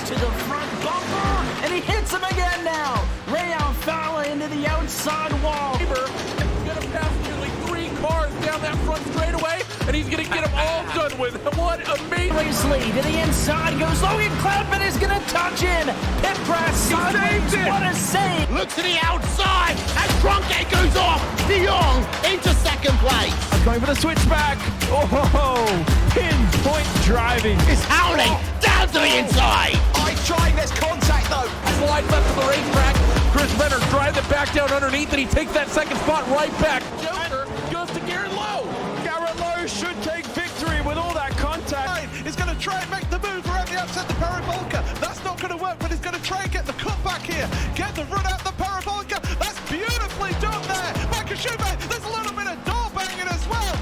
to the front bumper, and he hits him again now. Ray Alfala into the outside wall. He's going to pass nearly 3 cars down that front straightaway, and he's going to get them all done with. What amazing. Lead to the inside goes Logan Cloudman is going to touch in. Pit press sideways. What a save. Look to the outside as Trunkgate goes off. De Jong into second place. Going for the switchback. Oh, pinpoint driving. It's howling down to the inside. He's trying, there's contact though. Slide left to the racetrack. Chris Renner drives it back down underneath, and he takes that second spot right back. Joker goes to Garrett Lowe. Garrett Lowe should take victory with all that contact. He's going to try and make the move around the outside the parabolica. That's not going to work, but he's going to try and get the cut back here. Get the run out the parabolica. That's beautifully done there. Michael Schubert, there's a little bit of door banging as well.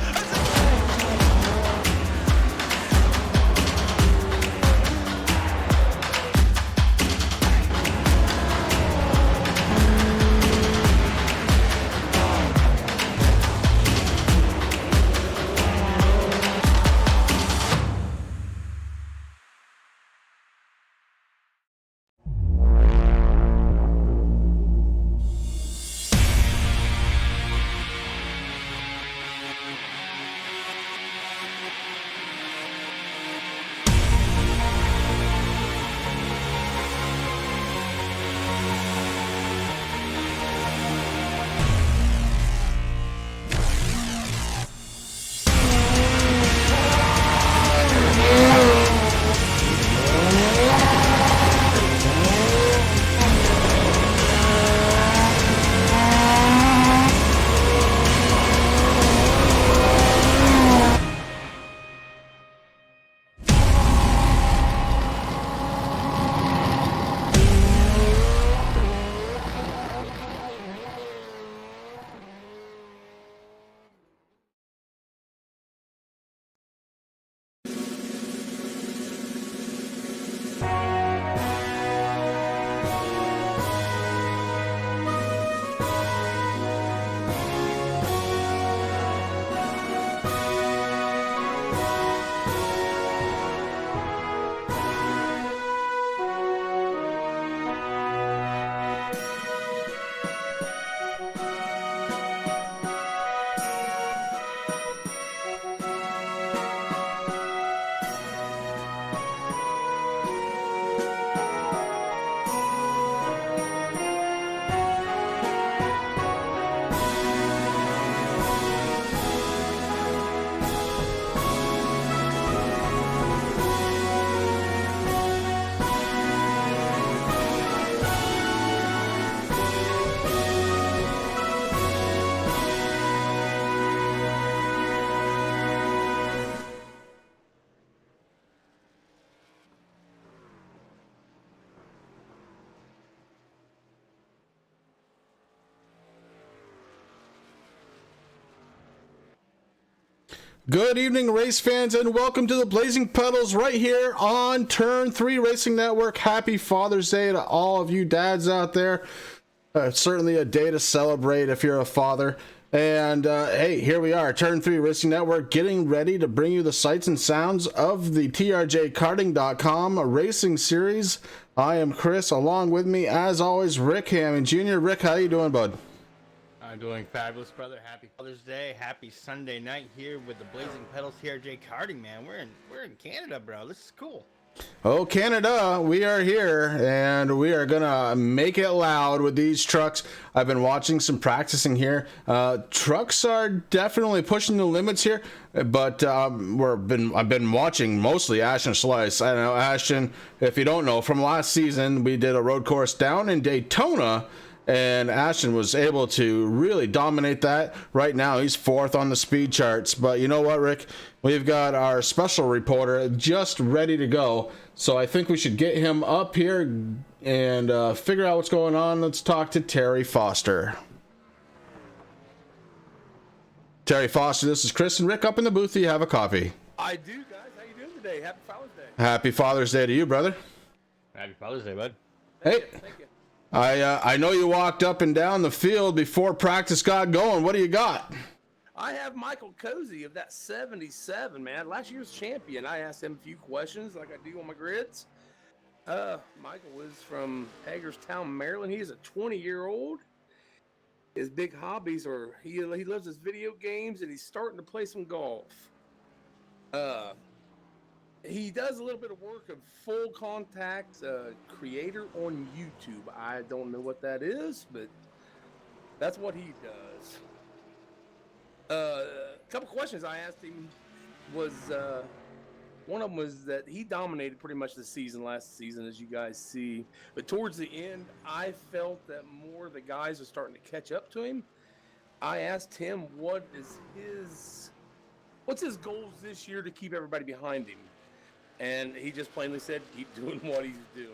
Good evening, race fans, and welcome to the Blazing Pedals right here on Turn 3 Racing Network. Happy Father's Day to all of you dads out there. Certainly a day to celebrate if you're a father. And hey, here we are, Turn 3 Racing Network, getting ready to bring you the sights and sounds of the TRJkarting.com racing series. I am Chris, along with me, as always, Rick Hammond Jr. Rick, how you doing, bud? I'm doing fabulous, brother. Happy Father's Day. Happy Sunday night here with the Blazing Pedals TRJ Karting, man. We're in Canada, bro. This is cool. Oh, Canada, we are here, and we are gonna make it loud with these trucks. I've been watching some practicing here. Trucks are definitely pushing the limits here, but I've been watching mostly Ashton Slice. I know Ashton, if you don't know, from last season we did a road course down in Daytona, and Ashton was able to really dominate that. Right now, he's fourth on the speed charts. But you know what, Rick? We've got our special reporter just ready to go. So I think we should get him up here and figure out what's going on. Let's talk to Terry Foster. Terry Foster, this is Chris and Rick up in the booth. Do you have a coffee? I do, guys. How you doing today? Happy Father's Day. Happy Father's Day to you, brother. Happy Father's Day, bud. Hey. Thank you. I know you walked up and down the field before practice got going. What do you got? I have Michael Cozy of that 77, man. Last year's champion. I asked him a few questions like I do on my grids. Michael is from Hagerstown, Maryland. He is a 20-year-old. His big hobbies are he loves his video games, and he's starting to play some golf. He does a little bit of work of full contact creator on YouTube. I don't know what that is, but that's what he does. A couple questions I asked him was, one of them was that he dominated pretty much the season last season, as you guys see. But towards the end, I felt that more of the guys are starting to catch up to him. I asked him what's his goals this year to keep everybody behind him. And he just plainly said, keep doing what he's doing.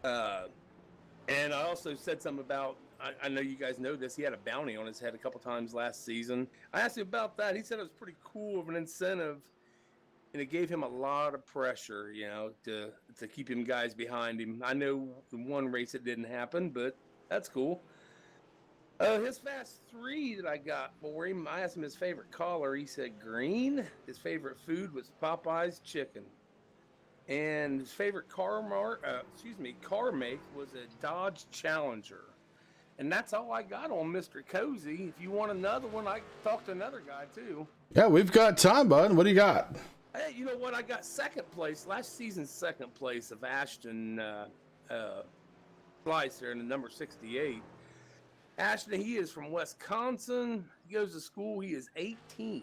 And I also said something about, I know you guys know this, he had a bounty on his head a couple times last season. I asked him about that. He said it was pretty cool of an incentive, and it gave him a lot of pressure, you know, to keep him guys behind him. I know the one race it didn't happen, but that's cool. His Fast 3 that I got for him, I asked him his favorite color. He said green. His favorite food was Popeye's chicken. And his favorite car make was a Dodge Challenger. And that's all I got on Mr. Cozy. If you want another one, I can talk to another guy too. Yeah, we've got time, bud. What do you got? Hey, you know what? I got second place, last season's second place of Ashton Slicer in the number 68. Ashton, he is from Wisconsin. He goes to school. He is 18.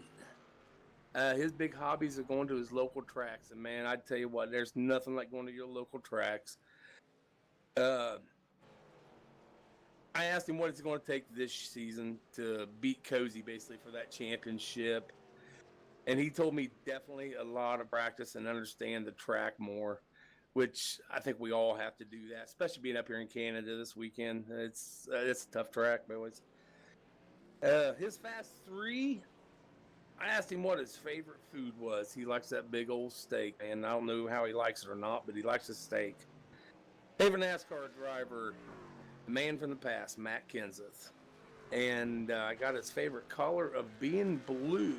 His big hobbies are going to his local tracks. And, man, I tell you what, there's nothing like going to your local tracks. I asked him what it's going to take this season to beat Cozy, basically, for that championship. And he told me definitely a lot of practice and understand the track more, which I think we all have to do that, especially being up here in Canada this weekend. It's a tough track, boys. His Fast 3, I asked him what his favorite food was. He likes that big old steak, and I don't know how he likes it or not, but he likes his steak. Favorite NASCAR driver, the man from the past, Matt Kenseth. And I got his favorite color of being blue.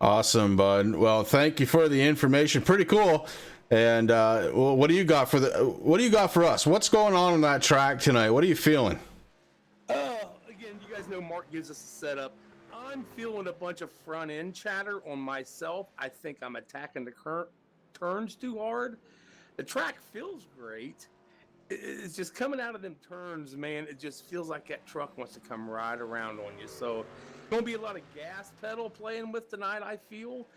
Awesome, bud. Well, thank you for the information. Pretty cool. And what do you got for us? What's going on that track tonight? What are you feeling? Again, you guys know Mark gives us a setup. I'm feeling a bunch of front end chatter on myself. I think I'm attacking the current turns too hard. The track feels great. It's just coming out of them turns, man. It just feels like that truck wants to come right around on you. So going to be a lot of gas pedal playing with tonight, I feel.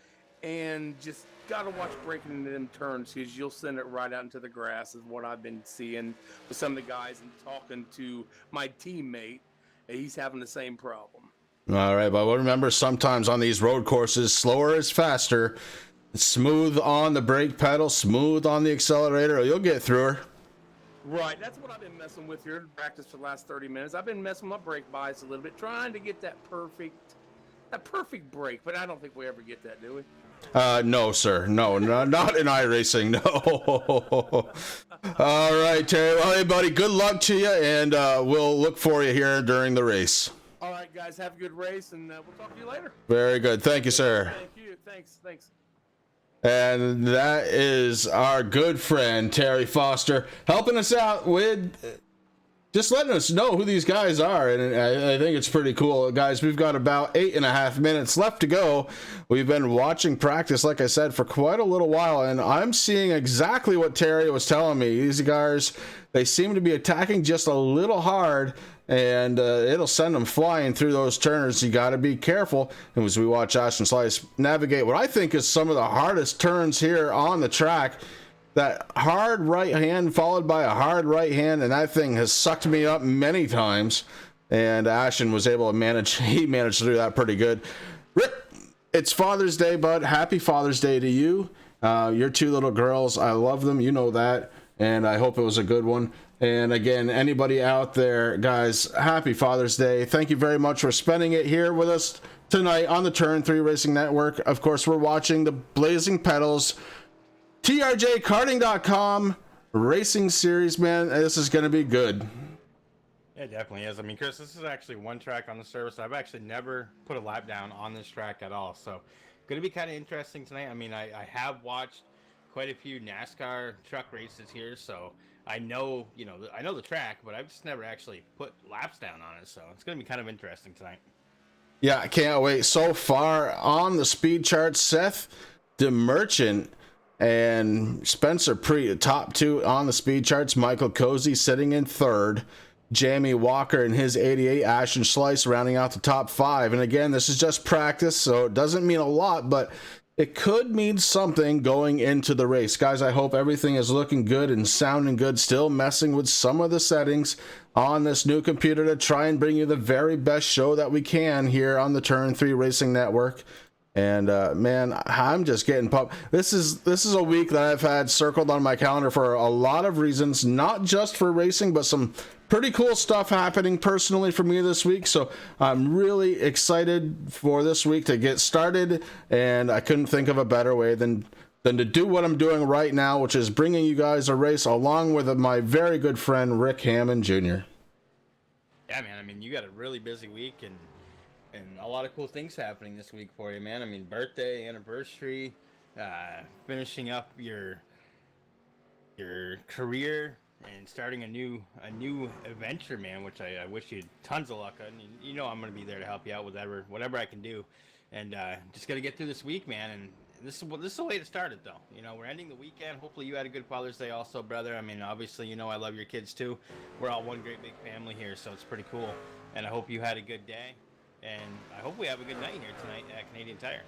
And just got to watch breaking into them turns because you'll send it right out into the grass is what I've been seeing with some of the guys and talking to my teammate. He's having the same problem. All right, but remember, sometimes on these road courses, slower is faster. Smooth on the brake pedal, smooth on the accelerator, or you'll get through her. Right, that's what I've been messing with here in practice for the last 30 minutes. I've been messing with my brake bias a little bit, trying to get that perfect that perfect break, but I don't think we ever get that, do we? No, sir. No, not in iRacing. No. All right, Terry. Well, hey, buddy, good luck to you, and we'll look for you here during the race. All right, guys, have a good race, and we'll talk to you later. Very good. Thank you, sir. Thank you. Thanks. And that is our good friend, Terry Foster, helping us out with just letting us know who these guys are. And I think it's pretty cool. Guys, we've got about 8.5 minutes left to go. We've been watching practice, like I said, for quite a little while, and I'm seeing exactly what Terry was telling me. These guys, they seem to be attacking just a little hard, and it'll send them flying through those turns. You got to be careful. And as we watch Ashton Slice navigate what I think is some of the hardest turns here on the track, that hard right hand followed by a hard right hand, and that thing has sucked me up many times. And Ashton was able to manage. He managed to do that pretty good. Rip, it's Father's Day, bud. Happy Father's Day to you. Your two little girls, I love them. You know that. And I hope it was a good one. And again, anybody out there, guys, happy Father's Day. Thank you very much for spending it here with us tonight on the Turn 3 Racing Network. Of course, we're watching the Blazing Pedals TRJkarting.com racing series, man. This is going to be good. Yeah, it definitely is. I mean, Chris, this is actually one track on the service. I've actually never put a lap down on this track at all. So, going to be kind of interesting tonight. I mean, I have watched quite a few NASCAR truck races here, so I know, I know the track, but I've just never actually put laps down on it. So, it's going to be kind of interesting tonight. Yeah, I can't wait. So far on the speed chart, Seth DeMerchant and Spencer Pre, top two on the speed charts. Michael Cozy sitting in third. Jamie Walker and his 88. Ashton Slice rounding out the top five. And again, this is just practice, so it doesn't mean a lot, but it could mean something going into the race. Guys, I hope everything is looking good and sounding good. Still messing with some of the settings on this new computer to try and bring you the very best show that we can here on the Turn 3 Racing Network. And man, I'm just getting pumped. This is a week that I've had circled on my calendar for a lot of reasons, not just for racing, but some pretty cool stuff happening personally for me this week. So I'm really excited for this week to get started, and I couldn't think of a better way than to do what I'm doing right now, which is bringing you guys a race along with my very good friend Rick Hammond Jr. Yeah, man. I mean, you got a really busy week and a lot of cool things happening this week for you, man. I mean, birthday, anniversary, finishing up your career and starting a new adventure, man, which I wish you tons of luck on. You know I'm going to be there to help you out with whatever I can do. And just got to get through this week, man. And this is the way to start it, though. We're ending the weekend. Hopefully you had a good Father's Day also, brother. I mean, obviously, I love your kids, too. We're all one great big family here, so it's pretty cool. And I hope you had a good day. And I hope we have a good night here tonight at Canadian Tire.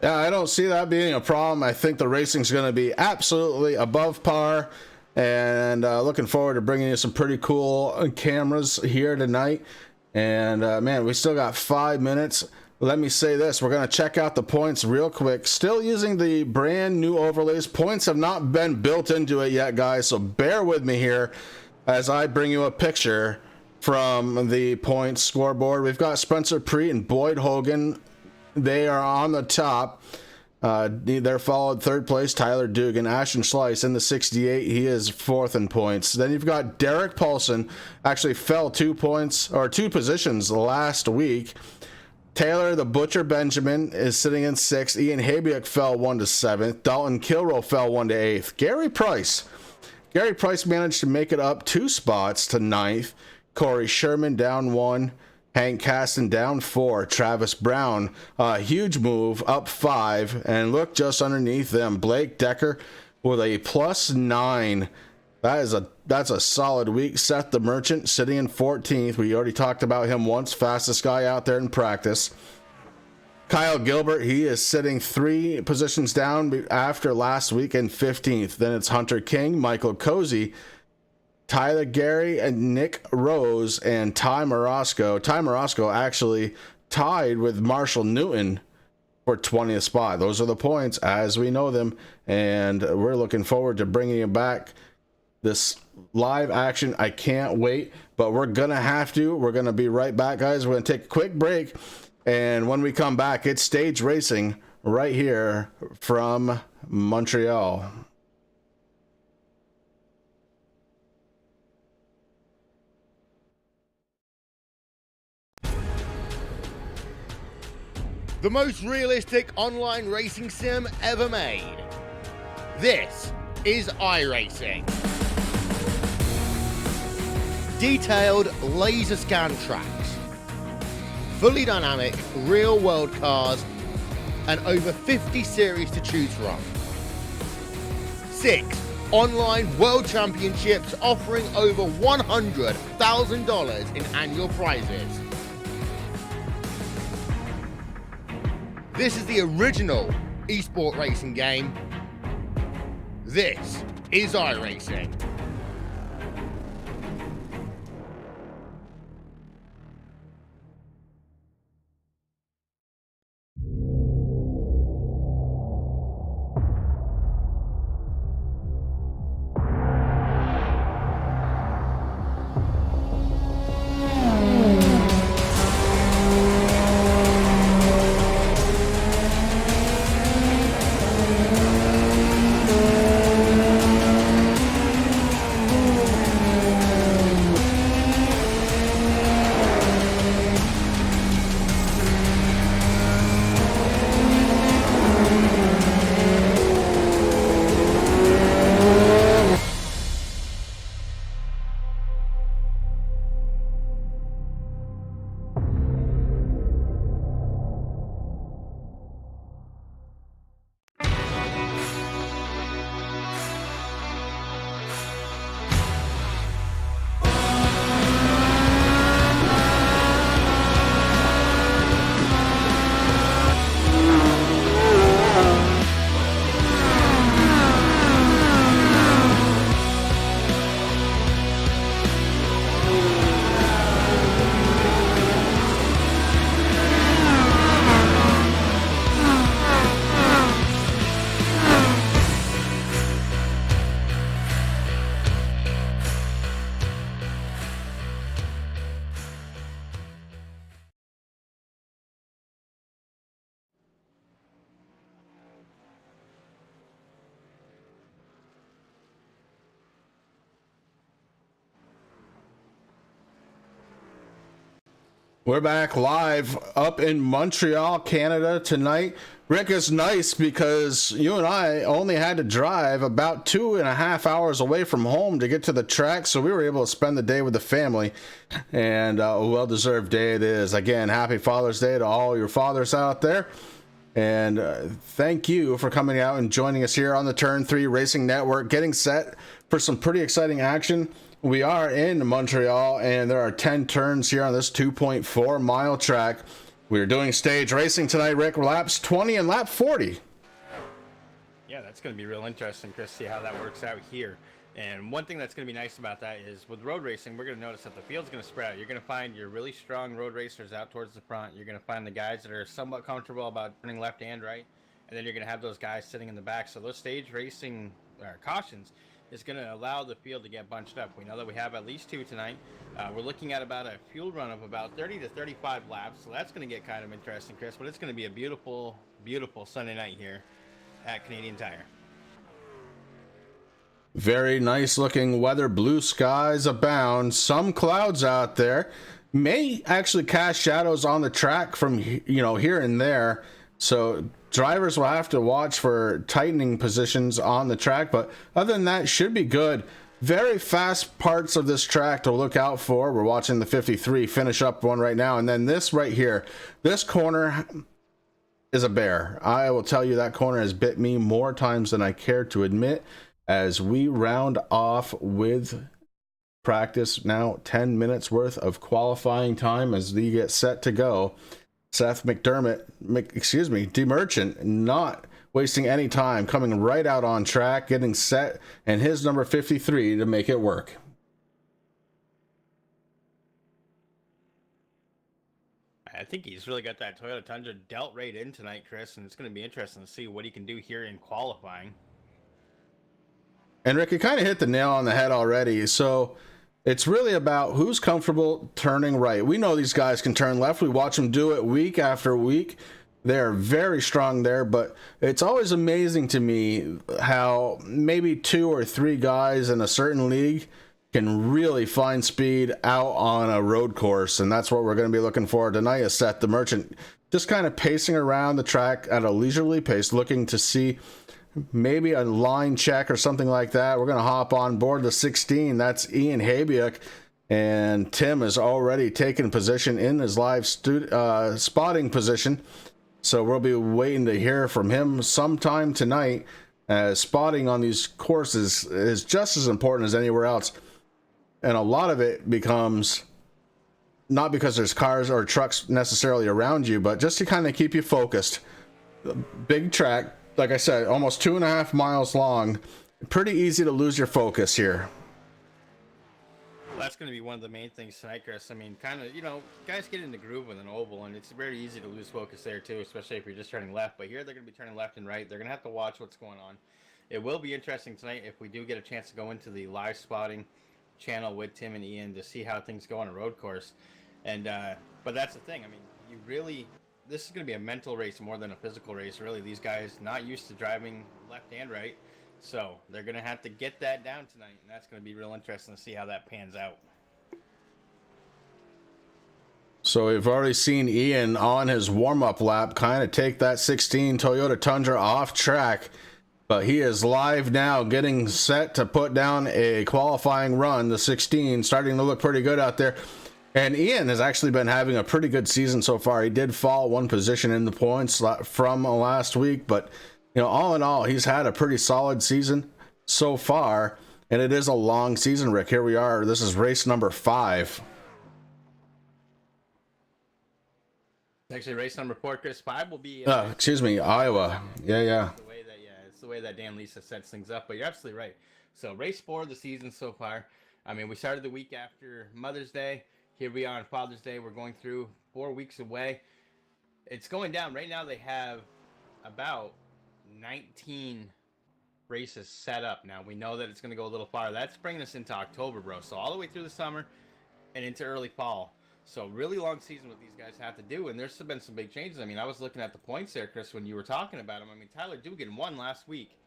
Yeah, I don't see that being a problem. I think the racing's going to be absolutely above par. And looking forward to bringing you some pretty cool cameras here tonight. And man, we still got 5 minutes. Let me say this. We're going to check out the points real quick. Still using the brand new overlays. Points have not been built into it yet, guys. So bear with me here as I bring you a picture from the points scoreboard. We've got Spencer Pre and Boyd Hogan. They are on the top. They're followed third place Tyler Dugan. Ashton Slice in the 68. He is fourth in points. Then you've got Derek Paulson, actually fell 2 positions last week. Taylor the Butcher Benjamin is sitting in sixth. Ian Habiak fell 1 to 7th. Dalton Kilroe fell 1 to 8th. Gary Price managed to make it up 2 spots to 9th. Corey Sherman down 1. Hank Caston down 4. Travis Brown, huge move, up 5. And look just underneath them, Blake Decker with a +9. That's a solid week. Seth the Merchant sitting in 14th. We already talked about him once. Fastest guy out there in practice. Kyle Gilbert, he is sitting 3 positions down after last week in 15th. Then it's Hunter King, Michael Cozy, Tyler Gary, and Nick Rose, and Ty Morosco. Ty Morosco actually tied with Marshall Newton for 20th spot. Those are the points as we know them, and we're looking forward to bringing you back this live action. I can't wait, but we're gonna be right back, guys. We're gonna take a quick break, And when we come back, it's stage racing right here from Montreal. The most realistic online racing sim ever made. This is iRacing. Detailed laser scan tracks, fully dynamic real world cars, and over 50 series to choose from. 6 online world championships offering over $100,000 in annual prizes. This is the original esport racing game. This is iRacing. We're back live up in Montreal, Canada tonight. Rick, is nice because you and I only had to drive about 2.5 hours away from home to get to the track, so we were able to spend the day with the family, and a well-deserved day it is. Again, happy Father's Day to all your fathers out there, and thank you for coming out and joining us here on the Turn 3 Racing Network, getting set for some pretty exciting action. We are in Montreal, and there are 10 turns here on this 2.4 mile track. We're doing stage racing tonight, Rick. Laps 20 and lap 40. Yeah, that's going to be real interesting, Chris, see how that works out here. And one thing that's going to be nice about that is with road racing, we're going to notice that the field's going to spread out. You're going to find your really strong road racers out towards the front. You're going to find the guys that are somewhat comfortable about turning left and right. And then you're going to have those guys sitting in the back. So those stage racing cautions is going to allow the field to get bunched up. We know that we have at least 2 tonight. We're looking at about a fuel run of about 30 to 35 laps, so that's going to get kind of interesting, Chris, but it's going to be a beautiful, beautiful Sunday night here at Canadian Tire. Very nice looking weather, blue skies abound, some clouds out there, may actually cast shadows on the track from, here and there, so drivers will have to watch for tightening positions on the track, but other than that, should be good. Very fast parts of this track to look out for. We're watching the 53 finish up one right now, and then this right here, this corner is a bear. I will tell you that corner has bit me more times than I care to admit as we round off with practice now. 10 minutes worth of qualifying time as we get set to go. Seth DeMerchant, not wasting any time, coming right out on track, getting set, and his number 53 to make it work. I think he's really got that Toyota Tundra dealt right in tonight, Chris, and it's going to be interesting to see what he can do here in qualifying. And Rick, you kind of hit the nail on the head already. So It's really about who's comfortable turning right. We know these guys can turn left. We watch them do it week after week. They're very strong there, but it's always amazing to me how maybe 2 or 3 guys in a certain league can really find speed out on a road course, and that's what we're going to be looking for tonight is Seth the Merchant. Just kind of pacing around the track at a leisurely pace, looking to see maybe a line check or something like that. We're going to hop on board the 16. That's Ian Habiuk, and Tim is already taken position in his live spotting position. So we'll be waiting to hear from him sometime tonight, as spotting on these courses is just as important as anywhere else. And a lot of it becomes not because there's cars or trucks necessarily around you, but just to kind of keep you focused. Big track, like I said, almost 2.5 miles long. Pretty easy to lose your focus here. That's going to be one of the main things tonight, Chris. I mean, kind of, guys get in the groove with an oval, and it's very easy to lose focus there, too, especially if you're just turning left. But here they're going to be turning left and right. They're going to have to watch what's going on. It will be interesting tonight if we do get a chance to go into the live spotting channel with Tim and Ian to see how things go on a road course. And but that's the thing. I mean, this is going to be a mental race more than a physical race. Really, these guys not used to driving left and right. So they're going to have to get that down tonight, and that's going to be real interesting to see how that pans out. So we've already seen Ian on his warm-up lap kind of take that 16 Toyota Tundra off track, but he is live now getting set to put down a qualifying run. The 16 starting to look pretty good out there. And Ian has actually been having a pretty good season so far. He did fall 1 position in the points from last week, but all in all, he's had a pretty solid season so far, and it is a long season, Rick. Here we are. This is race number 5. Actually, race number 4, Chris. 5 will be... Iowa. Yeah. It's the way that Dan Lisa sets things up, but you're absolutely right. So race 4 of the season so far. I mean, we started the week after Mother's Day. Here we are on Father's Day. We're going through 4 weeks away. It's going down. Right now they have about 19 races set up. Now we know that it's going to go a little farther. That's bringing us into October, bro. So all the way through the summer and into early fall. So really long season what these guys have to do. And there's been some big changes. I mean, I was looking at the points there, Chris, when you were talking about him. I mean, Tyler Dugan won last week,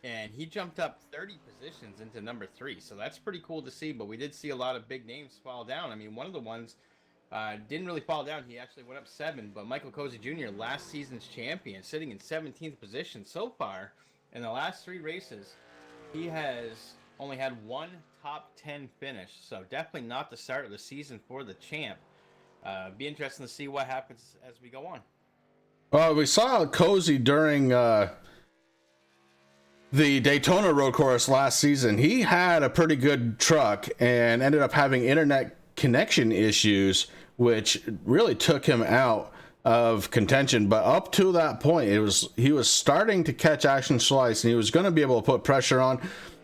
and he jumped up 30 positions into number 3. So that's pretty cool to see. But we did see a lot of big names fall down. I mean, one of the ones didn't really fall down. He actually went up 7. But Michael Cozy Jr., last season's champion, sitting in 17th position so far in the last 3 races. He has only had 1 top 10 finish. So definitely not the start of the season for the champ. Be interesting to see what happens as we go on. Well, we saw Cozy during the Daytona road course last season. He had a pretty good truck and ended up having internet connection issues, which really took him out of contention. But up to that point, he was starting to catch action slice, and he was going to be able to put pressure on.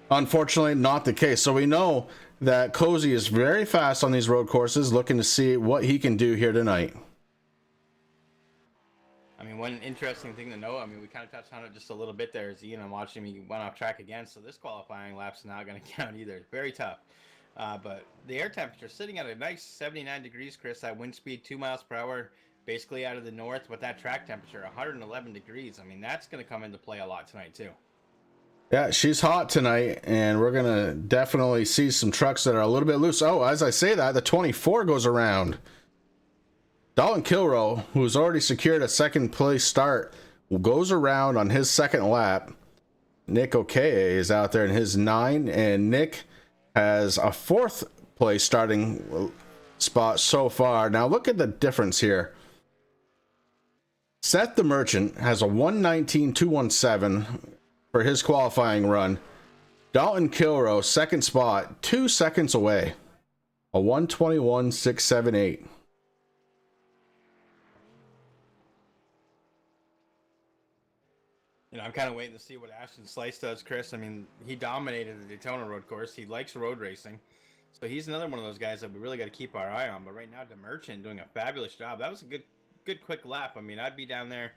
Unfortunately, not the case. So we know that Cozy is very fast on these road courses, looking to see what he can do here tonight. I mean, one interesting thing to know, I mean, we kind of touched on it just a little bit there, is Ian, I'm watching him, he went off track again, so this qualifying lap's not going to count either. Very tough. But the air temperature sitting at a nice 79 degrees, Chris, that wind speed 2 miles per hour, basically out of the north, but that track temperature 111 degrees. I mean, that's going to come into play a lot tonight too. Yeah, she's hot tonight, and we're going to definitely see some trucks that are a little bit loose. Oh, as I say that, the 24 goes around. Dalton Kilrow, who's already secured a second place start, goes around on his second lap. Nick Okeye is out there in his 9, and Nick has a 4th place starting spot so far. Now look at the difference here. Seth the Merchant has a 1:19.217 for his qualifying run. Dalton Kilrow, second spot, 2 seconds away, a 1:21.678. I'm kind of waiting to see what Ashton Slice does, Chris. I mean, he dominated the Daytona road course. He likes road racing. So he's another one of those guys that we really got to keep our eye on. But right now, DeMerchant doing a fabulous job. That was a good quick lap. I mean, I'd be down there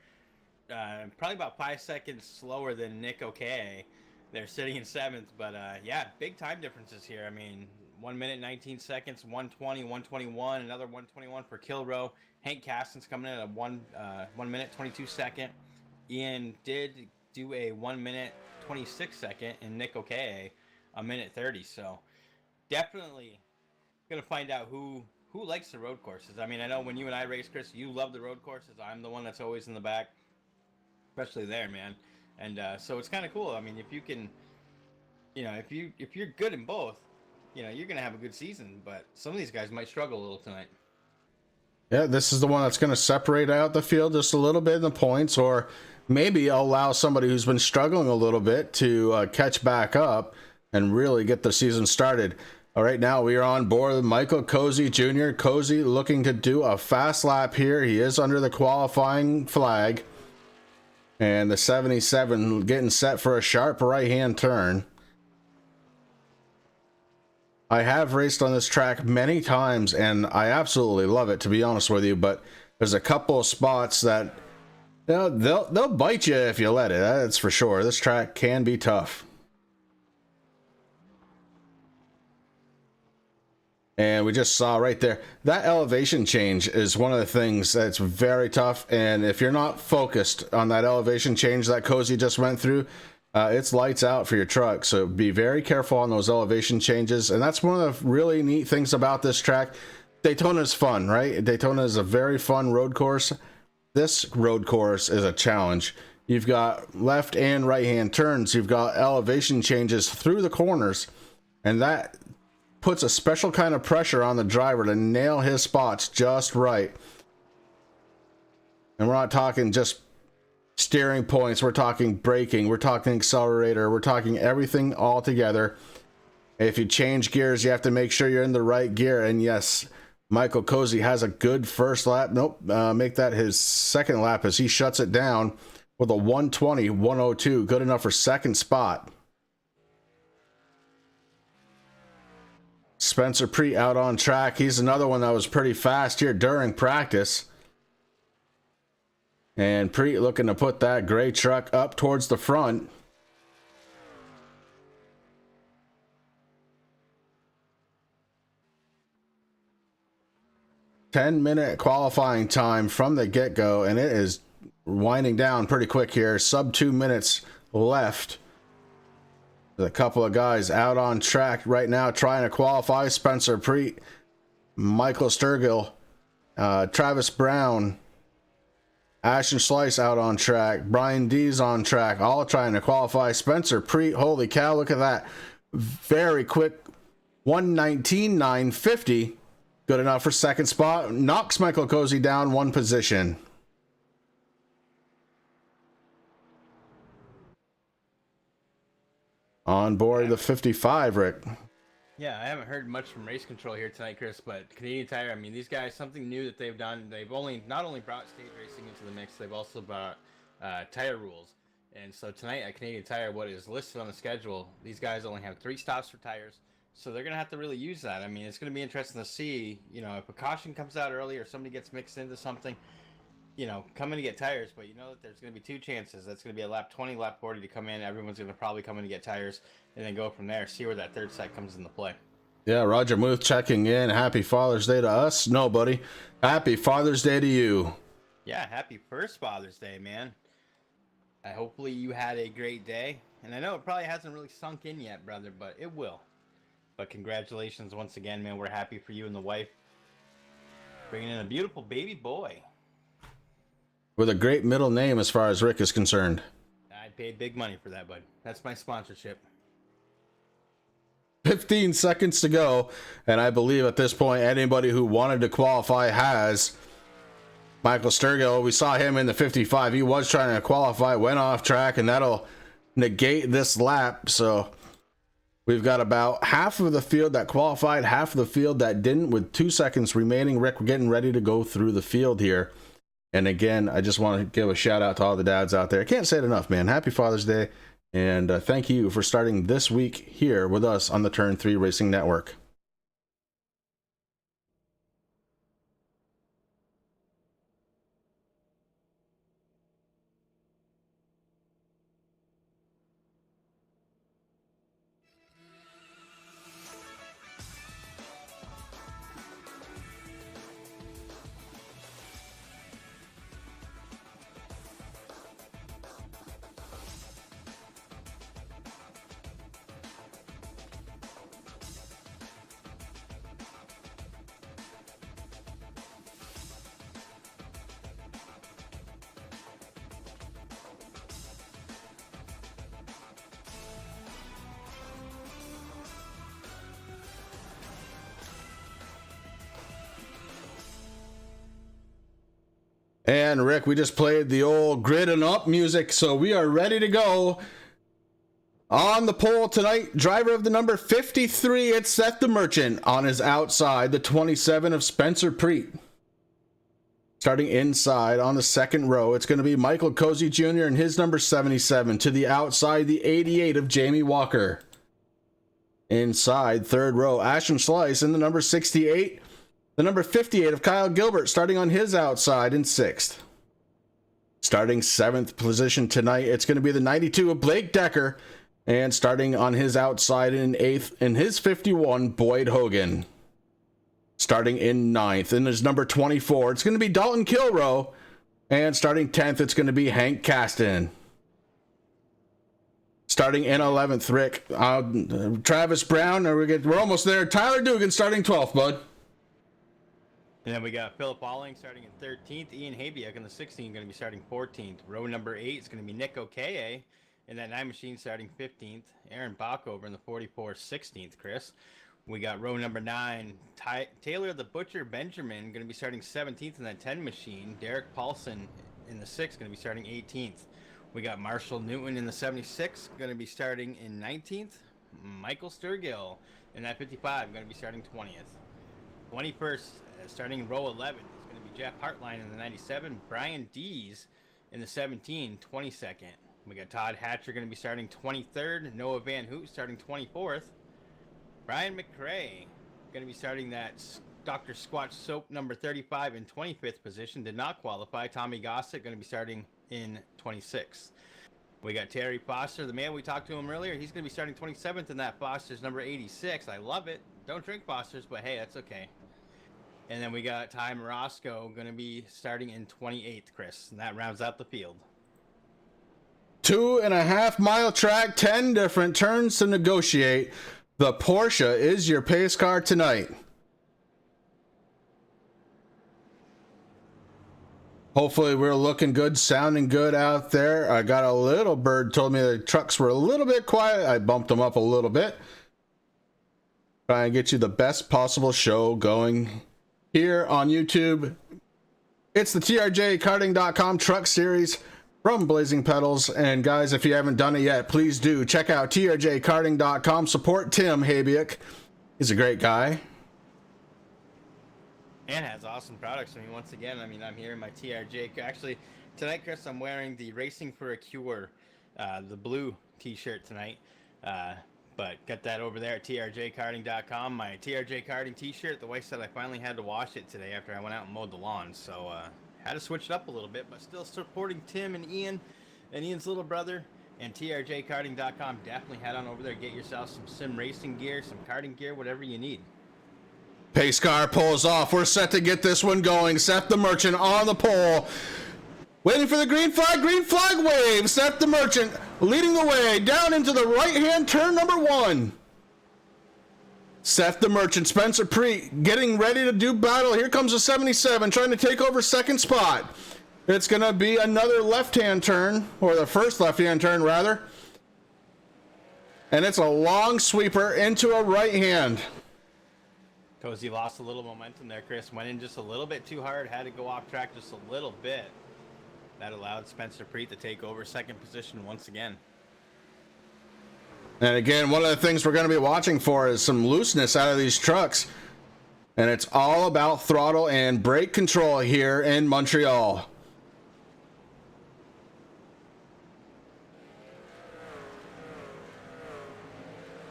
probably about 5 seconds slower than Nick Okeye. They're sitting in 7th. But, yeah, big time differences here. I mean, 1 minute 19 seconds, 120, 121, another 121 for Kilrow. Hank Caston's coming in at 1 minute 22 second. Ian did do a 1 minute 26 second, and Nick O'Kay a minute 30. So definitely gonna find out who likes the road courses. I mean, I know when you and I race, Chris, you love the road courses. I'm the one that's always in the back, especially there, man. And so it's kind of cool. I mean, if you can, if you're good in both, you're gonna have a good season. But some of these guys might struggle a little tonight. Yeah, this is the one that's going to separate out the field just a little bit in the points, or maybe allow somebody who's been struggling a little bit to catch back up and really get the season started. All right, now we are on board with Michael Cozy Jr. Cozy looking to do a fast lap here. He is under the qualifying flag. And the 77 getting set for a sharp right-hand turn. I have raced on this track many times, and I absolutely love it, to be honest with you. But there's a couple of spots that they'll bite you if you let it. That's for sure. This track can be tough. And we just saw right there, that elevation change is one of the things that's very tough. And if you're not focused on that elevation change that Cozy just went through, it's lights out for your truck. So be very careful on those elevation changes. And that's one of the really neat things about this track. Daytona is fun, right? Daytona is a very fun road course. This road course is a challenge. You've got left and right hand turns. You've got elevation changes through the corners. And that puts a special kind of pressure on the driver to nail his spots just right. And we're not talking just steering points, we're talking braking, we're talking accelerator, we're talking everything all together. If you change gears, you have to make sure you're in the right gear. And yes, Michael Cozy has a good first lap. Make that his second lap as he shuts it down with a 120-102, good enough for second spot. Spencer Preet out on track. He's another one that was pretty fast here during practice. And Preet looking to put that gray truck up towards the front. -10-minute qualifying time from the get-go, and it is winding down pretty quick here. Sub 2 minutes left. A couple of guys out on track right now trying to qualify. Spencer Preet, Michael Sturgill, Travis Brown, Ashton Slice out on track, Brian D's on track, all trying to qualify. Spencer Preet, holy cow, look at that. Very quick 119.950. Good enough for second spot. Knocks Michael Cozy down one position. On board the 55, Rick. Yeah, I haven't heard much from Race Control here tonight, Chris, but Canadian Tire, I mean, these guys, something new that they've done, they've not only brought stage racing into the mix, they've also brought tire rules. And so tonight at Canadian Tire, what is listed on the schedule, these guys only have 3 stops for tires, so they're going to have to really use that. I mean, it's going to be interesting to see, if a caution comes out early or somebody gets mixed into something, come in to get tires, but that there's going to be 2 chances. That's going to be a lap 20, lap 40 to come in. Everyone's going to probably come in to get tires and then go from there. See where that third set comes into play. Yeah, Roger Muth checking in. Happy Father's Day to us. No, buddy. Happy Father's Day to you. Yeah, happy first Father's Day, man. Hopefully you had a great day. And I know it probably hasn't really sunk in yet, brother, but it will. But congratulations once again, man. We're happy for you and the wife. Bringing in a beautiful baby boy. With a great middle name as far as Rick is concerned. I paid big money for that, bud. That's my sponsorship. 15 seconds to go, and I believe at this point anybody who wanted to qualify has. Michael Sturgill, we saw him in the 55. He was trying to qualify, went off track, and that'll negate this lap. So we've got about half of the field that qualified, half of the field that didn't, with 2 seconds remaining. Rick, we're getting ready to go through the field here. And again, I just want to give a shout out to all the dads out there. I can't say it enough, man. Happy Father's Day. And thank you for starting this week here with us on the Turn 3 Racing Network. And Rick, we just played the old grid and up music, so we are ready to go. On the pole tonight, driver of the number 53, it's Seth the Merchant. On his outside, the 27 of Spencer Preet. Starting inside on the second row, it's going to be Michael Cozy Jr. and his number 77. To the outside, the 88 of Jamie Walker. Inside, third row, Ashton Slice in the number 68. The number 58 of Kyle Gilbert starting on his outside in sixth. Starting seventh position tonight, it's going to be the 92 of Blake Decker. And starting on his outside in eighth, in his 51, Boyd Hogan. Starting in ninth, in his number 24, it's going to be Dalton Kilrow. And starting 10th, it's going to be Hank Caston. Starting in 11th, Rick, Travis Brown, we're almost there. Tyler Dugan starting 12th, bud. And then we got Philip Alling starting in 13th. Ian Habiak in the 16th, going to be starting 14th. Row number 8 is going to be Nick Okeye. And that 9 Machine starting 15th. Aaron Backover in the 44, 16th, Chris. We got row number 9. Taylor the Butcher Benjamin going to be starting 17th in that 10 Machine. Derek Paulson in the 6th going to be starting 18th. We got Marshall Newton in the 76 going to be starting in 19th. Michael Sturgill in that 55 going to be starting 20th. 21st, starting in row 11 is going to be Jeff Hartline in the 97. Brian Dees in the 17, 22nd. We got Todd Hatcher going to be starting 23rd. Noah Van Hoot starting 24th. Brian McRae going to be starting that Dr. Squatch Soap number 35 in 25th position. Did not qualify. Tommy Gossett going to be starting in 26th. We got Terry Foster, the man we talked to him earlier. He's going to be starting 27th in that Foster's number 86. I love it. Don't drink Foster's, but hey, that's okay. And then we got Ty Morosco going to be starting in 28th, Chris. And that rounds out the field. 2.5 mile track, 10 different turns to negotiate. The Porsche is your pace car tonight. Hopefully we're looking good, sounding good out there. I got a little bird told me the trucks were a little bit quiet. I bumped them up a little bit. Try and get you the best possible show going here on YouTube. It's the TRJkarting.com truck series from Blazing Pedals. And guys, if you haven't done it yet, please do check out TRJkarting.com. Support Tim Habiak. He's a great guy. And has awesome products. I mean, once again, I'm here in my TRJ. Actually, tonight, Chris, I'm wearing the Racing for a Cure, the blue t-shirt tonight. But get that over there at TRJkarting.com. My TRJ Karting t-shirt. The wife said I finally had to wash it today after I went out and mowed the lawn. So, had to switch it up a little bit, but still supporting Tim and Ian and Ian's little brother. And TRJkarting.com. Definitely head on over there. Get yourself some sim racing gear, some karting gear, whatever you need. Pace car pulls off. We're set to get this one going. Seth the Merchant on the pole. Waiting for the green flag wave. Seth the Merchant leading the way down into the right-hand turn number 1. Seth the Merchant, Spencer Preet getting ready to do battle. Here comes the 77 trying to take over second spot. It's going to be another left-hand turn, or the first left-hand turn rather. And it's a long sweeper into a right hand. Cozy lost a little momentum there, Chris. Went in just a little bit too hard. Had to go off track just a little bit. That allowed Spencer Preet to take over second position once again. And again, one of the things we're going to be watching for is some looseness out of these trucks. And it's all about throttle and brake control here in Montreal.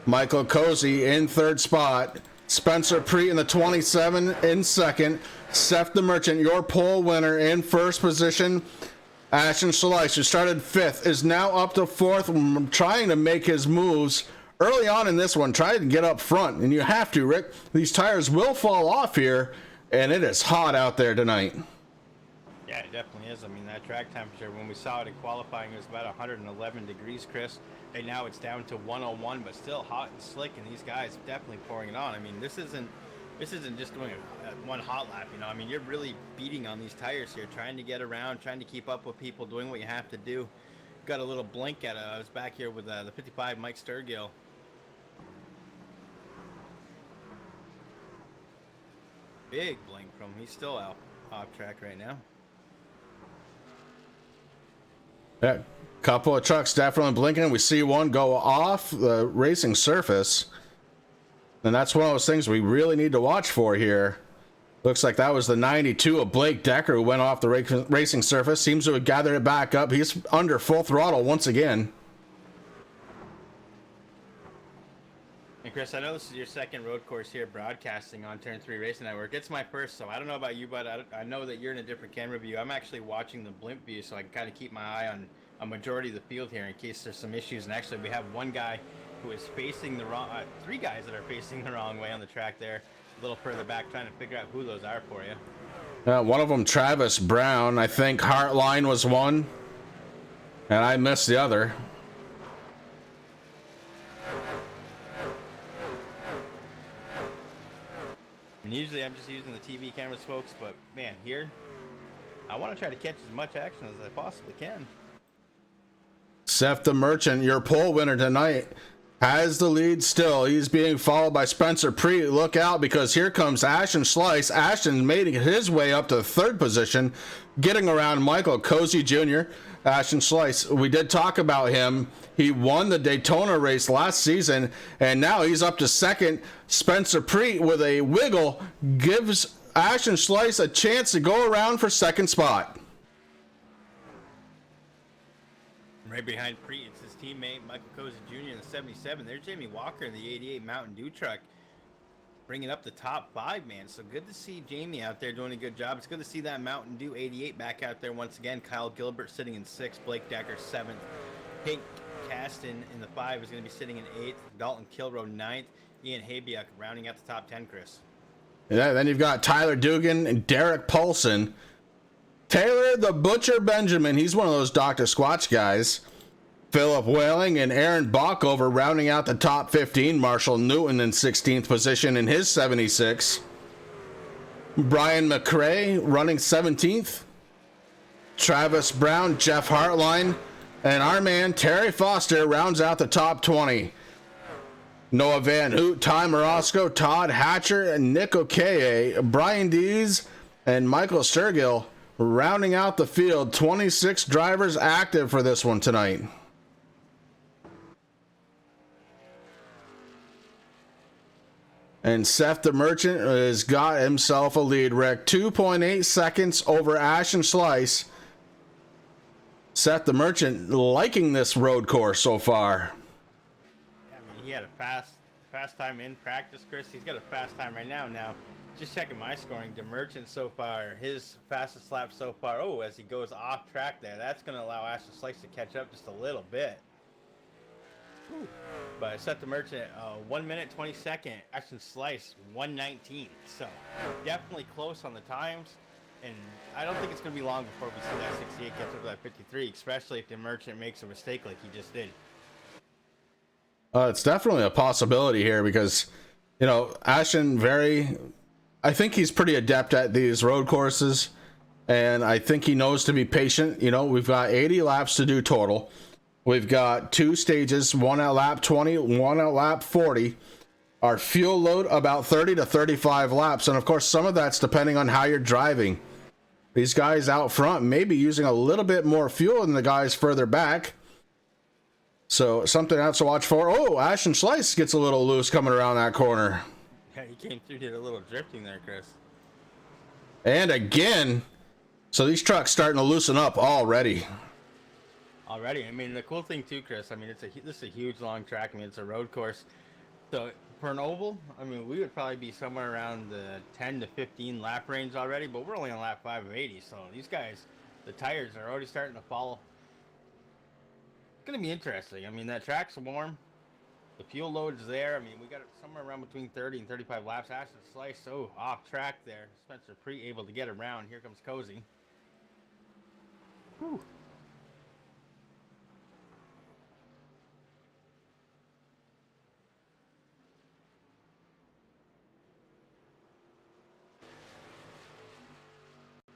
Michael Cozy in third spot. Spencer Preet in the 27 in second. Seth the Merchant, your pole winner, in first position. Ashton Slice, who started fifth, is now up to fourth, trying to make his moves early on in this one. Trying to get up front, and you have to, Rick. These tires will fall off here, and it is hot out there tonight. Yeah, it definitely is. I mean, that track temperature, when we saw it in qualifying, it was about 111 degrees, Chris. Right now it's down to 101, but still hot and slick, and these guys are definitely pouring it on. I mean, this isn't just doing a one hot lap, you know. I mean, you're really beating on these tires here, trying to get around, trying to keep up with people, doing what you have to do. Got a little blink at it. I was back here with the 55 Mike Sturgill. Big blink from him. He's still out off track right now. Yeah, couple of trucks definitely blinking. We see one go off the racing surface, and that's one of those things we really need to watch for here. Looks like that was the 92 of Blake Decker who went off the racing surface. Seems to have gathered it back up. He's under full throttle once again. And Chris, I know this is your second road course here broadcasting on Turn 3 Racing Network. It's my first, so I don't know about you, but I know that you're in a different camera view. I'm actually watching the blimp view, so I can kind of keep my eye on a majority of the field here in case there's some issues. And actually, we have one guy who is facing the wrong, three guys that are facing the wrong way on the track there, a little further back, trying to figure out who those are for you. One of them, Travis Brown. I think Heartline was one, and I missed the other. And usually I'm just using the TV cameras, folks, but man, here, I want to try to catch as much action as I possibly can. Seth the Merchant, your pole winner tonight, has the lead still. He's being followed by Spencer Pre. Look out, because here comes Ashton Slice. Ashton made his way up to third position, getting around Michael Cozy Jr. Ashton Slice, we did talk about him. He won the Daytona race last season, and now he's up to second. Spencer Pre, with a wiggle, gives Ashton Slice a chance to go around for second spot. Right behind Pre, it's his teammate Michael Cozy Jr. in the 77. There's Jamie Walker in the 88 Mountain Dew truck, bringing up the top five, man. So good to see Jamie out there doing a good job. It's good to see that Mountain Dew 88 back out there once again. Kyle Gilbert sitting in 6th, Blake Decker 7th, Hank Caston in the 5 is going to be sitting in 8th, Dalton Kilroe 9th, Ian Habiak rounding out the top 10, Chris. Yeah, then you've got Tyler Dugan and Derek Paulson. Taylor the Butcher Benjamin, he's one of those Dr. Squatch guys. Philip Whaling and Aaron Bockover rounding out the top 15. Marshall Newton in 16th position in his 76. Brian McRae running 17th. Travis Brown, Jeff Hartline, and our man Terry Foster rounds out the top 20. Noah Van Hoot, Ty Morosco, Todd Hatcher, and Nick Okeye, Brian Dees, and Michael Sturgill rounding out the field. 26 drivers active for this one tonight. And Seth the Merchant has got himself a lead, Rick. 2.8 seconds over Ashton Slice. Seth the Merchant liking this road course so far. Yeah, I mean, he had a fast time in practice, Chris. He's got a fast time right now. Now, just checking my scoring, the Merchant so far, his fastest lap so far. Oh, as he goes off track there, that's going to allow Ashton Slice to catch up just a little bit. Whew. But Seth the Merchant, 1 minute 22nd. Ashton Slice 1:19. So definitely close on the times, and I don't think it's going to be long before we see that 68 catch up to that 53, especially if the Merchant makes a mistake like he just did. It's definitely a possibility here because, you know, Ashton I think he's pretty adept at these road courses, and I think he knows to be patient. You know, we've got 80 laps to do total. We've got 2 stages, one at lap 20, one at lap 40. Our fuel load about 30 to 35 laps. And of course, some of that's depending on how you're driving. These guys out front may be using a little bit more fuel than the guys further back. So something else to watch for. Oh, Ashton Slice gets a little loose coming around that corner. Yeah, he came through, did a little drifting there, Chris. And again, so these trucks starting to loosen up already. Already, I mean, the cool thing too, Chris, I mean, this is a huge long track. I mean, it's a road course. So for an oval, I mean, we would probably be somewhere around the 10 to 15 lap range already, but we're only on lap 5 of 80. So these guys, the tires are already starting to fall. It's going to be interesting. I mean, that track's warm. The fuel load's there. I mean, we got it somewhere around between 30 and 35 laps. Ashton Slice, oh, off track there. Spencer Pre able to get around. Here comes Cozy. Whew.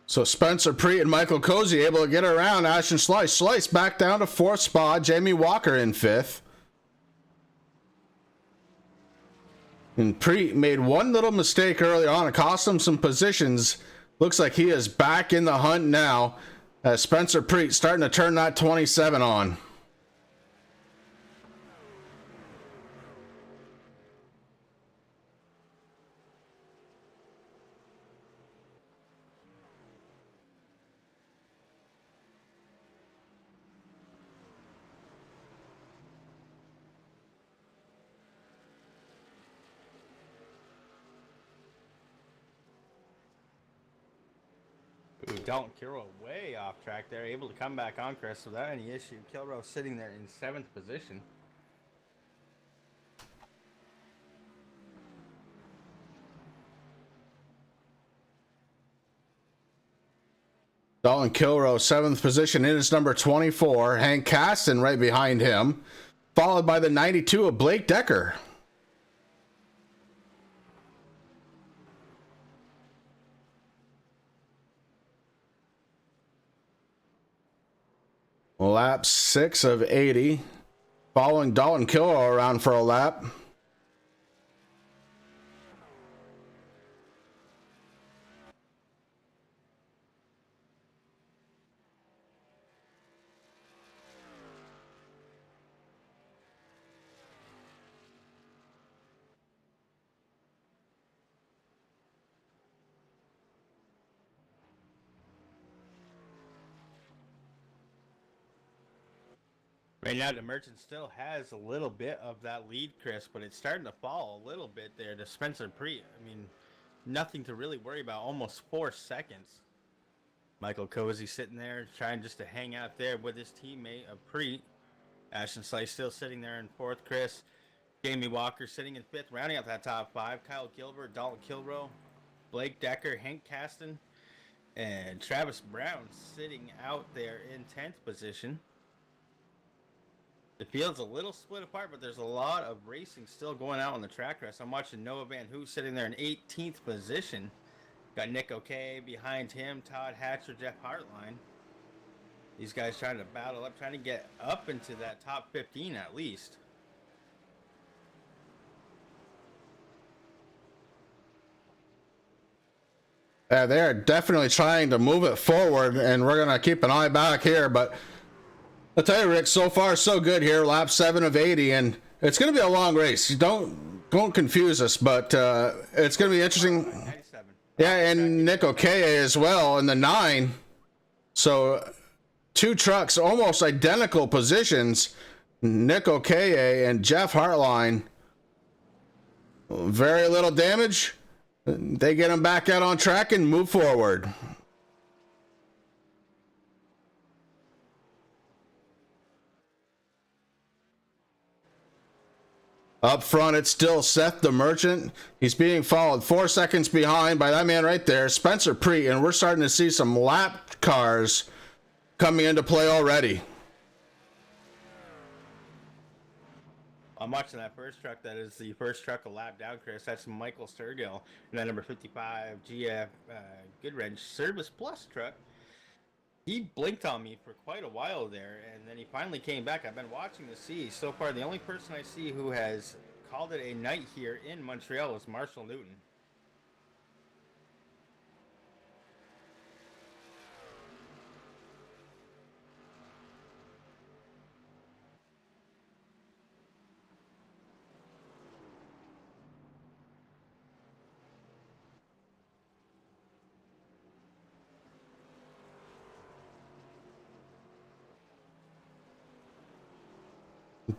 So Spencer Pre and Michael Cozy able to get around Ashton Slice. Slice back down to 4th spot. Jamie Walker in 5th. And Pre made one little mistake early on. It cost him some positions. Looks like he is back in the hunt now. Spencer Preet starting to turn that 27 on. Ooh, Dalton Kilrow way off track there, able to come back on, Chris, without any issue. Kilrow sitting there in 7th position. Dalton Kilrow, 7th position in his number 24. Hank Caston right behind him, followed by the 92 of Blake Decker. Lap 6 of 80. Following Dalton Kilrow around for a lap. Right now, the Merchant still has a little bit of that lead, Chris, but it's starting to fall a little bit there to Spencer Preet. I mean, nothing to really worry about, almost 4 seconds. Michael Cozy sitting there trying just to hang out there with his teammate of Preet. Ashton Slice still sitting there in 4th, Chris. Jamie Walker sitting in 5th, rounding out that top 5. Kyle Gilbert, Dalton Kilrow, Blake Decker, Hank Caston, and Travis Brown sitting out there in 10th position. The field's a little split apart, but there's a lot of racing still going out on the track rest. I'm watching Noah Van Hoos sitting there in 18th position. Got Nick O'Kay behind him, Todd Hatcher, Jeff Hartline. These guys trying to battle up, trying to get up into that top 15 at least. Yeah, they're definitely trying to move it forward, and we're going to keep an eye back here, but I'll tell you, Rick, so far so good here. Lap 7 of 80, and it's going to be a long race. Don't confuse us, but it's going to be interesting. 97. Yeah, and Nick O'Kay as well in the 9. So 2 trucks, almost identical positions. Nick O'Kay and Jeff Hartline. Very little damage. They get them back out on track and move forward. Up front, it's still Seth the Merchant. He's being followed 4 seconds behind by that man right there, Spencer Preet, and we're starting to see some lap cars coming into play already. I'm watching that first truck. That is the first truck a lap down, Chris. That's Michael Sturgill in that number 55 GF Goodwrench Service Plus truck. He blinked on me for quite a while there, and then he finally came back. I've been watching to see. So far, the only person I see who has called it a night here in Montreal is Marshall Newton.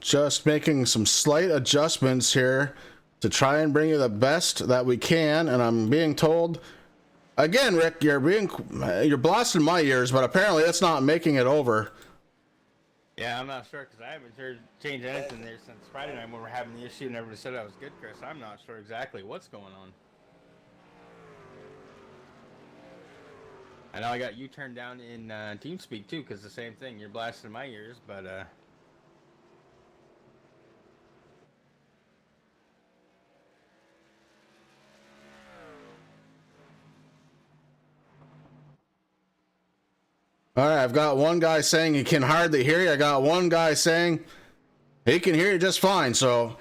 Just making some slight adjustments here to try and bring you the best that we can, and I'm being told again, Rick, you're blasting my ears, but apparently that's not making it over. Yeah, I'm not sure because I haven't heard changed anything there since Friday night when we were having the issue and everybody said I was good, Chris. I'm not sure exactly what's going on. I know I got you turned down in TeamSpeak too because the same thing. You're blasting my ears, but All right, I've got one guy saying he can hardly hear you. I got one guy saying he can hear you just fine. So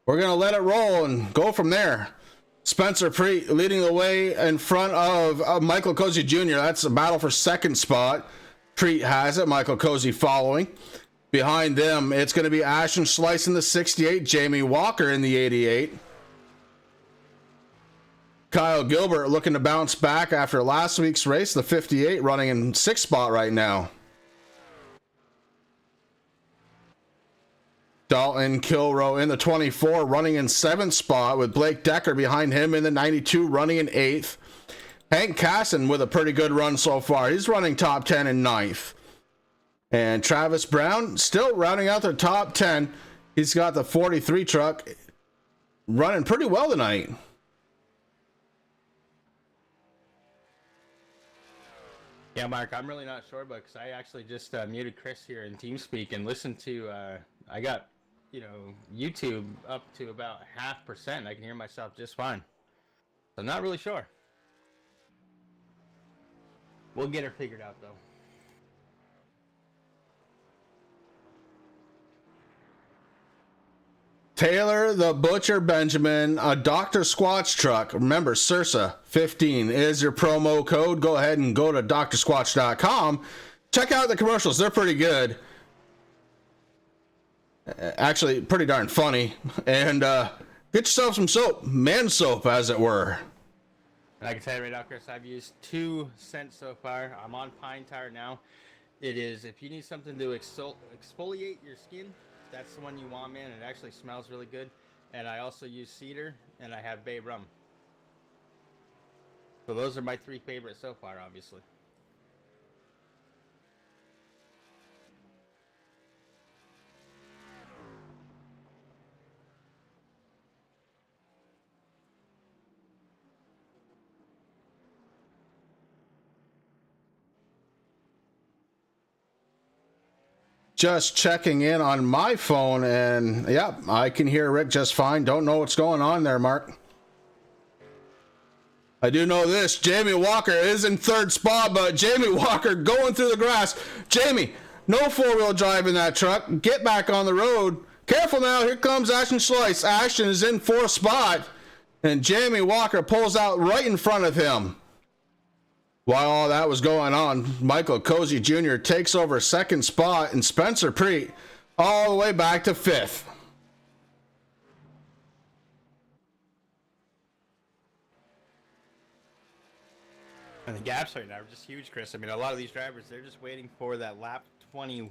we're going to let it roll and go from there. Spencer Preet leading the way in front of Michael Cozy Jr. That's a battle for second spot. Preet has it. Michael Cozy following. Behind them, it's going to be Ashton Slice in the 68, Jamie Walker in the 88. Kyle Gilbert looking to bounce back after last week's race, the 58, running in 6th spot right now. Dalton Kilroe in the 24, running in 7th spot, with Blake Decker behind him in the 92, running in 8th. Hank Casson with a pretty good run so far. He's running top 10 in 9th. And Travis Brown still rounding out the top 10. He's got the 43 truck running pretty well tonight. Yeah, Mark, I'm really not sure, but because I actually just muted Chris here in TeamSpeak and listened to, I got, YouTube up to about 0.5%. I can hear myself just fine. So I'm not really sure. We'll get her figured out, though. Taylor the Butcher Benjamin, a Dr. Squatch truck. Remember, Sursa 15 is your promo code. Go ahead and go to drsquatch.com. Check out the commercials. They're pretty good. Actually, pretty darn funny. And get yourself some soap. Man soap, as it were. And I can tell you right now, Chris, I've used 2 scents so far. I'm on Pine Tar now. It is, if you need something to exfoliate your skin, that's the one you want, man. It actually smells really good. And I also use Cedar, and I have Bay Rum. So those are my 3 favorites so far, obviously. Just checking in on my phone, and yeah, I can hear Rick just fine. Don't know what's going on there, Mark. I do know this. Jamie Walker is in 3rd spot, but Jamie Walker going through the grass. Jamie, no 4-wheel drive in that truck. Get back on the road. Careful now. Here comes Ashton Slice. Ashton is in 4th spot, and Jamie Walker pulls out right in front of him. While all that was going on, Michael Cozy Jr. takes over 2nd spot, and Spencer Preet all the way back to 5th. And the gaps right now are just huge, Chris. I mean, a lot of these drivers, they're just waiting for that lap 20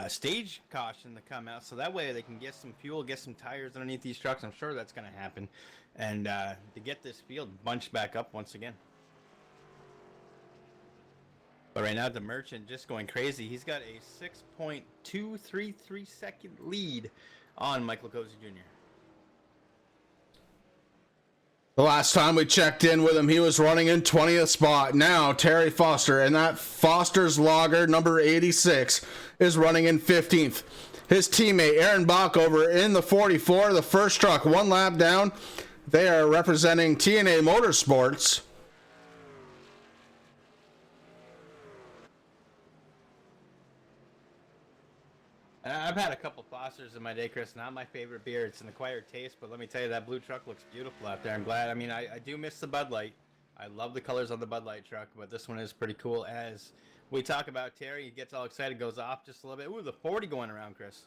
stage caution to come out, so that way they can get some fuel, get some tires underneath these trucks. I'm sure that's going to happen. And to get this field bunched back up once again. But right now, the Merchant just going crazy. He's got a 6.233 second lead on Michael Cozy Jr. The last time we checked in with him, he was running in 20th spot. Now, Terry Foster, and that Foster's logger, number 86, is running in 15th. His teammate, Aaron Bach, over in the 44, the first truck, 1 lap down. They are representing TNA Motorsports. I've had a couple Fosters in my day, Chris. Not my favorite beer. It's an acquired taste, but let me tell you, that blue truck looks beautiful out there. I'm glad. I mean, I do miss the Bud Light. I love the colors on the Bud Light truck, but this one is pretty cool. As we talk about Terry, he gets all excited, goes off just a little bit. Ooh, the 40 going around, Chris.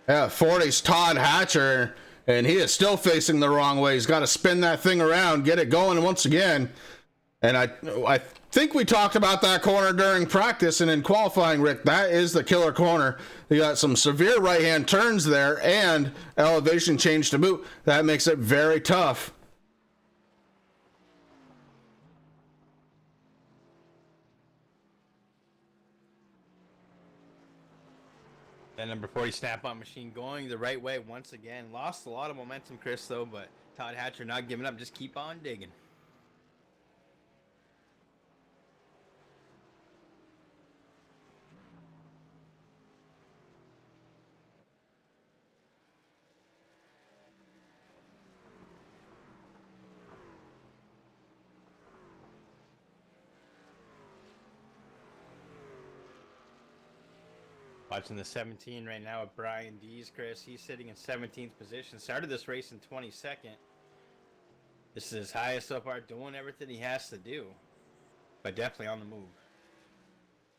Yeah, 40's Todd Hatcher, and he is still facing the wrong way. He's got to spin that thing around, get it going once again. And I think we talked about that corner during practice and in qualifying, Rick. That is the killer corner. You got some severe right-hand turns there and elevation change to boot. That makes it very tough. That number 40 snap-on machine going the right way once again. Lost a lot of momentum, Chris, though, but Todd Hatcher not giving up. Just keep on digging. Watching the 17 right now with Brian Dees, Chris. He's sitting in 17th position. Started this race in 22nd. This is his highest so far, doing everything he has to do. But definitely on the move.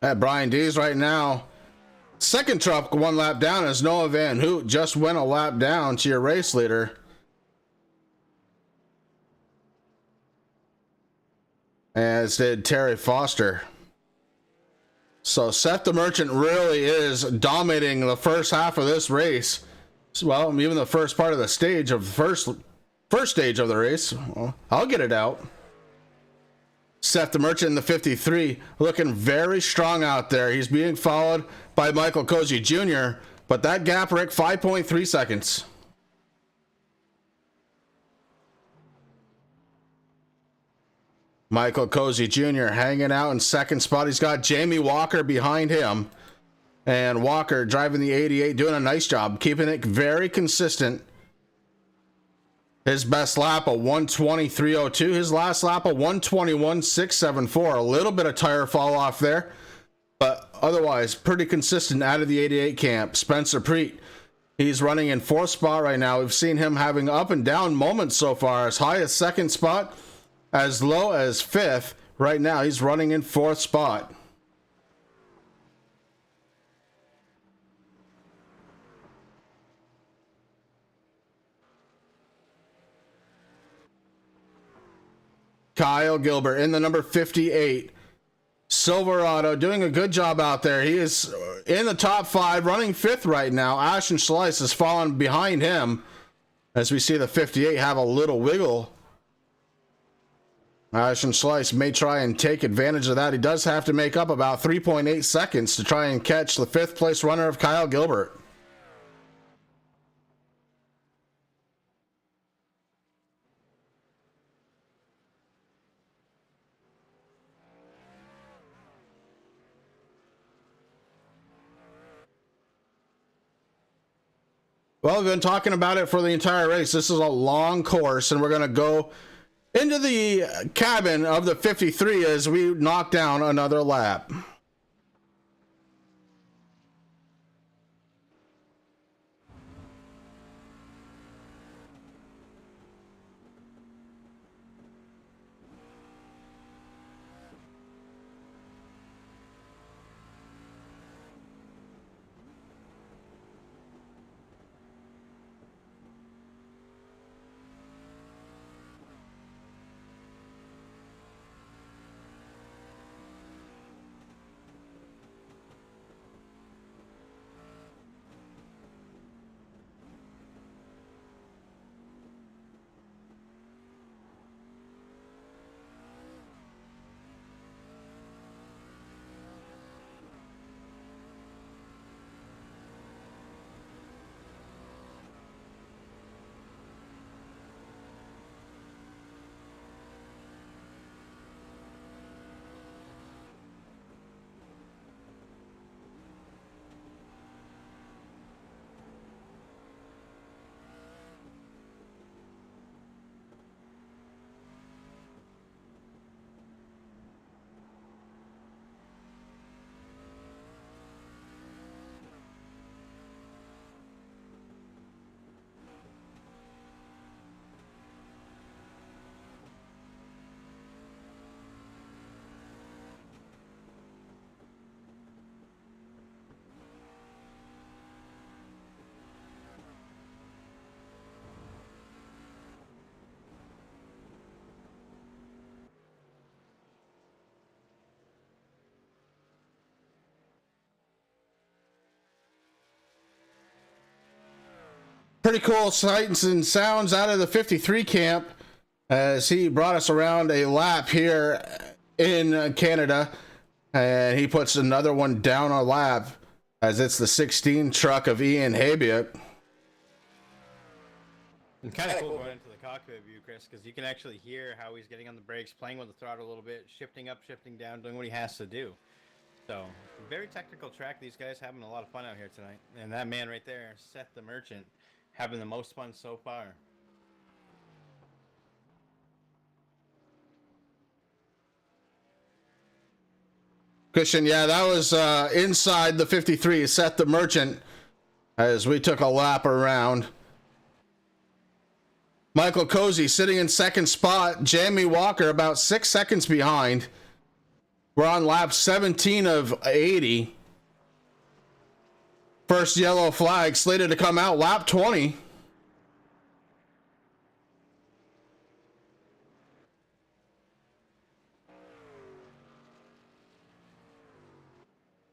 At Brian D's right now. Second truck 1 lap down as Noah Van Hoot just went a lap down to your race leader. As did Terry Foster. So Seth the Merchant really is dominating the first half of this race. Well, even the first part of the stage of the first stage of the race. Well, I'll get it out. Seth the Merchant in the 53 looking very strong out there. He's being followed by Michael Cozy Jr., but that gap, Rick, 5.3 seconds. Michael Cozy Jr. hanging out in second spot. He's got Jamie Walker behind him. And Walker driving the 88, doing a nice job, keeping it very consistent. His best lap, a 1:23.02. His last lap, a 1:21.674. A little bit of tire fall off there, but otherwise pretty consistent out of the 88 camp. Spencer Preet, he's running in 4th spot right now. We've seen him having up and down moments so far, as high as 2nd spot, as low as 5th. Right now, he's running in 4th spot. Kyle Gilbert in the number 58. Silverado doing a good job out there. He is in the top 5, running 5th right now. Ashton Schleiss has fallen behind him as we see the 58 have a little wiggle. Ashton Schleiss may try and take advantage of that. He does have to make up about 3.8 seconds to try and catch the 5th place runner of Kyle Gilbert. Well, we've been talking about it for the entire race. This is a long course, and we're going to go into the cabin of the 53 as we knock down another lap. Pretty cool sights and sounds out of the 53 camp as he brought us around a lap here in Canada, and he puts another one down a lap as it's the 16 truck of Ian Habiot. It's kind of cool going into the cockpit view, Chris, because you can actually hear how he's getting on the brakes, playing with the throttle a little bit, shifting up, shifting down, doing what he has to do. So, very technical track. These guys having a lot of fun out here tonight. And that man right there, Seth the Merchant, having the most fun so far. Christian, yeah, that was inside the 53, Seth the Merchant, as we took a lap around. Michael Cozy sitting in second spot. Jamie Walker about 6 seconds behind. We're on lap 17 of 80. First yellow flag slated to come out lap 20.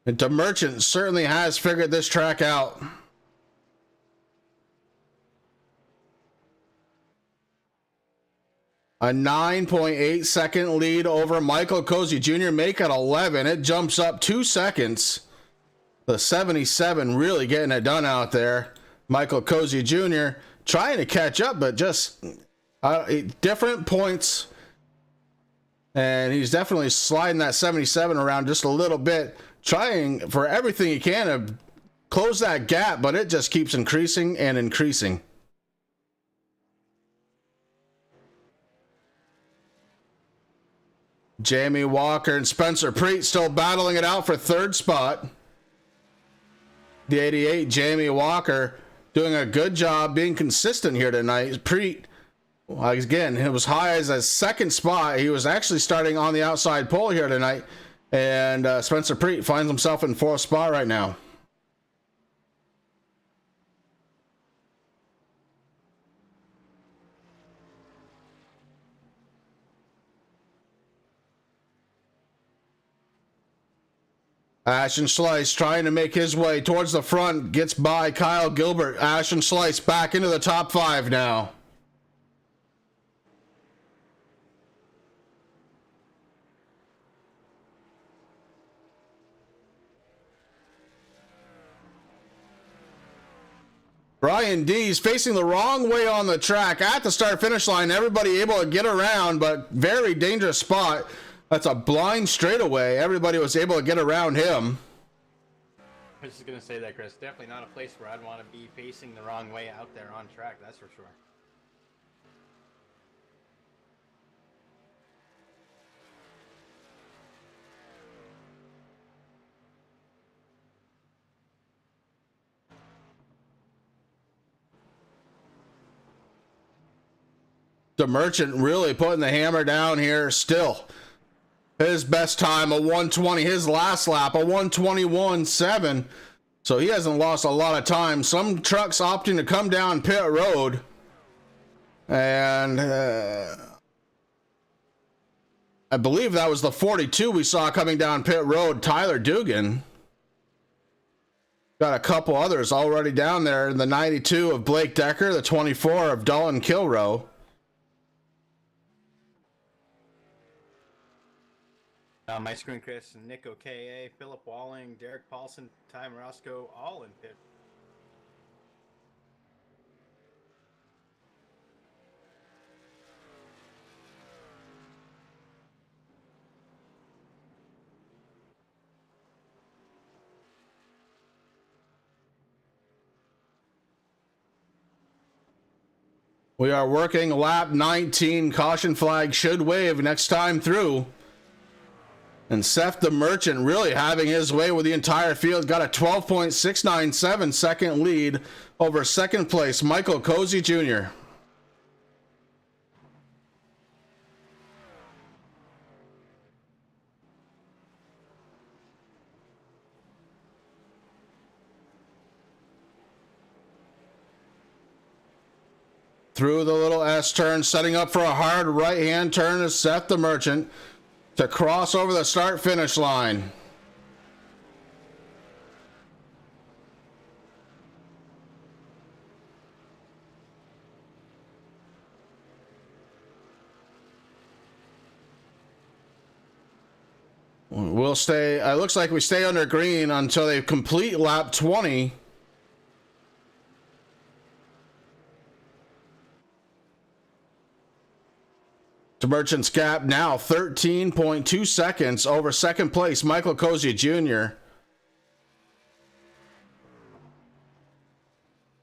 And DeMerchant certainly has figured this track out. A 9.8 second lead over Michael Cozy Jr. Make it 11. It jumps up 2 seconds. The 77 really getting it done out there. Michael Cozy Jr. trying to catch up, but just different points. And he's definitely sliding that 77 around just a little bit, trying for everything he can to close that gap, but it just keeps increasing and increasing. Jamie Walker and Spencer Preet still battling it out for third spot. The 88, Jamie Walker, doing a good job being consistent here tonight. Preet, again, it was high as a second spot. He was actually starting on the outside pole here tonight. And Spencer Preet finds himself in fourth spot right now. Ashton Slice trying to make his way towards the front, gets by Kyle Gilbert. Ashton Slice back into the top 5 now. Brian Dees facing the wrong way on the track at the start-finish line. Everybody able to get around, but very dangerous spot. That's a blind straightaway. Everybody was able to get around him. I was just going to say that, Chris. Definitely not a place where I'd want to be facing the wrong way out there on track, that's for sure. DeMerchant really putting the hammer down here still. His best time, a 120. His last lap, a 121.7. So he hasn't lost a lot of time. Some trucks opting to come down pit road. And I believe that was the 42 we saw coming down pit road, Tyler Dugan. Got a couple others already down there. The 92 of Blake Decker, the 24 of Dalton Kilrow. My screen, Chris, Nick Oka, Philip Walling, Derek Paulson, Ty Morosco, all in pit. We are working lap 19. Caution flag should wave next time through. And Seth DeMerchant really having his way with the entire field. Got a 12.697 second lead over second place, Michael Cozy Jr. Through the little S turn, setting up for a hard right-hand turn is Seth DeMerchant to cross over the start-finish line. We'll stay, it looks like we stay under green until they complete lap 20. DeMerchant's gap now 13.2 seconds over second place, Michael Cozy Jr.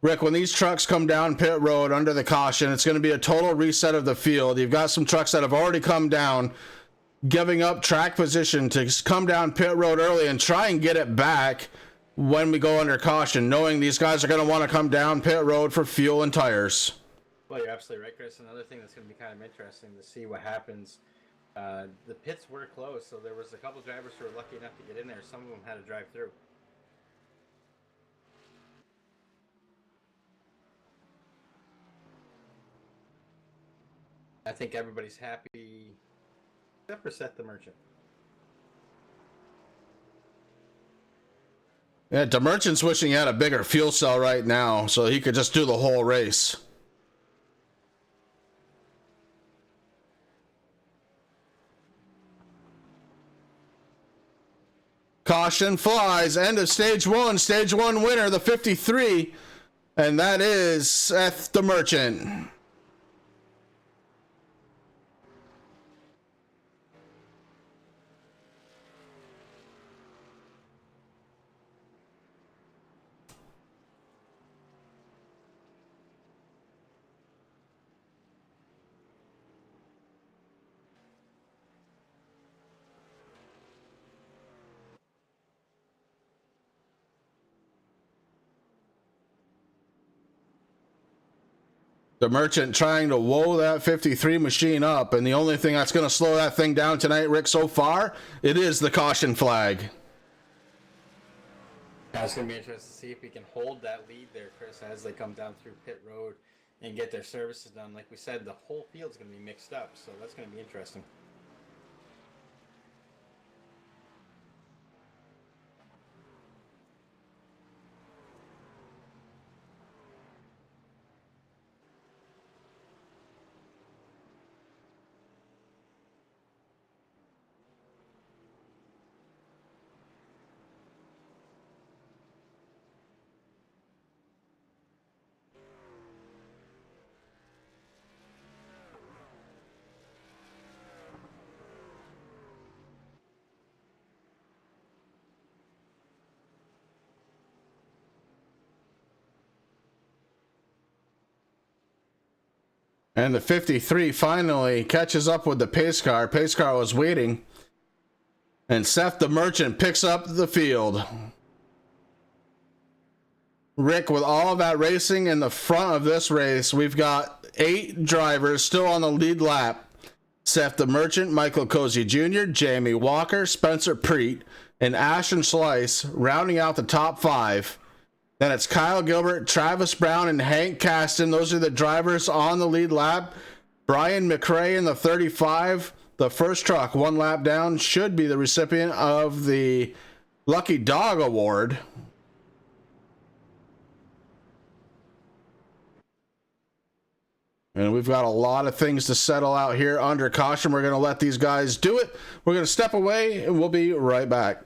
Rick, when these trucks come down pit road under the caution, it's going to be a total reset of the field. You've got some trucks that have already come down, giving up track position to come down pit road early and try and get it back when we go under caution, knowing these guys are going to want to come down pit road for fuel and tires. Well, you're absolutely right, Chris. Another thing that's going to be kind of interesting to see what happens The pits were closed, so there was a couple drivers who were lucky enough to get in there. Some of them had to drive through. I think everybody's happy, except for Seth the Merchant. Yeah, DeMerchant's wishing he had a bigger fuel cell right now so he could just do the whole race. Caution flies. End of stage one. Stage one winner, the 53. And that is Seth the Merchant. The Merchant trying to woe that 53 machine up, and the only thing that's going to slow that thing down tonight, Rick, so far, it is the caution flag. Yeah, it's going to be interesting to see if we can hold that lead there, Chris, as they come down through pit road and get their services done. Like we said, the whole field's going to be mixed up, so that's going to be interesting. And the 53 finally catches up with the pace car. Pace car was waiting. And Seth the Merchant picks up the field. Rick, with all of that racing in the front of this race, we've got 8 drivers still on the lead lap. Seth the Merchant, Michael Cozy Jr., Jamie Walker, Spencer Preet, and Ashton Slice rounding out the top 5. Then it's Kyle Gilbert, Travis Brown, and Hank Caston. Those are the drivers on the lead lap. Brian McRae in the 35. The first truck, 1 lap down, should be the recipient of the Lucky Dog Award. And we've got a lot of things to settle out here under caution. We're going to let these guys do it. We're going to step away, and we'll be right back.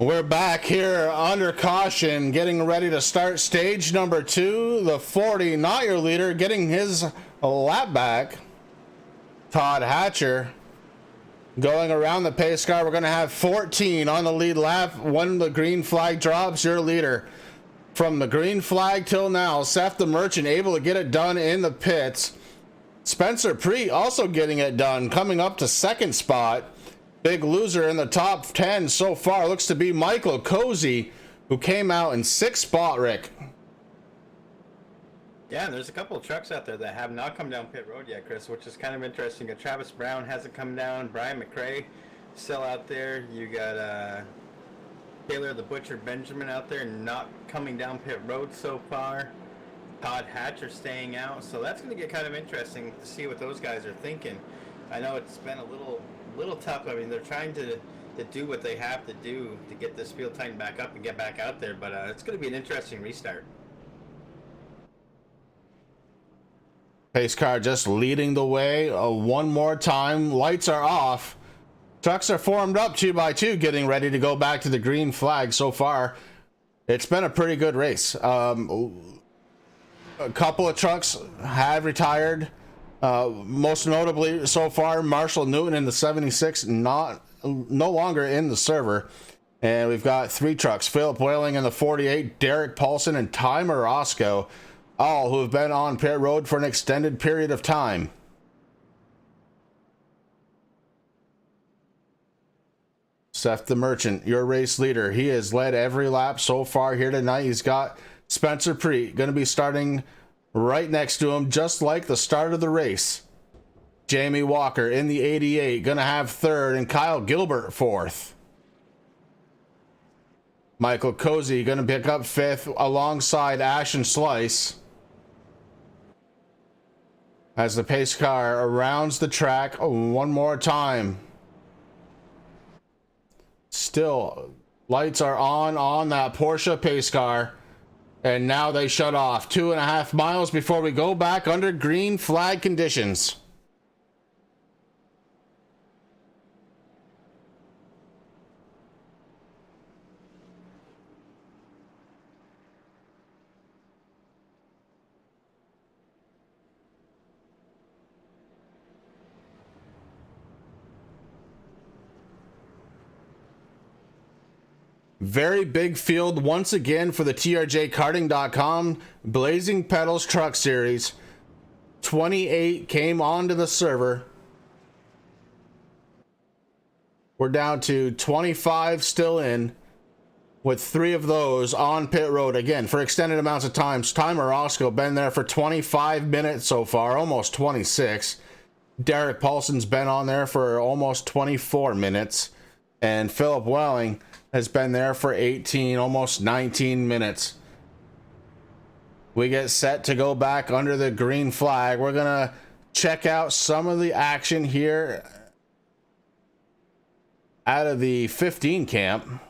We're back here under caution, getting ready to start stage number 2. The 40, not your leader, getting his lap back. Todd Hatcher going around the pace car. We're going to have 14 on the lead lap. When the green flag drops, your leader. From the green flag till now, Seth the Merchant able to get it done in the pits. Spencer Pre also getting it done, coming up to second spot. Big loser in the top 10 so far looks to be Michael Cozy, who came out in 6th spot, Rick. Yeah, and there's a couple of trucks out there that have not come down pit road yet, Chris, which is kind of interesting. Travis Brown hasn't come down. Brian McRae still out there. You got Taylor the Butcher Benjamin out there not coming down pit road so far. Todd Hatcher staying out. So that's going to get kind of interesting to see what those guys are thinking. I know it's been a little tough. I mean, they're trying to do what they have to do to get this field tightened back up and get back out there, but it's going to be an interesting restart. Pace car just leading the way one more time. Lights are off. Trucks are formed up 2 by 2, getting ready to go back to the green flag. So far, it's been a pretty good race. A couple of trucks have retired. Most notably so far, Marshall Newton in the 76, no longer in the server. And we've got 3 trucks, Philip Whaling in the 48, Derek Paulson and Ty Morosco, all who have been on pit road for an extended period of time. Seth the Merchant, your race leader. He has led every lap so far here tonight. He's got Spencer Pre going to be starting right next to him, just like the start of the race. Jamie Walker in the 88, gonna have 3rd, and Kyle Gilbert 4th. Michael Cozy gonna pick up 5th alongside Ashton Slice. As the pace car rounds the track one more time. Still, lights are on that Porsche pace car. And now they shut off 2.5 miles before we go back under green flag conditions. Very big field once again for the TRJkarting.com Blazing Pedals Truck Series. 28 came onto the server. We're down to 25 still in, with 3 of those on pit road again for extended amounts of time. Ty Morosco been there for 25 minutes so far, almost 26. Derek Paulson's been on there for almost 24 minutes, and Philip Welling has been there for 18, almost 19 minutes. We get set to go back under the green flag. We're gonna check out some of the action here out of the 15 camp.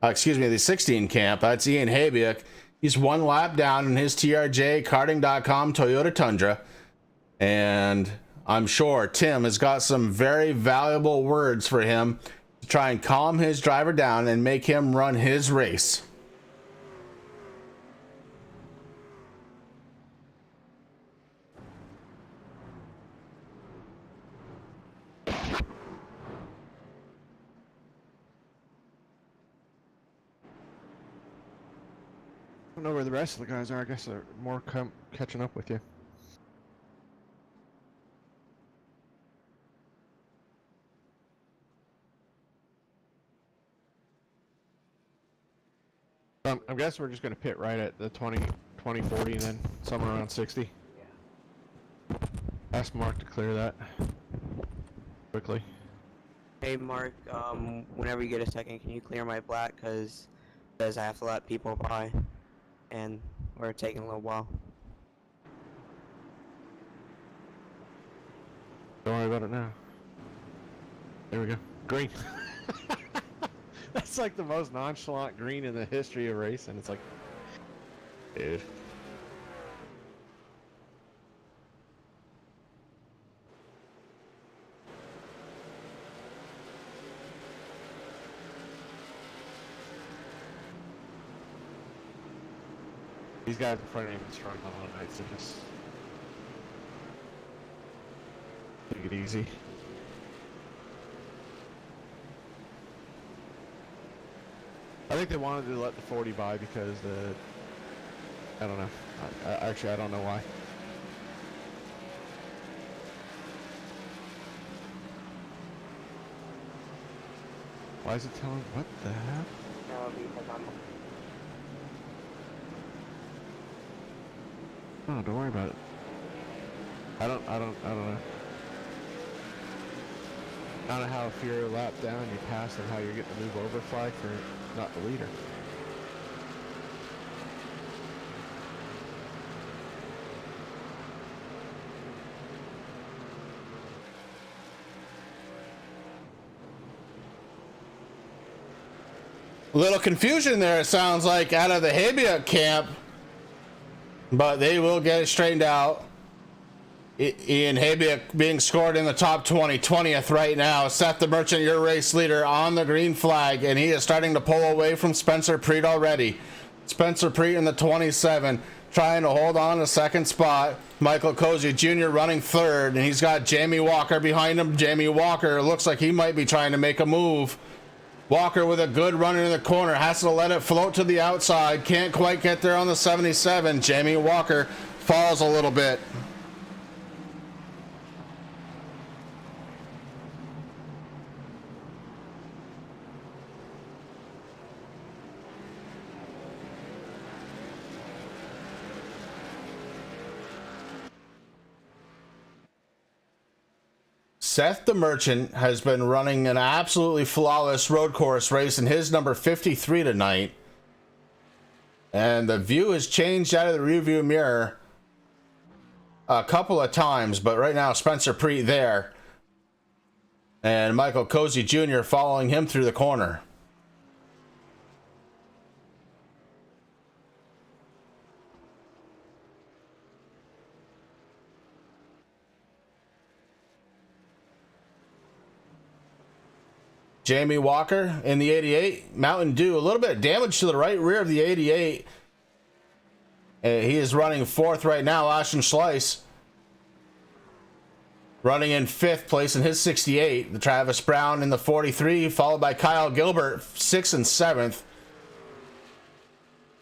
Excuse me, the 16 camp. That's Ian Habiak. He's 1 lap down in his TRJkarting.com Toyota Tundra. And I'm sure Tim has got some very valuable words for him to try and calm his driver down and make him run his race. I don't know where the rest of the guys are. I guess they're more catching up with you. I guess we're just going to pit right at the 20, 40, and then somewhere around 60. Yeah. Ask Mark to clear that quickly. Hey Mark, whenever you get a second, can you clear my black? Because I have to let people by, and we're taking a little while. Don't worry about it now. There we go. Green. That's like the most nonchalant green in the history of racing. It's like, dude. These guys in front of me have been struggling all night, so just take it easy. I think they wanted to let the 40 by because I don't know. Actually, I don't know why. Why is it telling? What the heck? Oh, don't worry about it. I don't know. I don't know how if you're a lap down, you pass, and how you're getting the move over flag for not the leader. Little confusion there, it sounds like, out of the Habia camp, but they will get it straightened out. Ian Habia being scored in the top 20, 20th right now. Seth the Merchant, your race leader, on the green flag, and he is starting to pull away from Spencer Preet already. Spencer Preet in the 27, trying to hold on to second spot. Michael Cozy Jr. running third, and he's got Jamie Walker behind him. Jamie Walker looks like he might be trying to make a move. Walker with a good run in the corner, has to let it float to the outside, can't quite get there on the 77. Jamie Walker falls a little bit. Seth the Merchant has been running an absolutely flawless road course race in his number 53 tonight. And the view has changed out of the rearview mirror a couple of times, but right now Spencer Preet there. And Michael Cozy Jr. following him through the corner. Jamie Walker in the 88. Mountain Dew, a little bit of damage to the right rear of the 88. He is running fourth right now. Ashton Slice running in fifth place in his 68. The Travis Brown in the 43, followed by Kyle Gilbert, 6th and 7th.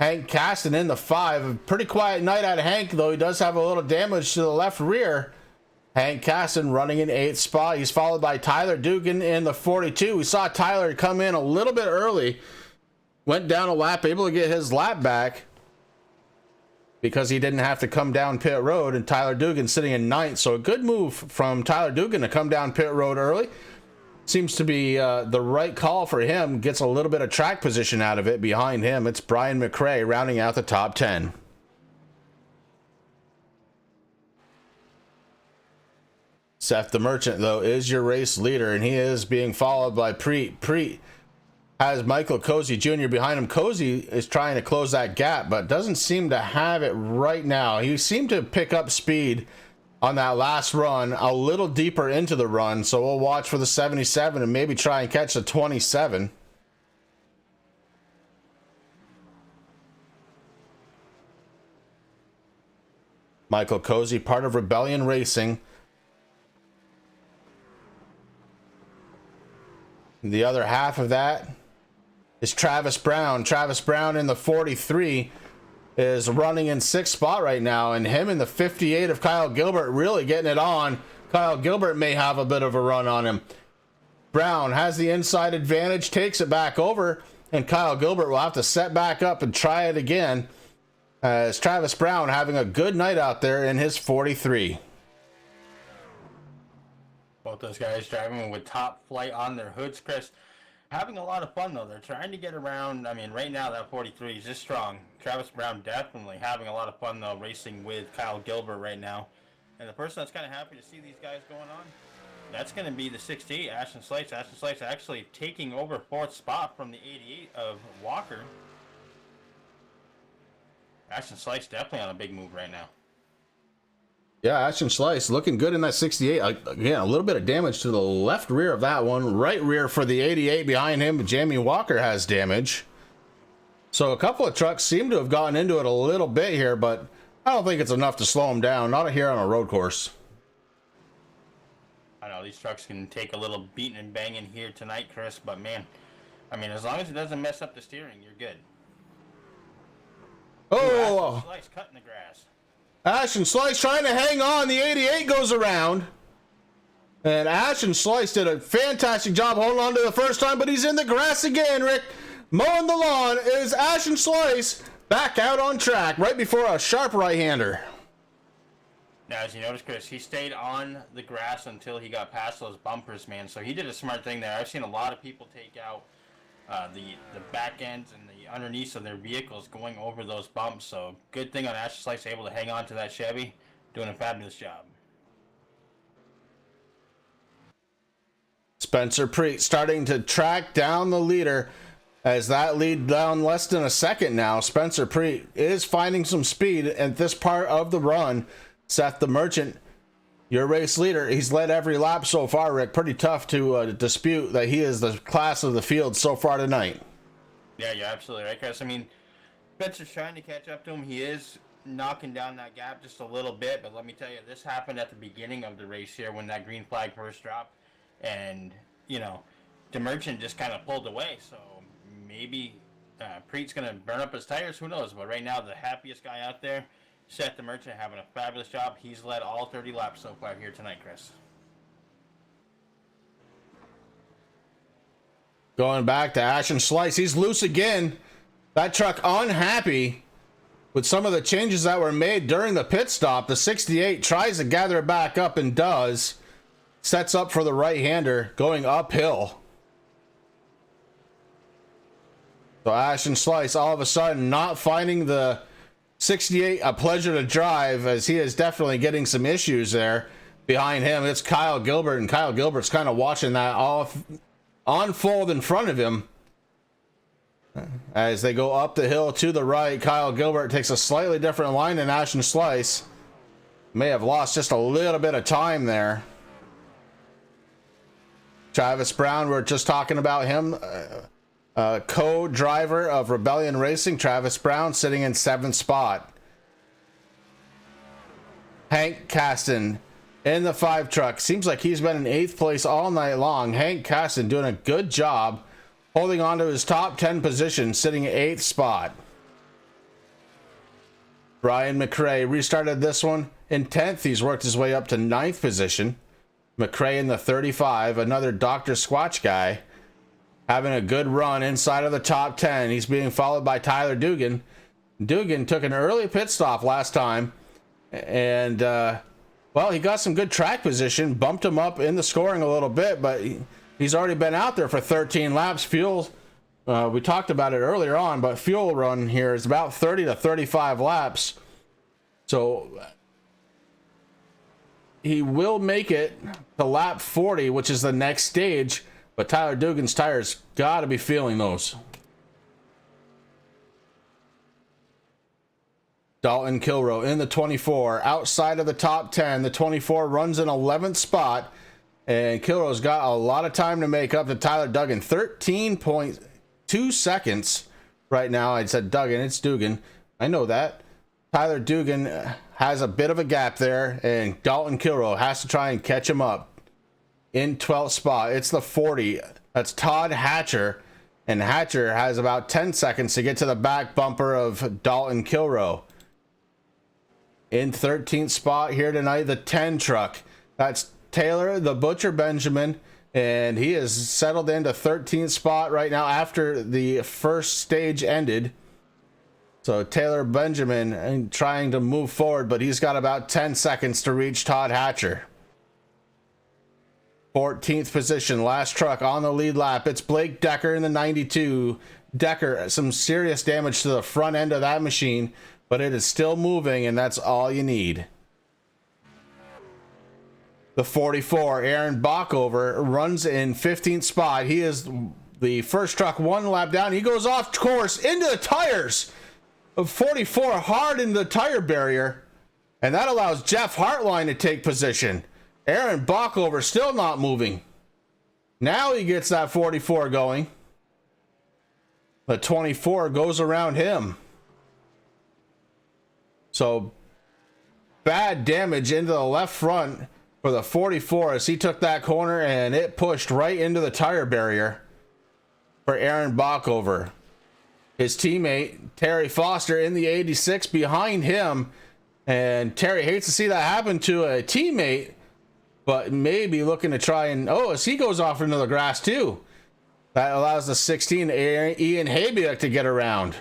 Hank Caston in the 5. A pretty quiet night out of Hank, though he does have a little damage to the left rear. Hank Caston running in 8th spot. He's followed by Tyler Dugan in the 42. We saw Tyler come in a little bit early. Went down a lap, able to get his lap back because he didn't have to come down pit road. And Tyler Dugan sitting in 9th. So a good move from Tyler Dugan to come down pit road early. Seems to be the right call for him. Gets a little bit of track position out of it. Behind him, it's Brian McRae rounding out the top 10. Seth the Merchant, though, is your race leader, and he is being followed by Preet. Preet has Michael Cozy Jr. behind him. Cozy is trying to close that gap, but doesn't seem to have it right now. He seemed to pick up speed on that last run, a little deeper into the run, so we'll watch for the 77 and maybe try and catch the 27. Michael Cozy, part of Rebellion Racing. The other half of that is Travis Brown. Travis Brown in the 43 is running in 6th spot right now, and him in the 58 of Kyle Gilbert really getting it on. Kyle Gilbert may have a bit of a run on him. Brown has the inside advantage, takes it back over, and Kyle Gilbert will have to set back up and try it again, as Travis Brown having a good night out there in his 43. Both those guys driving with top flight on their hoods, Chris. Having a lot of fun, though. They're trying to get around. I mean, right now, that 43 is just strong. Travis Brown definitely having a lot of fun, though, racing with Kyle Gilbert right now. And the person that's kind of happy to see these guys going on, that's going to be the 68, Ashton Slice. Ashton Slice actually taking over 4th spot from the 88 of Walker. Ashton Slice definitely on a big move right now. Yeah, Ashton Slice looking good in that 68. Again, a little bit of damage to the left rear of that one. Right rear for the 88 behind him. Jamie Walker has damage. So a couple of trucks seem to have gotten into it a little bit here, but I don't think it's enough to slow them down. Not here on a road course. I know these trucks can take a little beating and banging here tonight, Chris, but man, I mean, as long as it doesn't mess up the steering, you're good. Oh, Slice cutting the grass. Ash and Slice trying to hang on. The 88 goes around. And Ash and Slice did a fantastic job holding on to the first time, but he's in the grass again, Rick. Mowing the lawn is Ash and Slice back out on track right before a sharp right-hander. Now, as you notice, Chris, he stayed on the grass until he got past those bumpers, man. So he did a smart thing there. I've seen a lot of people take out the back ends and the underneath of their vehicles going over those bumps. So good thing on Ash and Slice able to hang on to that Chevy, doing a fabulous job. Spencer Preet starting to track down the leader as that lead down less than a second now. Spencer Preet is finding some speed at this part of the run. Seth the Merchant, your race leader, he's led every lap so far, Rick. Pretty tough to dispute that he is the class of the field so far tonight. Yeah, you're absolutely right, Chris. I mean, Spencer's trying to catch up to him. He is knocking down that gap just a little bit, but let me tell you, this happened at the beginning of the race here when that green flag first dropped, and, you know, the Merchant just kind of pulled away, so maybe Preet's going to burn up his tires, who knows, but right now the happiest guy out there, Seth the Merchant, having a fabulous job. He's led all 30 laps so far here tonight, Chris. Going back to Ash and Slice, he's loose again. That truck unhappy with some of the changes that were made during the pit stop. The 68 tries to gather it back up and does. Sets up for the right-hander going uphill. So Ash and Slice all of a sudden not finding the 68 a pleasure to drive, as he is definitely getting some issues there. Behind him, it's Kyle Gilbert, and Kyle Gilbert's kind of watching that all unfold in front of him. As they go up the hill to the right, Kyle Gilbert takes a slightly different line than Ash and Slice. May have lost just a little bit of time there. Travis Brown, we're just talking about him. Co-driver of Rebellion Racing, Travis Brown, sitting in 7th spot. Hank Caston in the 5 truck. Seems like he's been in 8th place all night long. Hank Caston doing a good job holding on to his top 10 position, sitting at 8th spot. Brian McRae restarted this one in 10th. He's worked his way up to 9th position. McRae in the 35, another Dr. Squatch guy, having a good run inside of the top 10. He's being followed by Tyler Dugan. Dugan took an early pit stop last time, and well, he got some good track position, bumped him up in the scoring a little bit, but he's already been out there for 13 laps. Fuel, we talked about it earlier on, but fuel run here is about 30 to 35 laps. So he will make it to lap 40, which is the next stage. But Tyler Dugan's tires got to be feeling those. Dalton Kilrow in the 24, outside of the top 10. The 24 runs in 11th spot. And Kilrow's got a lot of time to make up to Tyler Duggan. 13.2 seconds right now. I said Duggan, it's Dugan. I know that. Tyler Dugan has a bit of a gap there. And Dalton Kilrow has to try and catch him up. In 12th spot, it's the 40. That's Todd Hatcher. And Hatcher has about 10 seconds to get to the back bumper of Dalton Kilrow. In 13th spot here tonight, the 10 truck. That's Taylor the Butcher Benjamin. And he is settled into 13th spot right now after the first stage ended. So Taylor Benjamin trying to move forward, but he's got about 10 seconds to reach Todd Hatcher. 14th position, last truck on the lead lap. It's Blake Decker in the 92. Decker, some serious damage to the front end of that machine, but it is still moving, and that's all you need. The 44, Aaron Bockover, runs in 15th spot. He is the first truck one lap down. He goes off course into the tires of 44, hard in the tire barrier, and that allows Jeff Hartline to take position. Aaron Bockover still not moving. Now he gets that 44 going. The 24 goes around him. So bad damage into the left front for the 44 as he took that corner and it pushed right into the tire barrier for Aaron Bockover. His teammate Terry Foster in the 86 behind him, and Terry hates to see that happen to a teammate, but maybe looking to try and as he goes off into the grass too. That allows the 16 Ian Habiak to get around.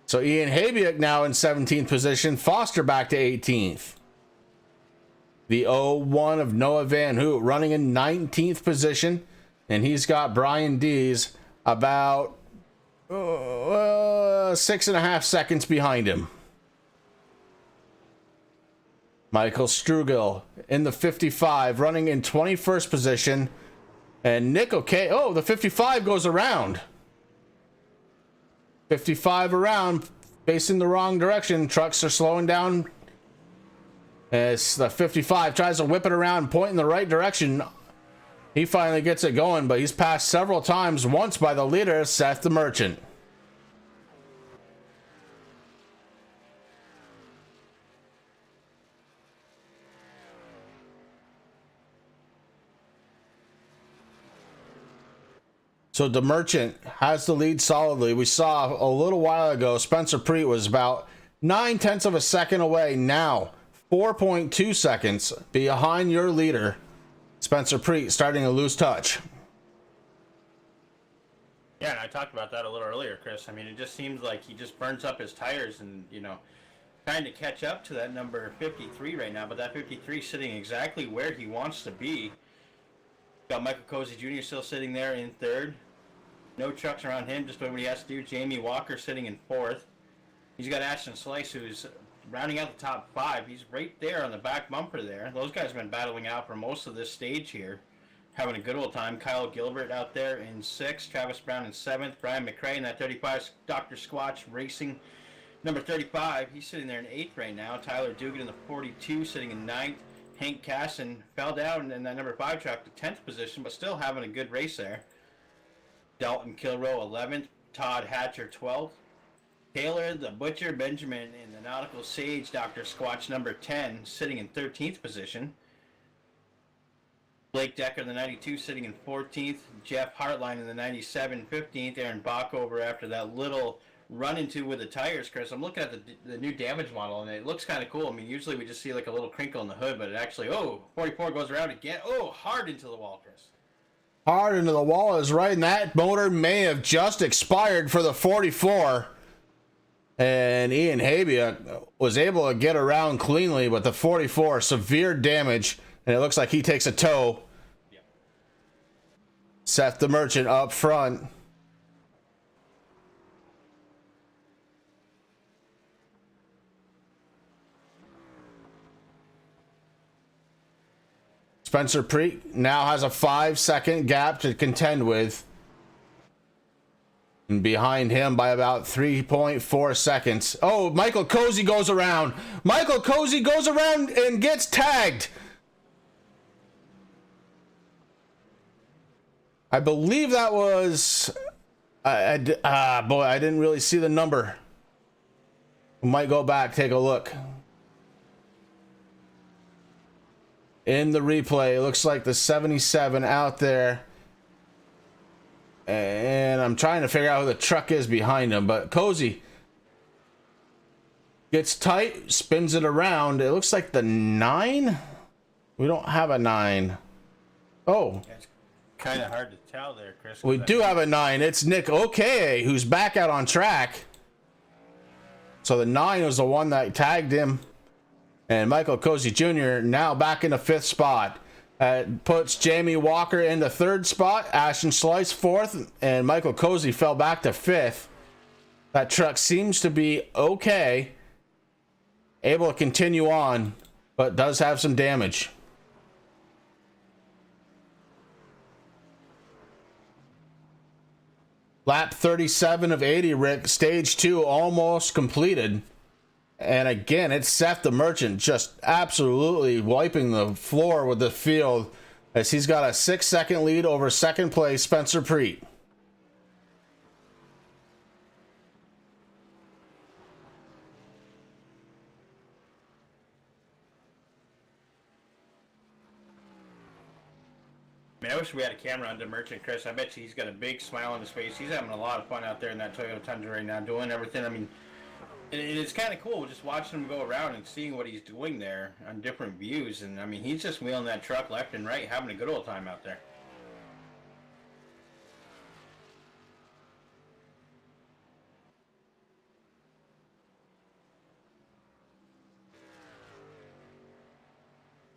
So Ian Habiak now in 17th position, Foster back to 18th. The 01 of Noah Van Hoot running in 19th position, and he's got Brian Dees about 6.5 seconds behind him. Michael Strugel in the 55 running in 21st position, and Nick O'Kay, the 55 goes around. 55 around, facing the wrong direction. Trucks are slowing down as the 55 tries to whip it around, point in the right direction. He finally gets it going, but he's passed several times, once by the leader, Seth the Merchant. So the Merchant has the lead solidly. We saw a little while ago Spencer Preet was about 0.9 of a second away. Now 4.2 seconds behind your leader, Spencer Preet, starting to lose touch. Yeah, and I talked about that a little earlier, Chris. I mean, it just seems like he just burns up his tires and, trying to catch up to that number 53 right now, but that 53 is sitting exactly where he wants to be. Got Michael Cozy Jr. still sitting there in third. No trucks around him, just doing what he has to do. Jamie Walker sitting in fourth. He's got Ashton Slice, who's rounding out the top 5. He's right there on the back bumper there. Those guys have been battling out for most of this stage here, having a good old time. Kyle Gilbert out there in 6th. Travis Brown in 7th. Brian McRae in that 35. Dr. Squatch Racing, number 35. He's sitting there in 8th right now. Tyler Dugan in the 42, sitting in 9th. Hank Casson fell down in that number 5 truck to 10th position, but still having a good race there. Dalton Kilrow 11th, Todd Hatcher 12th. Taylor the Butcher Benjamin in the Nautical Sage, Dr. Squatch number 10, sitting in 13th position. Blake Decker the 92 sitting in 14th. Jeff Hartline in the 97, 15th. Aaron Bockover after that little run into with the tires, Chris. I'm looking at the new damage model, and it looks kind of cool. I mean, usually we just see like a little crinkle in the hood, but it actually, 44 goes around again. Hard into the wall, Chris. Hard into the wall is right, and that motor may have just expired for the 44. And Ian Habiak was able to get around cleanly, but the 44, severe damage, and it looks like he takes a tow. Yep. Seth the Merchant up front. Spencer Preet now has a 5-second gap to contend with. And behind him by about 3.4 seconds. Michael Cozy goes around. Michael Cozy goes around and gets tagged. I believe that was... I didn't really see the number. We might go back, take a look. In the replay, it looks like the 77 out there. And I'm trying to figure out who the truck is behind him. But Cozy gets tight, spins it around. It looks like the 9. We don't have a 9. It's kind of hard to tell there, Chris. We do have a 9. It's Nick O'Kay, who's back out on track. So the 9 was the one that tagged him. And Michael Cozy Jr. now back in the 5th spot. Puts Jamie Walker in the 3rd spot. Ashton Slice 4th. And Michael Cozy fell back to 5th. That truck seems to be okay. Able to continue on. But does have some damage. Lap 37 of 80, Rick. Stage 2 almost completed. And again, it's Seth the Merchant just absolutely wiping the floor with the field as he's got a 6-second lead over second place Spencer Preet. Man, I wish we had a camera on the Merchant, Chris. I bet you he's got a big smile on his face. He's having a lot of fun out there in that Toyota Tundra right now, doing everything. I mean, it's kind of cool just watching him go around and seeing what he's doing there on different views. And I mean, he's just wheeling that truck left and right, having a good old time out there.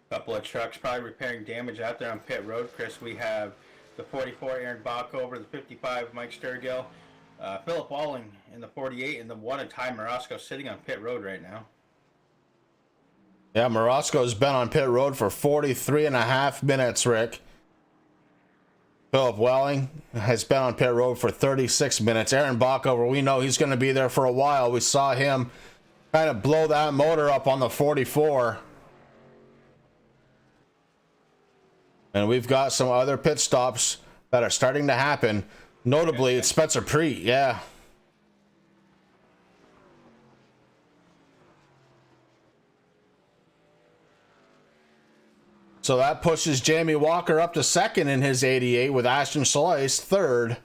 Couple of trucks probably repairing damage out there on pit road. Chris, we have the 44 Aaron Backover, the 55 Mike Sturgill, Philip Walling in the 48, and the 1 and Ty Morosco sitting on pit road right now. Yeah, Morosco's been on pit road for 43 and a half minutes, Rick. Philip Welling has been on pit road for 36 minutes. Aaron Backover, we know he's going to be there for a while. We saw him kind of blow that motor up on the 44. And we've got some other pit stops that are starting to happen. Notably, it's Spencer Preet, yeah. So that pushes Jamie Walker up to second in his 88 with Ashton Slice third.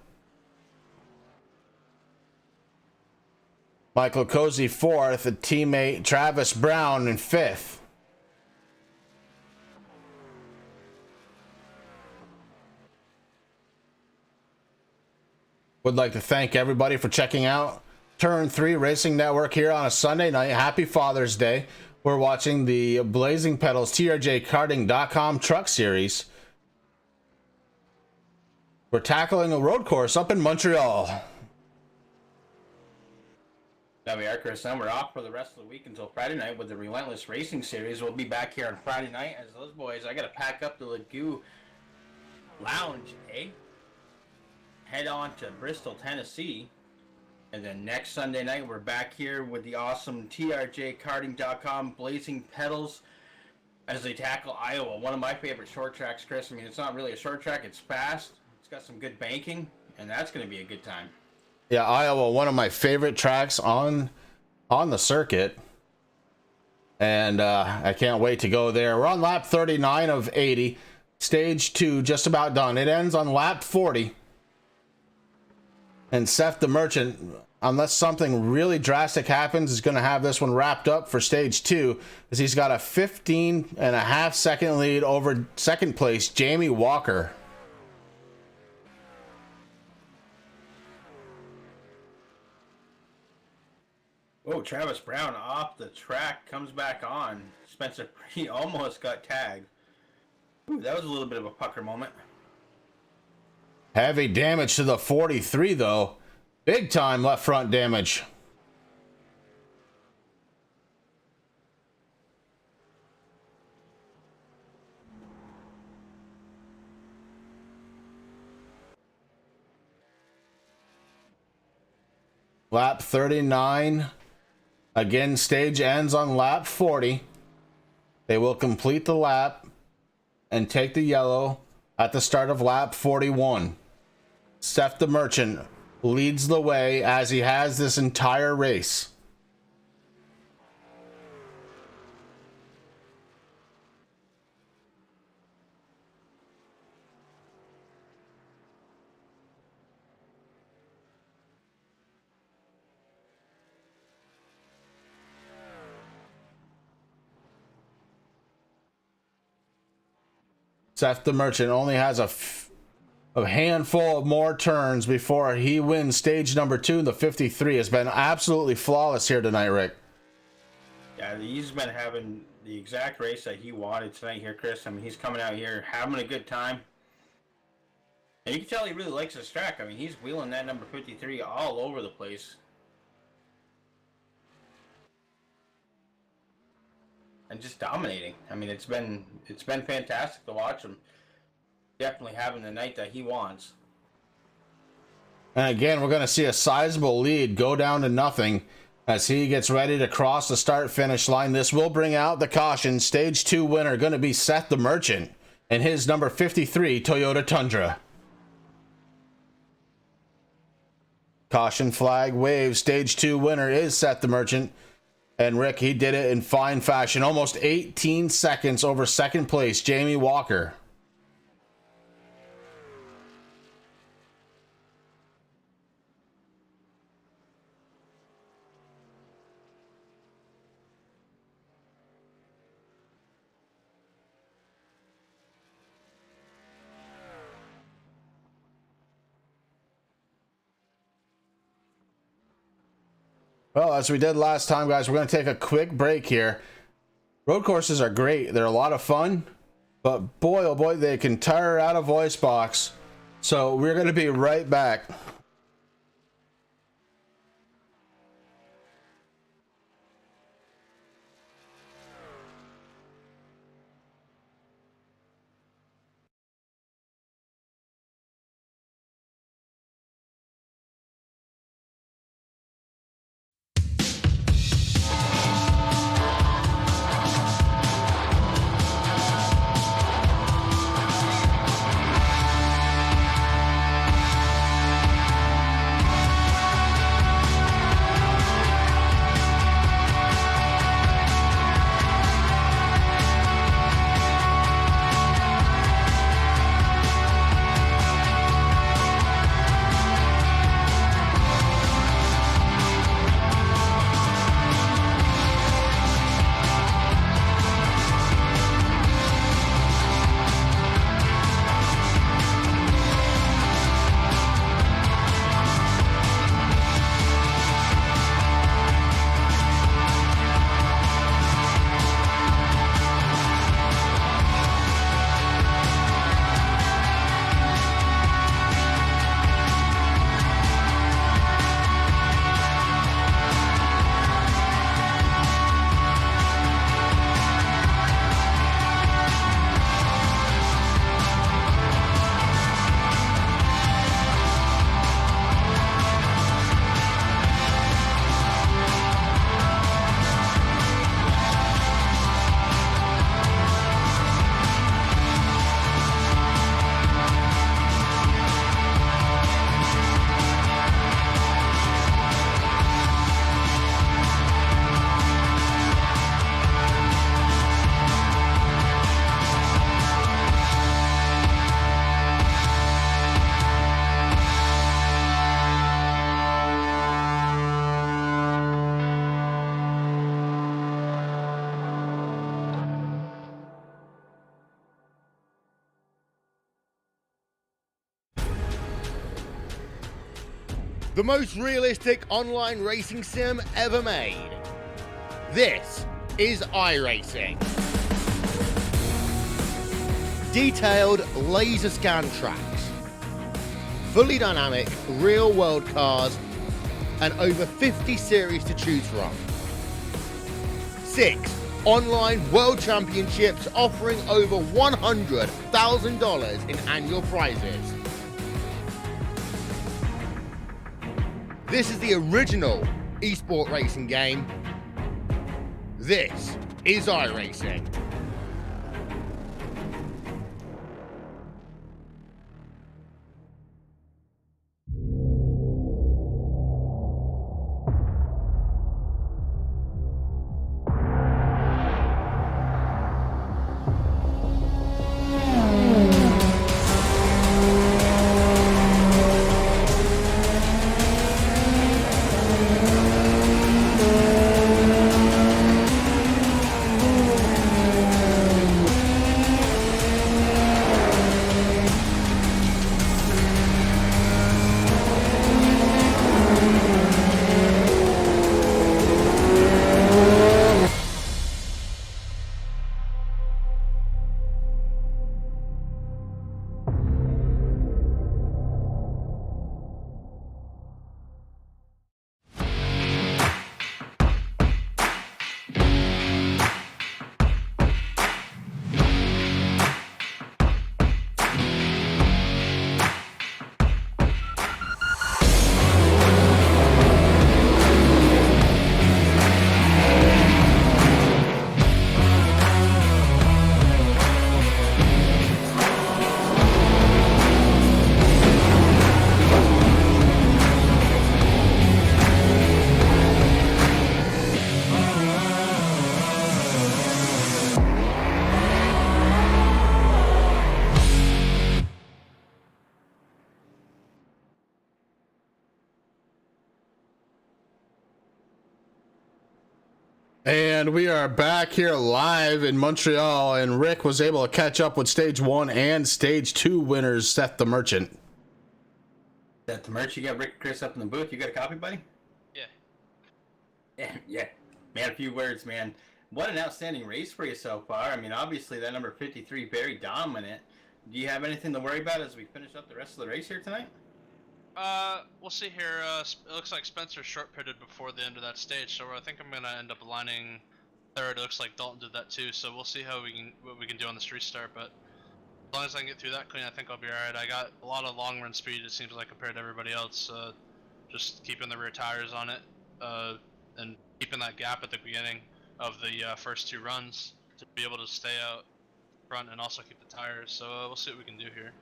Michael Cozy fourth, and teammate Travis Brown in fifth. Would like to thank everybody for checking out Turn 3 Racing Network here on a Sunday night. Happy Father's Day. We're watching the Blazing Pedals TRJKarting.com Truck Series. We're tackling a road course up in Montreal. Now we are, Chris, and we're off for the rest of the week until Friday night with the Relentless Racing Series. We'll be back here on Friday night as those boys. I got to pack up the Lagoo Lounge, eh? Head on to Bristol, Tennessee, and then next Sunday night we're back here with the awesome TRJKarting.com Blazing Pedals as they tackle Iowa, one of my favorite short tracks, Chris. I mean, it's not really a short track, it's fast, it's got some good banking, and that's going to be a good time. Yeah, Iowa, one of my favorite tracks on the circuit, and I can't wait to go there. We're on lap 39 of 80, stage 2 just about done. It ends on lap 40. And Seth the Merchant, unless something really drastic happens, is going to have this one wrapped up for stage 2, as he's got a 15.5 second lead over second place Jamie Walker. Oh, Travis Brown off the track, comes back on. Spencer Preet almost got tagged. Ooh, that was a little bit of a pucker moment. Heavy damage to the 43, though. Big time left front damage. Lap 39. Again, stage ends on lap 40. They will complete the lap and take the yellow at the start of lap 41. Seth the Merchant leads the way as he has this entire race. Seth the Merchant only has a handful of more turns before he wins stage number 2. The 53 has been absolutely flawless here tonight, Rick. Yeah, he's been having the exact race that he wanted tonight here, Chris. I mean, he's coming out here having a good time. And you can tell he really likes this track. I mean, he's wheeling that number 53 all over the place. And just dominating. I mean, it's been fantastic to watch him. Definitely having the night that he wants. And again, we're going to see a sizable lead go down to nothing as he gets ready to cross the start-finish line. This will bring out the caution. Stage 2 winner going to be Seth the Merchant and his number 53 Toyota Tundra. Caution flag waves. Stage 2 winner is Seth the Merchant. And Rick, he did it in fine fashion. Almost 18 seconds over second place, Jamie Walker. Well, as we did last time, guys, we're going to take a quick break here. Road courses are great. They're a lot of fun, but boy, oh boy, they can tire out a voice box. So we're going to be right back. The most realistic online racing sim ever made. This is iRacing. Detailed laser scan tracks, fully dynamic real world cars, and over 50 series to choose from. 6 online world championships offering over $100,000 in annual prizes. This is the original esport racing game. This is iRacing. And we are back here live in Montreal, and Rick was able to catch up with stage 1 and stage 2 winners, Seth the Merchant. That the merch, you got Rick Chris up in the booth. You got a copy, buddy? Yeah. Yeah, man, a few words, man. What an outstanding race for you so far. I mean, obviously that number 53 very dominant. Do you have anything to worry about as we finish up the rest of the race here tonight? We'll see here. It looks like Spencer short pitted before the end of that stage, so I think I'm gonna end up lining third. It looks like Dalton did that too, so we'll see what we can do on this restart. But as long as I can get through that clean, I think I'll be alright. I got a lot of long run speed, it seems like, compared to everybody else. Just keeping the rear tires on it, and keeping that gap at the beginning of the first 2 runs to be able to stay out front and also keep the tires. So we'll see what we can do here.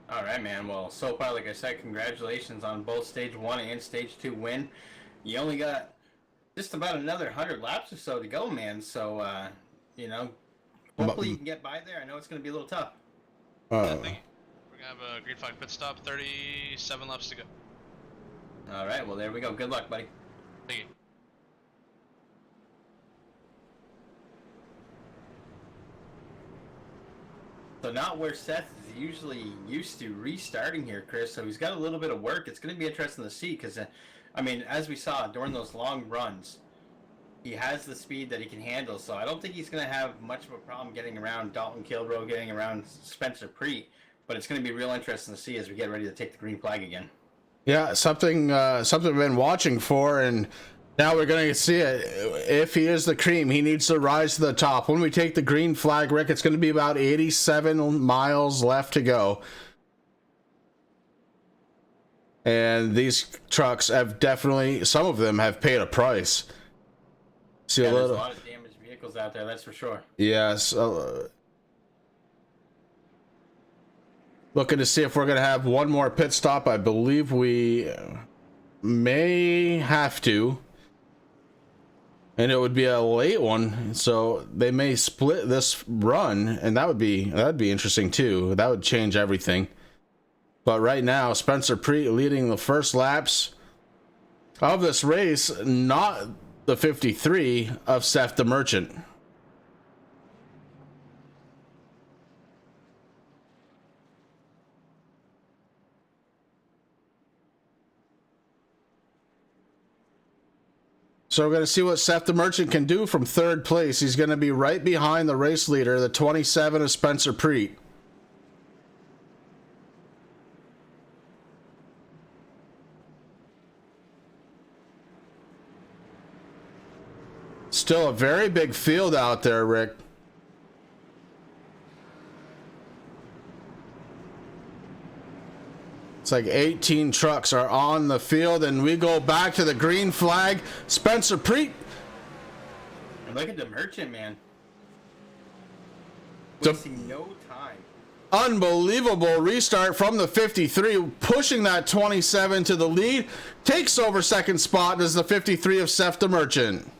All right, man. Well, so far, like I said, congratulations on both Stage 1 and Stage 2 win. You only got just about another 100 laps or so to go, man. So, you know, hopefully you can get by there. I know it's going to be a little tough. I think we're going to have a green flag pit stop, 37 laps to go. All right, well, there we go. Good luck, buddy. Thank you. So not where Seth is usually used to restarting here, Chris. So he's got a little bit of work. It's going to be interesting to see because, I mean, as we saw during those long runs, he has the speed that he can handle. So I don't think he's going to have much of a problem getting around Dalton Kilbro, getting around Spencer Preet. But it's going to be real interesting to see as we get ready to take the green flag again. Yeah, something we've been watching for, and now we're going to see it. If he is the cream, he needs to rise to the top. When we take the green flag, Rick, it's going to be about 87 miles left to go. And these trucks have definitely, some of them have paid a price. See yeah, there's a lot of damaged vehicles out there, that's for sure. Yes. Looking to see if we're going to have one more pit stop. I believe we may have to. And it would be a late one, so they may split this run, and that'd be interesting too. That would change everything. But right now, Spencer Preet leading the first laps of this race, not the 53 of Seth the Merchant. So we're going to see what Seth the Merchant can do from third place. He's going to be right behind the race leader, the 27 of Spencer Preet. Still a very big field out there, Rick. It's like 18 trucks are on the field, and we go back to the green flag. Spencer Preet. And look at the Merchant, man. Wasting no time. Unbelievable restart from the 53, pushing that 27 to the lead. Takes over second spot as the 53 of Seth the Merchant.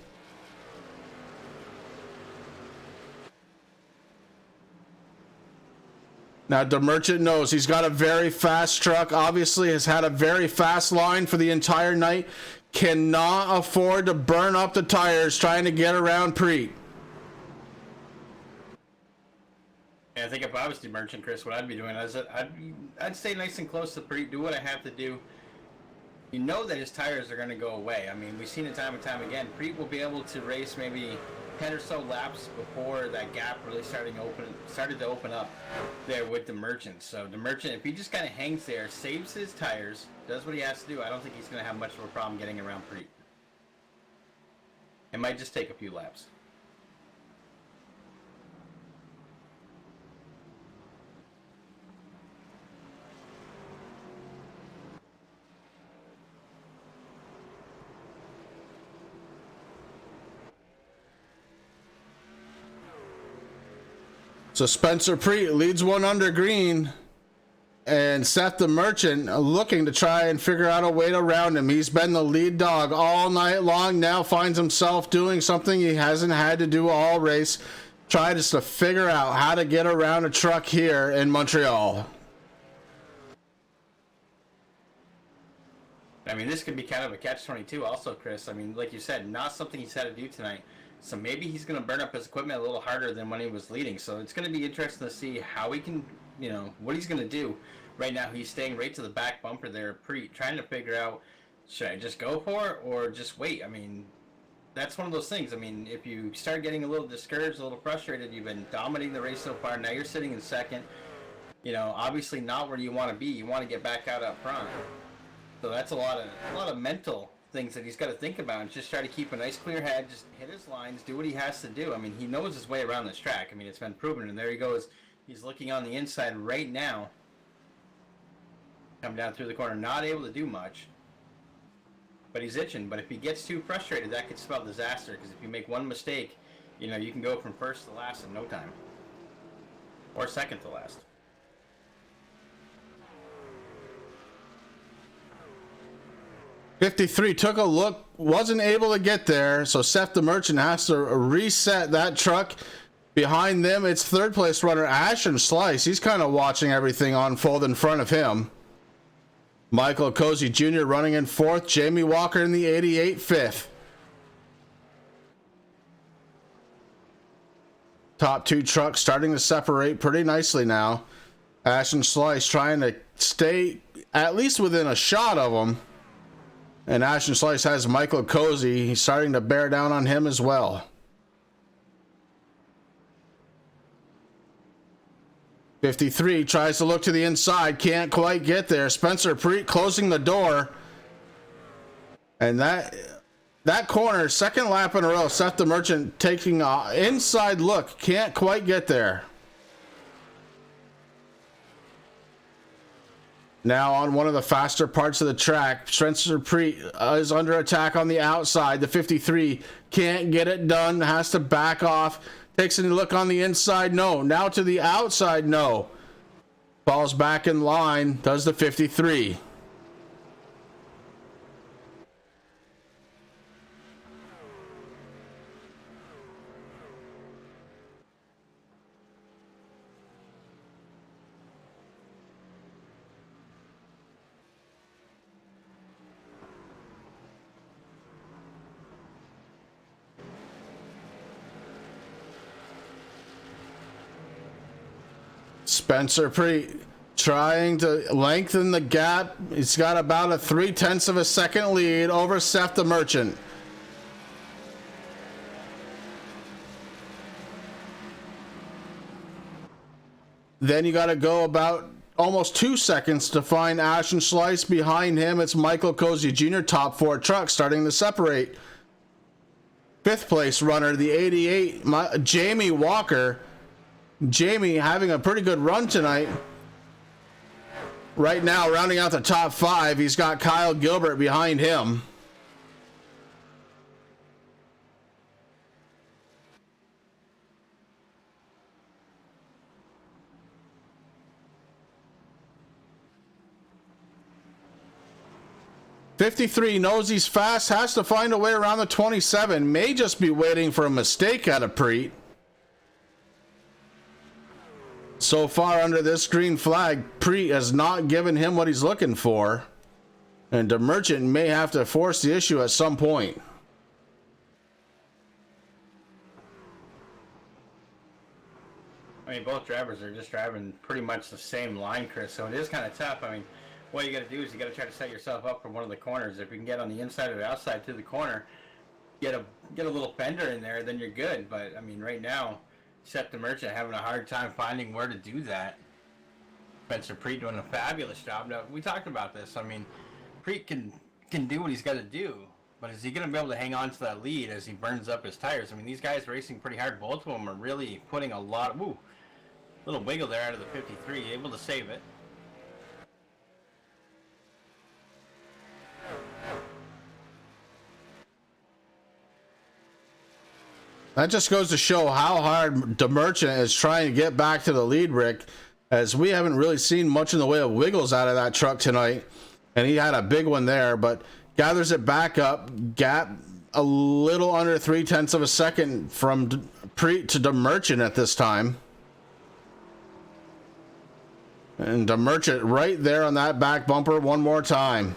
Now, the Merchant knows he's got a very fast truck, obviously has had a very fast line for the entire night. Cannot afford to burn up the tires trying to get around Preet. Yeah, I think if I was the Merchant, Chris, what I'd be doing is I'd stay nice and close to Preet, do what I have to do. You know that his tires are going to go away. I mean, we've seen it time and time again. Preet will be able to race maybe 10 or so laps before that gap really started to open up there with the Merchant. So the Merchant, if he just kind of hangs there, saves his tires, does what he has to do, I don't think he's going to have much of a problem getting around Preet. It might just take a few laps. So Spencer Preet leads one under green, and Seth the Merchant looking to try and figure out a way around him. He's been the lead dog all night long, now finds himself doing something he hasn't had to do all race. Try just to figure out how to get around a truck here in Montreal. I mean, this could be kind of a catch-22 also, Chris. I mean, like you said, not something he's had to do tonight. So maybe he's going to burn up his equipment a little harder than when he was leading. So it's going to be interesting to see how he can, you know, what he's going to do. Right now, he's staying right to the back bumper there, trying to figure out, should I just go for it or just wait? I mean, that's one of those things. I mean, if you start getting a little discouraged, a little frustrated, you've been dominating the race so far. Now you're sitting in second. You know, obviously not where you want to be. You want to get back out up front. So that's a lot of mental things that he's got to think about, and just try to keep a nice clear head, just hit his lines, do what he has to do. I mean, he knows his way around this track. I mean, it's been proven, and there he goes. He's looking on the inside right now. Come down through the corner, not able to do much. But he's itching. But if he gets too frustrated, that could spell disaster, because if you make one mistake, you know, you can go from first to last in no time. Or second to last. 53 took a look, wasn't able to get there, so Seth the Merchant has to reset that truck. Behind them, it's third place runner Ashton Slice. He's kind of watching everything unfold in front of him. Michael Cozy Jr. running in fourth, Jamie Walker in the 88 fifth. Top two trucks starting to separate pretty nicely now. Ashton Slice trying to stay at least within a shot of him. And Ashton Slice has Michael Cozy. He's starting to bear down on him as well. 53 tries to look to the inside. Can't quite get there. Spencer Preet closing the door. And that corner, second lap in a row, Seth the Merchant taking an inside look. Can't quite get there. Now on one of the faster parts of the track, Spencer Preet is under attack on the outside. The 53 can't get it done, has to back off. Takes a look on the inside, no. Now to the outside, no. Falls back in line, does the 53. Spencer Preet trying to lengthen the gap. He's got about a 0.3 of a second lead over Seth the Merchant. Then you got to go about almost 2 seconds to find Ashton Slice. Behind him, it's Michael Cozy Jr. Top four trucks starting to separate. Fifth place runner, the 88, Jamie Walker. Jamie having a pretty good run tonight. Right now, rounding out the top five, he's got Kyle Gilbert behind him. .53 knows he's fast, has to find a way around the 27. May just be waiting for a mistake out of Preet. So far under this green flag, Preet has not given him what he's looking for. And the Merchant may have to force the issue at some point. I mean, both drivers are just driving pretty much the same line, Chris, so it is kind of tough. I mean, what you got to do is you got to try to set yourself up for one of the corners. If you can get on the inside or the outside to the corner, get a little fender in there, then you're good. But, I mean, right now, Seth the Merchant having a hard time finding where to do that. Spencer Preet doing a fabulous job. Now, we talked about this. I mean, Preet can do what he's got to do, but is he going to be able to hang on to that lead as he burns up his tires? I mean, these guys racing pretty hard. Both of them are really putting a lot of, little wiggle there out of the 53, able to save it. That just goes to show how hard the Merchant is trying to get back to the lead, Rick, as we haven't really seen much in the way of wiggles out of that truck tonight. And he had a big one there, but gathers it back up. Gap a little under 0.3 of a second from Preet to the Merchant at this time. And the Merchant right there on that back bumper one more time.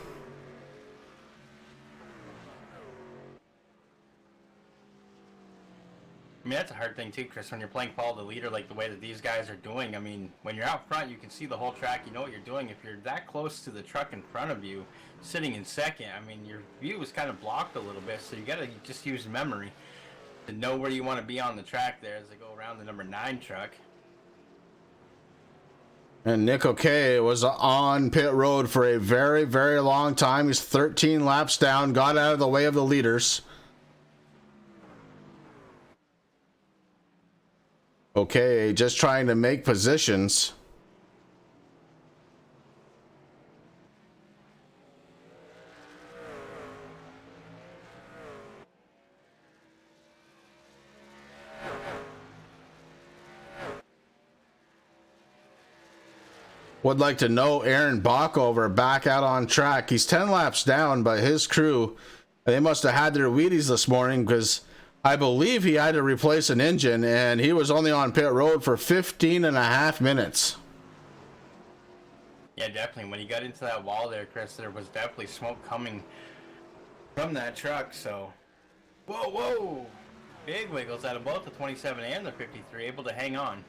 I mean, that's a hard thing too, Chris, when you're playing follow the leader like the way that these guys are doing. I mean, when you're out front, you can see the whole track, you know what you're doing. If you're that close to the truck in front of you, sitting in second, I mean, your view is kind of blocked a little bit, so you got to just use memory to know where you want to be on the track there as they go around the number 9 truck. And Nick O'Kay was on pit road for a very, very long time. He's 13 laps down, got out of the way of the leaders. Okay, just trying to make positions. Would like to know Aaron Bockover back out on track. He's 10 laps down, but his crew, they must have had their Wheaties this morning because I believe he had to replace an engine and he was only on pit road for 15 and a half minutes. Yeah, definitely. When he got into that wall there, Chris, there was definitely smoke coming from that truck. So, whoa. Big wiggles out of both the 27 and the 53, able to hang on.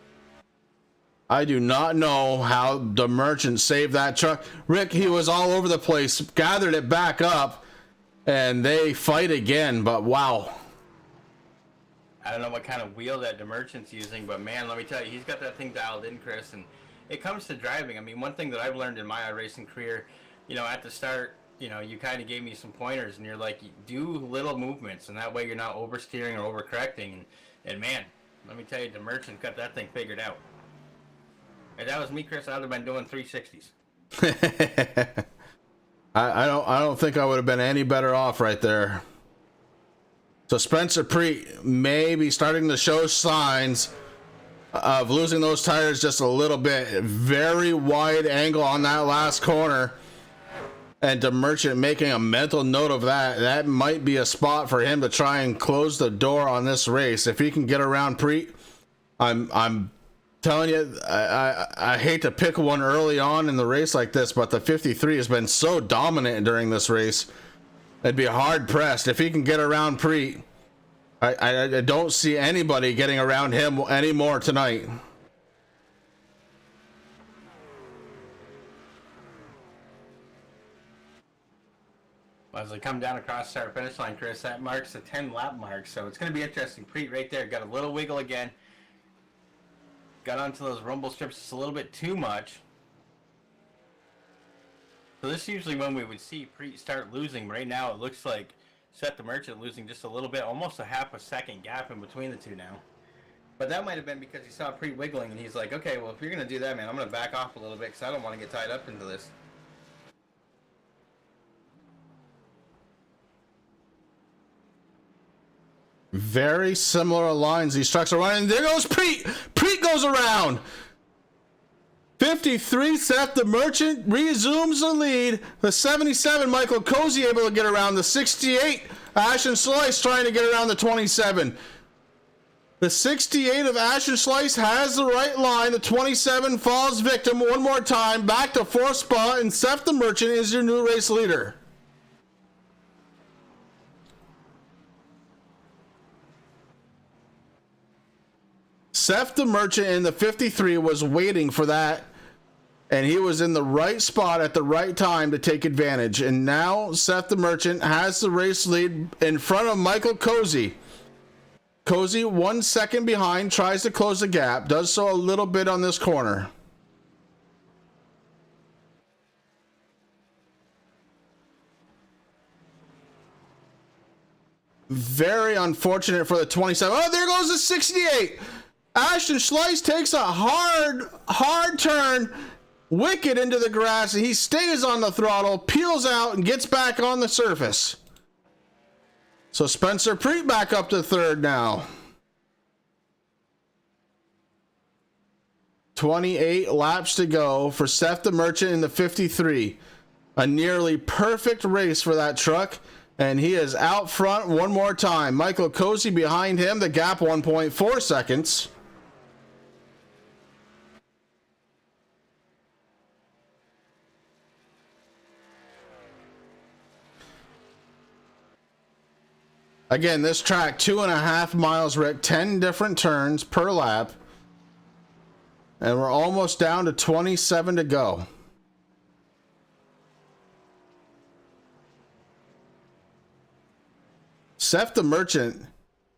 I do not know how the Merchant saved that truck. Rick, he was all over the place, gathered it back up, and they fight again, but wow. I don't know what kind of wheel that the Merchant's using, but man, let me tell you, he's got that thing dialed in, Chris, and it comes to driving. I mean, one thing that I've learned in my racing career, you know, at the start, you know, you kind of gave me some pointers, and you're like, do little movements, and that way you're not oversteering or overcorrecting, and man, let me tell you, the Merchant got that thing figured out. If that was me, Chris, I'd have been doing 360s. I don't think I would have been any better off right there. So Spencer Preet may be starting to show signs of losing those tires just a little bit. Very wide angle on that last corner. And the Merchant making a mental note of that. That might be a spot for him to try and close the door on this race. If he can get around Preet, I'm telling you, I hate to pick one early on in the race like this, but the 53 has been so dominant during this race. It'd be hard pressed if he can get around Preet. I don't see anybody getting around him anymore tonight. As they come down across our finish line, Chris, that marks the 10 lap mark, so it's going to be interesting. Preet right there got a little wiggle again. Got onto those rumble strips just a little bit too much. So this is usually when we would see Preet start losing. Right now it looks like Seth the Merchant losing just a little bit, almost a half a second gap in between the two now. But that might have been because he saw Preet wiggling and he's like, okay, well, if you're going to do that, man, I'm going to back off a little bit because I don't want to get tied up into this. Very similar lines these trucks are running. There goes Preet. Preet goes around. 53, Seth the Merchant resumes the lead. The 77, Michael Cozy able to get around. The 68, Ashton Slice trying to get around the 27. The 68 of Ashton Slice has the right line. The 27 falls victim one more time. Back to fourth spot, and Seth the Merchant is your new race leader. Seth the Merchant in the 53 was waiting for that, and he was in the right spot at the right time to take advantage. And now Seth the Merchant has the race lead in front of Michael Cozy. Cozy 1 second behind, tries to close the gap, does so a little bit on this corner. Very unfortunate for the 27. Oh, there goes the 68. Ashton Slice takes a hard turn, wicked into the grass, and he stays on the throttle, peels out, and gets back on the surface. So Spencer Preet back up to third now. 28 laps to go for Seth the Merchant in the 53. A nearly perfect race for that truck, and he is out front one more time. Michael Cozy behind him, the gap 1.4 seconds. Again, this track, 2.5 miles, Rick, 10 different turns per lap. And we're almost down to 27 to go. Seth the Merchant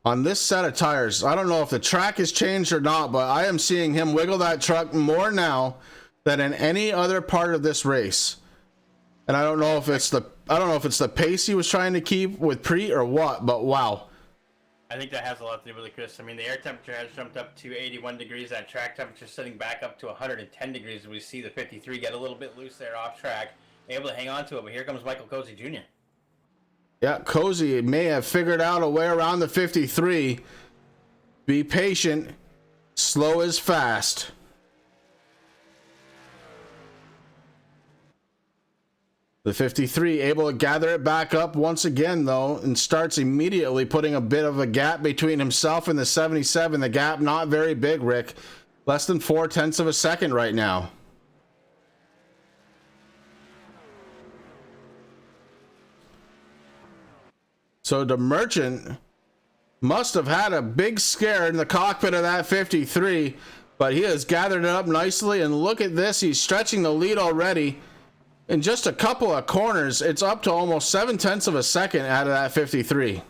on this set of tires, I don't know if the track has changed or not, but I am seeing him wiggle that truck more now than in any other part of this race. And I don't know if it's the pace he was trying to keep with Preet or what, but wow. I think that has a lot to do with it, Chris. I mean, the air temperature has jumped up to 81 degrees. That track temperature is sitting back up to 110 degrees. We see the 53 get a little bit loose there off track, able to hang on to it. But here comes Michael Cozy Jr. Yeah, Cozy may have figured out a way around the 53. Be patient. Slow is fast. The 53 able to gather it back up once again, though, and starts immediately putting a bit of a gap between himself and the 77. The gap not very big, Rick. Less than 0.4 of a second right now. So the Merchant must have had a big scare in the cockpit of that 53, but he has gathered it up nicely, and look at this. He's stretching the lead already. In just a couple of corners, it's up to almost 0.7 of a second out of that 53.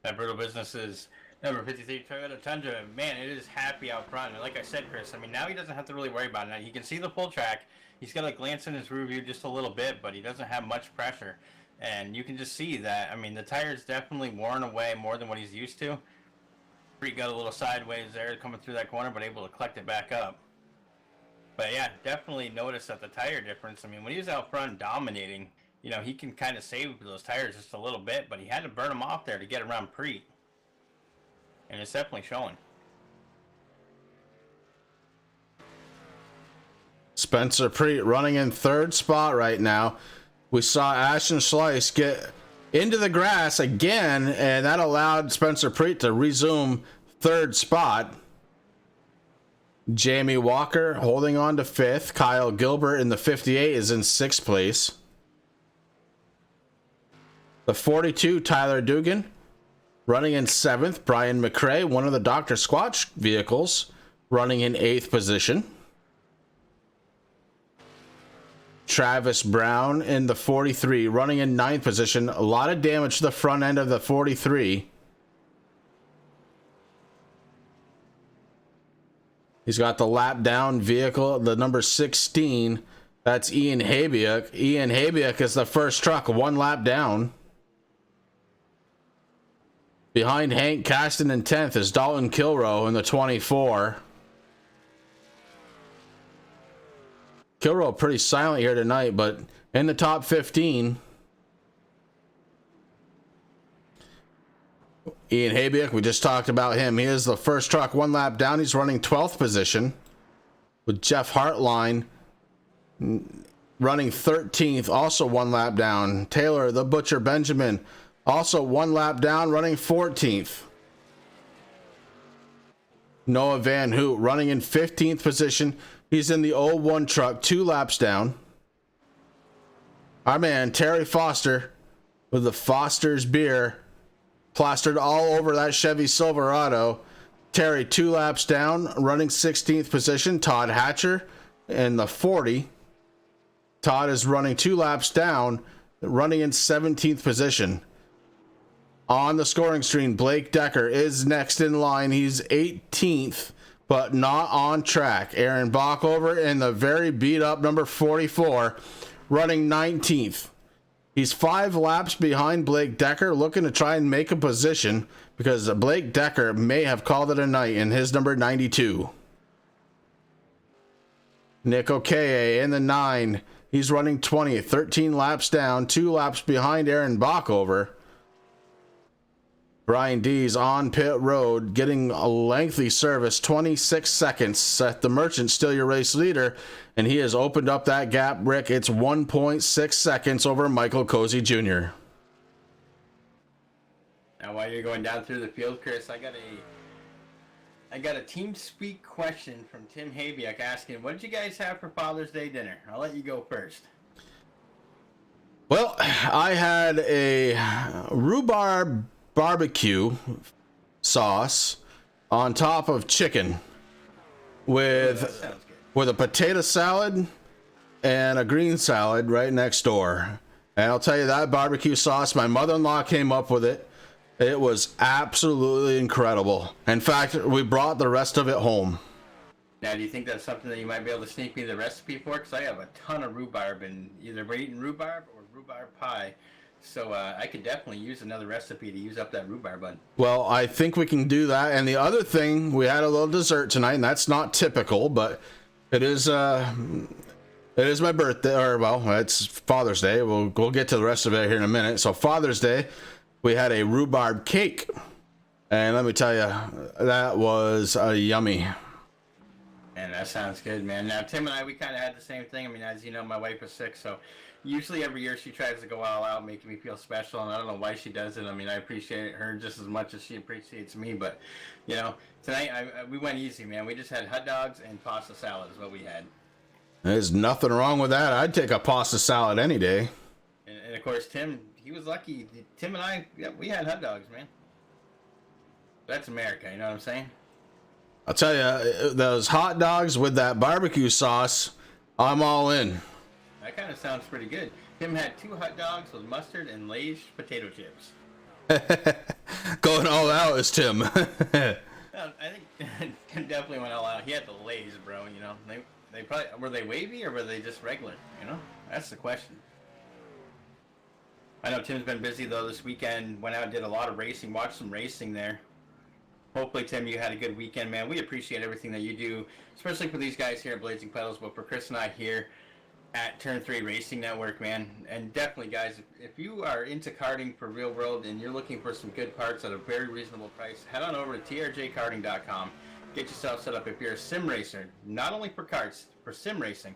That Brutal Business is number 53 Toyota Tundra. Man, it is happy out front. And like I said, Chris, I mean, now he doesn't have to really worry about it. Now, he can see the full track. He's got to glance in his rear view just a little bit, but he doesn't have much pressure. And you can just see that, I mean, the tire's definitely worn away more than what he's used to. Preet got a little sideways there coming through that corner, but able to collect it back up. But yeah, definitely notice that the tire difference. I mean, when he was out front dominating, you know, he can kind of save those tires just a little bit, but he had to burn them off there to get around Preet. And it's definitely showing. Spencer Preet running in third spot right now. We saw Ashton Slice get into the grass again, and that allowed Spencer Preet to resume third spot. Jamie Walker holding on to fifth. Kyle Gilbert in the 58 is in sixth place. The 42, Tyler Dugan, running in seventh. Brian McRae, one of the Dr. Squatch vehicles, running in eighth position. Travis Brown in the 43, running in ninth position. A lot of damage to the front end of the 43. He's got the lap down vehicle, the number 16. That's Ian Habiak. Ian Habiak is the first truck, one lap down. Behind Hank Caston in 10th is Dalton Kilrow in the 24. Kilrow pretty silent here tonight, but in the top 15. Ian Habiak, we just talked about him. He is the first truck, one lap down. He's running 12th position with Jeff Hartline running 13th, also one lap down. Taylor the Butcher Benjamin, also one lap down, running 14th. Noah Van Hoot running in 15th position. He's in the 01 truck, 2 laps down. Our man, Terry Foster, with the Foster's beer plastered all over that Chevy Silverado. Terry, 2 laps down, running 16th position. Todd Hatcher in the 40. Todd is running 2 laps down, running in 17th position. On the scoring screen, Blake Decker is next in line. He's 18th, but not on track. Aaron Bockover in the very beat up number 44, running 19th. He's 5 laps behind Blake Decker, looking to try and make a position because Blake Decker may have called it a night in his number 92. Nick Okeye in the 9. He's running 20th, 13 laps down, 2 laps behind Aaron Bockover. Brian Dees on pit road, getting a lengthy service, 26 seconds. Seth the Merchant still your race leader, and he has opened up that gap, Rick. It's 1.6 seconds over Michael Cozy Jr. Now, while you're going down through the field, Chris, I got I got a team speak question from Tim Habiak asking, what did you guys have for Father's Day dinner? I'll let you go first. Well, I had a rhubarb barbecue sauce on top of chicken with a potato salad and a green salad right next door. And I'll tell you, that barbecue sauce, my mother-in-law came up with it. It was absolutely incredible. In fact, we brought the rest of it home. Now, do you think that's something that you might be able to sneak me the recipe for? Because I have a ton of rhubarb, and either we're eating rhubarb or rhubarb pie. So I could definitely use another recipe to use up that rhubarb bun. Well, I think we can do that. And the other thing, we had a little dessert tonight, and that's not typical, but it is my birthday, or well, it's Father's Day. We'll get to the rest of it here in a minute. So Father's Day, we had a rhubarb cake, and let me tell you, that was yummy. And that sounds good, man. Now, Tim and I, we kind of had the same thing. I mean, as you know, my wife is sick, so usually every year she tries to go all out, making me feel special, and I don't know why she does it. I mean, I appreciate her just as much as she appreciates me, but, you know, tonight we went easy, man. We just had hot dogs and pasta salad is what we had. There's nothing wrong with that. I'd take a pasta salad any day. And of course, Tim, he was lucky. Tim and I, yeah, we had hot dogs, man. That's America, you know what I'm saying? I'll tell you, those hot dogs with that barbecue sauce, I'm all in. That kind of sounds pretty good. Tim had 2 hot dogs with mustard and Lay's potato chips. Going all out is Tim. Well, I think Tim definitely went all out. He had the Lay's, bro, you know. They probably, were they wavy or were they just regular, you know? That's the question. I know Tim's been busy, though, this weekend. Went out and did a lot of racing, watched some racing there. Hopefully, Tim, you had a good weekend, man. We appreciate everything that you do, especially for these guys here at Blazing Pedals, but for Chris and I here at Turn 3 Racing Network, man. And definitely, guys, if you are into karting for real world and you're looking for some good parts at a very reasonable price, head on over to trjkarting.com. Get yourself set up. If you're a sim racer, not only for karts, for sim racing,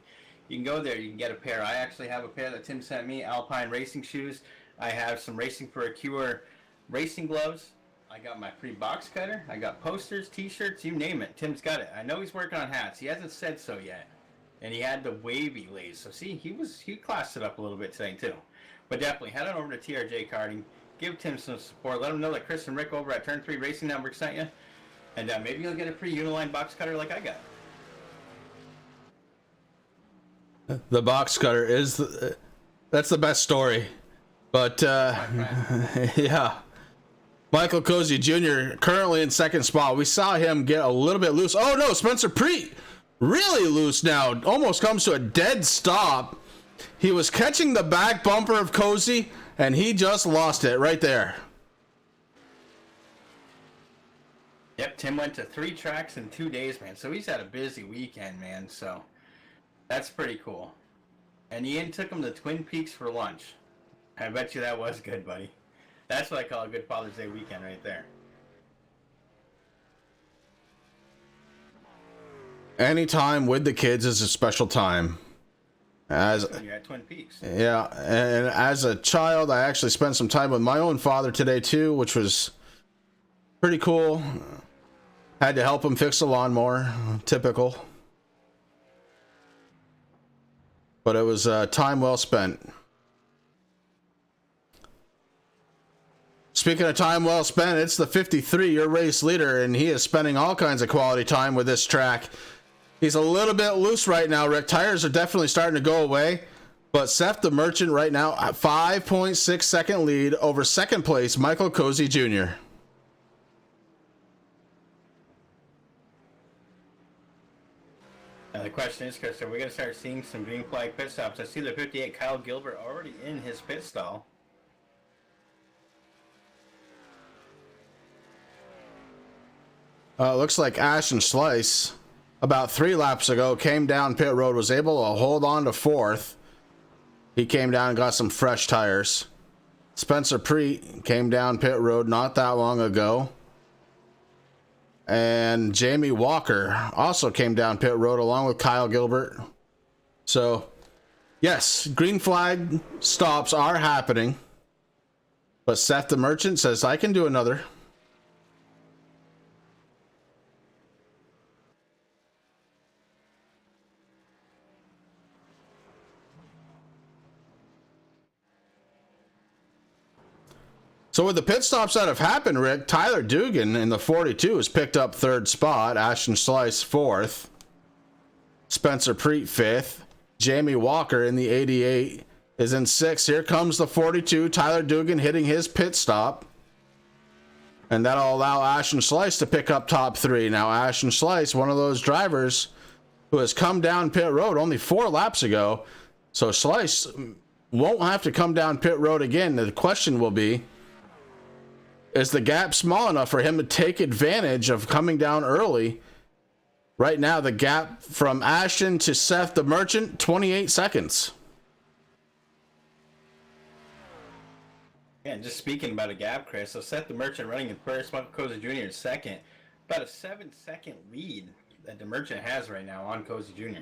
you can go there. You can get a pair. I actually have a pair that Tim sent me, Alpine racing shoes. I have some Racing for a Cure racing gloves. I got my free box cutter. I got posters, t-shirts, you name it. Tim's got it. I know he's working on hats. He hasn't said so yet. And he had the wavy Lays. So see, he classed it up a little bit today too. But definitely head on over to TRJ Karting. Give Tim some support. Let him know that Chris and Rick over at Turn 3 Racing Network sent you. And maybe you'll get a free Uniline box cutter like I got. The box cutter is that's the best story. But yeah. Michael Cozy Jr. currently in second spot. We saw him get a little bit loose. Oh no, Spencer Preet really loose now. Almost comes to a dead stop. He was catching the back bumper of Cozy and he just lost it right there. Yep, Tim went to 3 tracks in 2 days, man. So he's had a busy weekend, man. So that's pretty cool. And Ian took him to Twin Peaks for lunch. I bet you that was good, buddy. That's what I call a good Father's Day weekend right there. Anytime with the kids is a special time. When you're at Twin Peaks. Yeah, and as a child, I actually spent some time with my own father today too, which was pretty cool. Had to help him fix the lawnmower, typical. But it was time well spent. Speaking of time well spent, it's the 53, your race leader, and he is spending all kinds of quality time with this track. He's a little bit loose right now, Rick. Tires are definitely starting to go away, but Seth the Merchant right now at 5.6 second lead over second place, Michael Cozy Jr. Now the question is, Chris, are we going to start seeing some green flag pit stops? I see the 58 Kyle Gilbert already in his pit stall. Looks like Ashton Slice, about 3 laps ago, came down pit road, was able to hold on to 4th. He came down and got some fresh tires. Spencer Preet came down pit road not that long ago. And Jamie Walker also came down pit road along with Kyle Gilbert. So, yes, green flag stops are happening. But Seth the Merchant says, I can do another. So with the pit stops that have happened, Rick, Tyler Dugan in the 42 has picked up 3rd spot. Ashton Slice 4th. Spencer Preet 5th. Jamie Walker in the 88 is in 6th. Here comes the 42. Tyler Dugan hitting his pit stop. And that'll allow Ashton Slice to pick up top 3. Now, Ashton Slice, one of those drivers who has come down pit road only 4 laps ago. So Slice won't have to come down pit road again. The question will be, is the gap small enough for him to take advantage of coming down early? Right now, the gap from Ashton to Seth the Merchant, 28 seconds. Yeah, and just speaking about a gap, Chris, so Seth the Merchant running in first, Michael Cozy Jr. in second. About a 7-second lead that the Merchant has right now on Cozy Jr.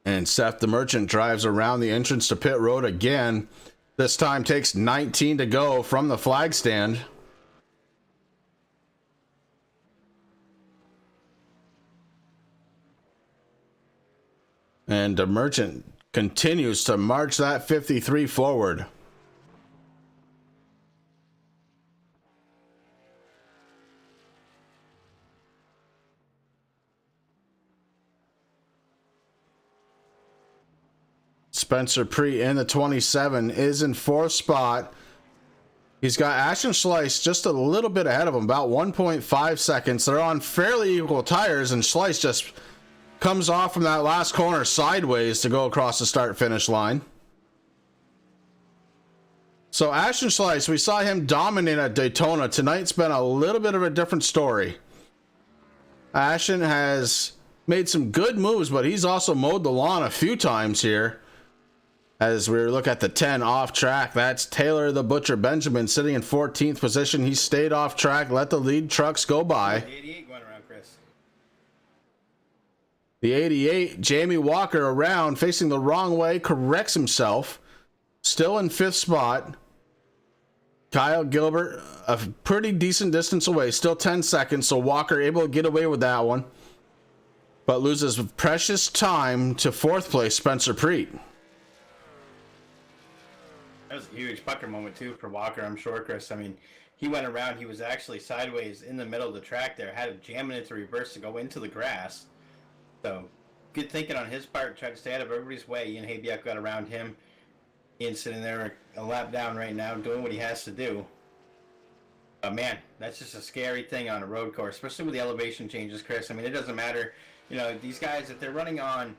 And Seth the Merchant drives around the entrance to pit road again. This time takes 19 to go from the flag stand. And the Merchant continues to march that 53 forward. Spencer Preet in the 27 is in 4th spot. He's got Ashton Slice just a little bit ahead of him, about 1.5 seconds. They're on fairly equal tires, and Slice just comes off from that last corner sideways to go across the start-finish line. So Ashton Slice, we saw him dominate at Daytona. Tonight's been a little bit of a different story. Ashton has made some good moves, but he's also mowed the lawn a few times here. As we look at the 10 off track, that's Taylor the Butcher Benjamin sitting in 14th position. He stayed off track, let the lead trucks go by. 88 going around, Chris. The 88, Jamie Walker around, facing the wrong way, corrects himself. Still in 5th spot. Kyle Gilbert, a pretty decent distance away, still 10 seconds, so Walker able to get away with that one. But loses precious time to 4th place, Spencer Preet. That was a huge pucker moment, too, for Walker, I'm sure, Chris. I mean, he went around. He was actually sideways in the middle of the track there. Had to jam it into reverse to go into the grass. So, good thinking on his part. Tried to stay out of everybody's way. Ian Habiak got around him. Ian's sitting there a lap down right now doing what he has to do. But, man, that's just a scary thing on a road course, especially with the elevation changes, Chris. I mean, it doesn't matter. You know, these guys, if they're running on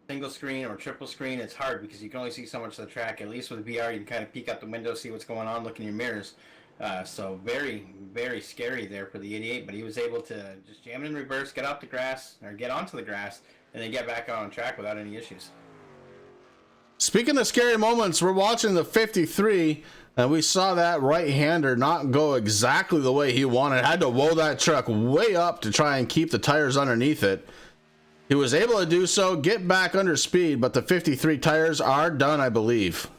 single screen or triple screen, it's hard because you can only see so much of the track. At least with VR, you can kind of peek out the window, see what's going on, look in your mirrors. So very, very scary there for the 88, but he was able to just jam it in reverse, get off the grass, or get onto the grass, and then get back on track without any issues. Speaking of scary moments, we're watching the 53, and we saw that right-hander not go exactly the way he wanted. Had to woe that truck way up to try and keep the tires underneath it. He was able to do so, get back under speed, but the 53 tires are done, I believe.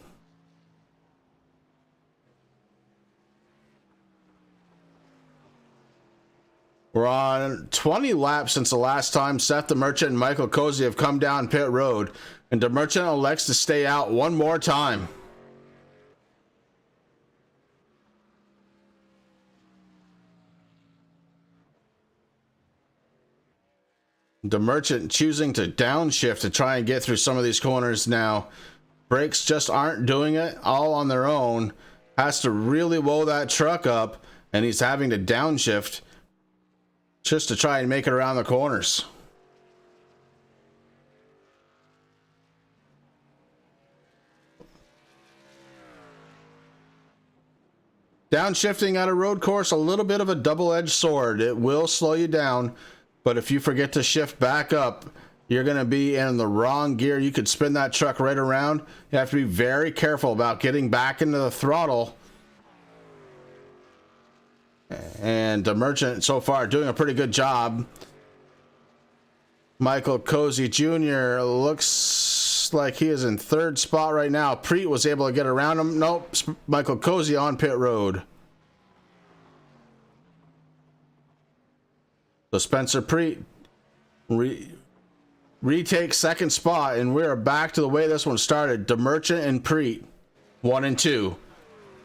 We're on 20 laps since the last time Seth the Merchant and Michael Cozy have come down pit road, and the Merchant elects to stay out one more time. The Merchant choosing to downshift to try and get through some of these corners now. Brakes just aren't doing it all on their own. Has to really woe that truck up, and he's having to downshift just to try and make it around the corners. Downshifting at a road course, a little bit of a double-edged sword. It will slow you down, but if you forget to shift back up, you're going to be in the wrong gear. You could spin that truck right around. You have to be very careful about getting back into the throttle. And the Merchant so far doing a pretty good job. Michael Cozy Jr. looks like he is in 3rd spot right now. Preet was able to get around him. Nope, Michael Cozy on pit road. So Spencer Preet retakes 2nd spot, and we're back to the way this one started. The Merchant and Preet 1 and 2.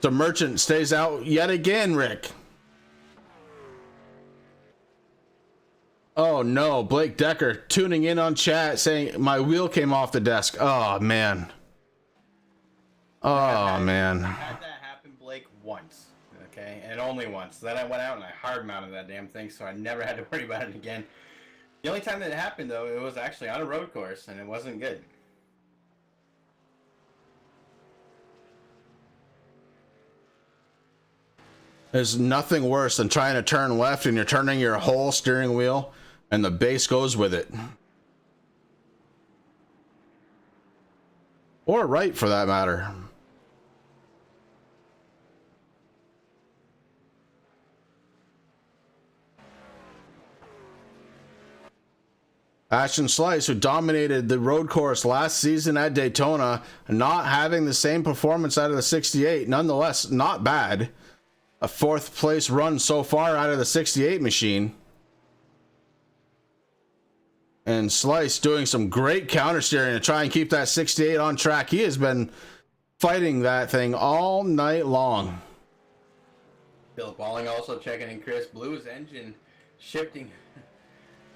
The Merchant stays out yet again, Rick. Oh no, Blake Decker tuning in on chat saying my wheel came off the desk. Oh man. Oh man. I had that happen, Blake, once. Okay, and only once. Then I went out and I hard mounted that damn thing, so I never had to worry about it again. The only time that it happened, though, it was actually on a road course, and it wasn't good. There's nothing worse than trying to turn left and you're turning your whole steering wheel and the base goes with it. Or right, for that matter. Ashton Slice, who dominated the road course last season at Daytona, not having the same performance out of the 68, nonetheless not bad. A 4th place run so far out of the 68 machine. And Slice doing some great counter steering to try and keep that 68 on track. He has been fighting that thing all night long. Philip Walling also checking in, Chris. Blue's engine shifting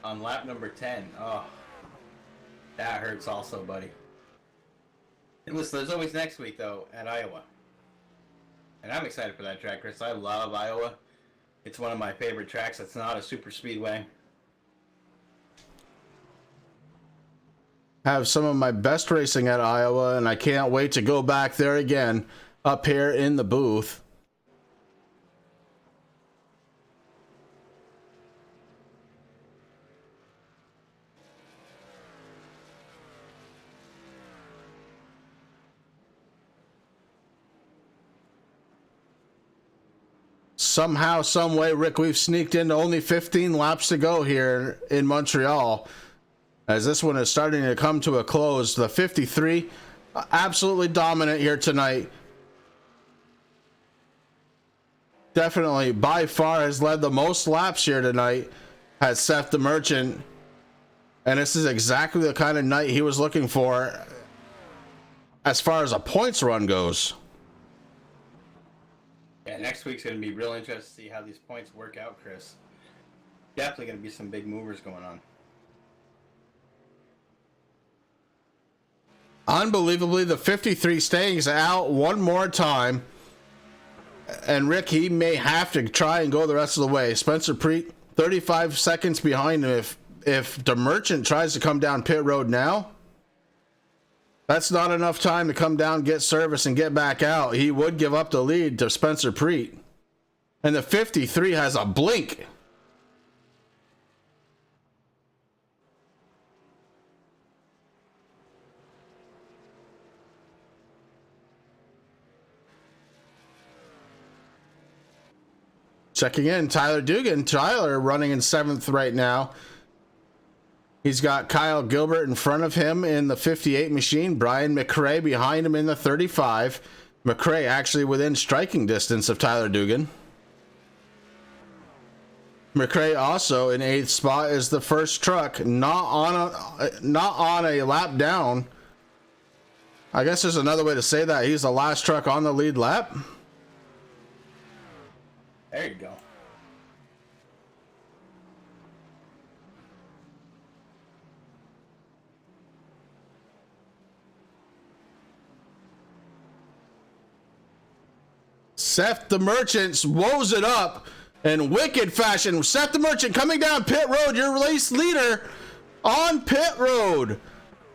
on lap number 10. Oh, that hurts also, buddy. And listen, there's always next week, though, at Iowa. And I'm excited for that track, Chris. I love Iowa. It's one of my favorite tracks. It's not a super speedway. Have some of my best racing at Iowa, and I can't wait to go back there again up here in the booth. Somehow, some way, Rick, we've sneaked into only 15 laps to go here in Montreal. As this one is starting to come to a close. The 53, absolutely dominant here tonight. Definitely, by far, has led the most laps here tonight. Has Seth the Merchant. And this is exactly the kind of night he was looking for as far as a points run goes. Yeah, next week's going to be real interesting to see how these points work out, Chris. Definitely going to be some big movers going on. Unbelievably, the 53 staying out one more time. And Rick, he may have to try and go the rest of the way. Spencer Preet, 35 seconds behind him. If the Merchant tries to come down pit road now, that's not enough time to come down, get service, and get back out. He would give up the lead to Spencer Preet. And the 53 has a blink. Checking in, Tyler Dugan. Tyler running in 7th right now. He's got Kyle Gilbert in front of him in the 58 machine. Brian McRae behind him in the 35. McRae actually within striking distance of Tyler Dugan. McRae also in 8th spot is the first truck, not on a lap down. I guess there's another way to say that. He's the last truck on the lead lap. There you go. Seth the Merchant woes it up in wicked fashion. Seth the Merchant coming down pit road, your race leader on pit road.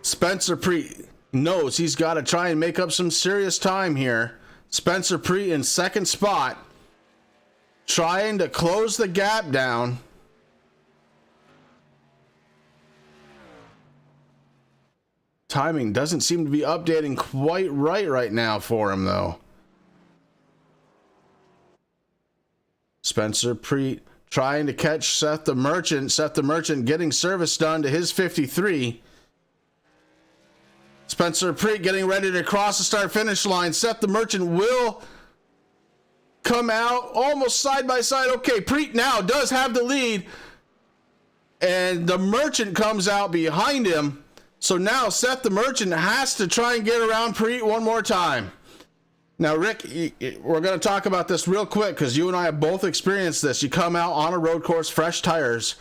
Spencer Preet knows he's got to try and make up some serious time here. Spencer Preet in 2nd spot, trying to close the gap down. Timing doesn't seem to be updating quite right now for him, though. Spencer Preet trying to catch Seth the Merchant. Seth the Merchant getting service done to his 53. Spencer Preet getting ready to cross the start-finish line. Seth the Merchant will come out almost side by side. Okay, Preet now does have the lead. And the Merchant comes out behind him. So now Seth the Merchant has to try and get around Preet one more time. Now, Rick, we're going to talk about this real quick because you and I have both experienced this. You come out on a road course, fresh tires.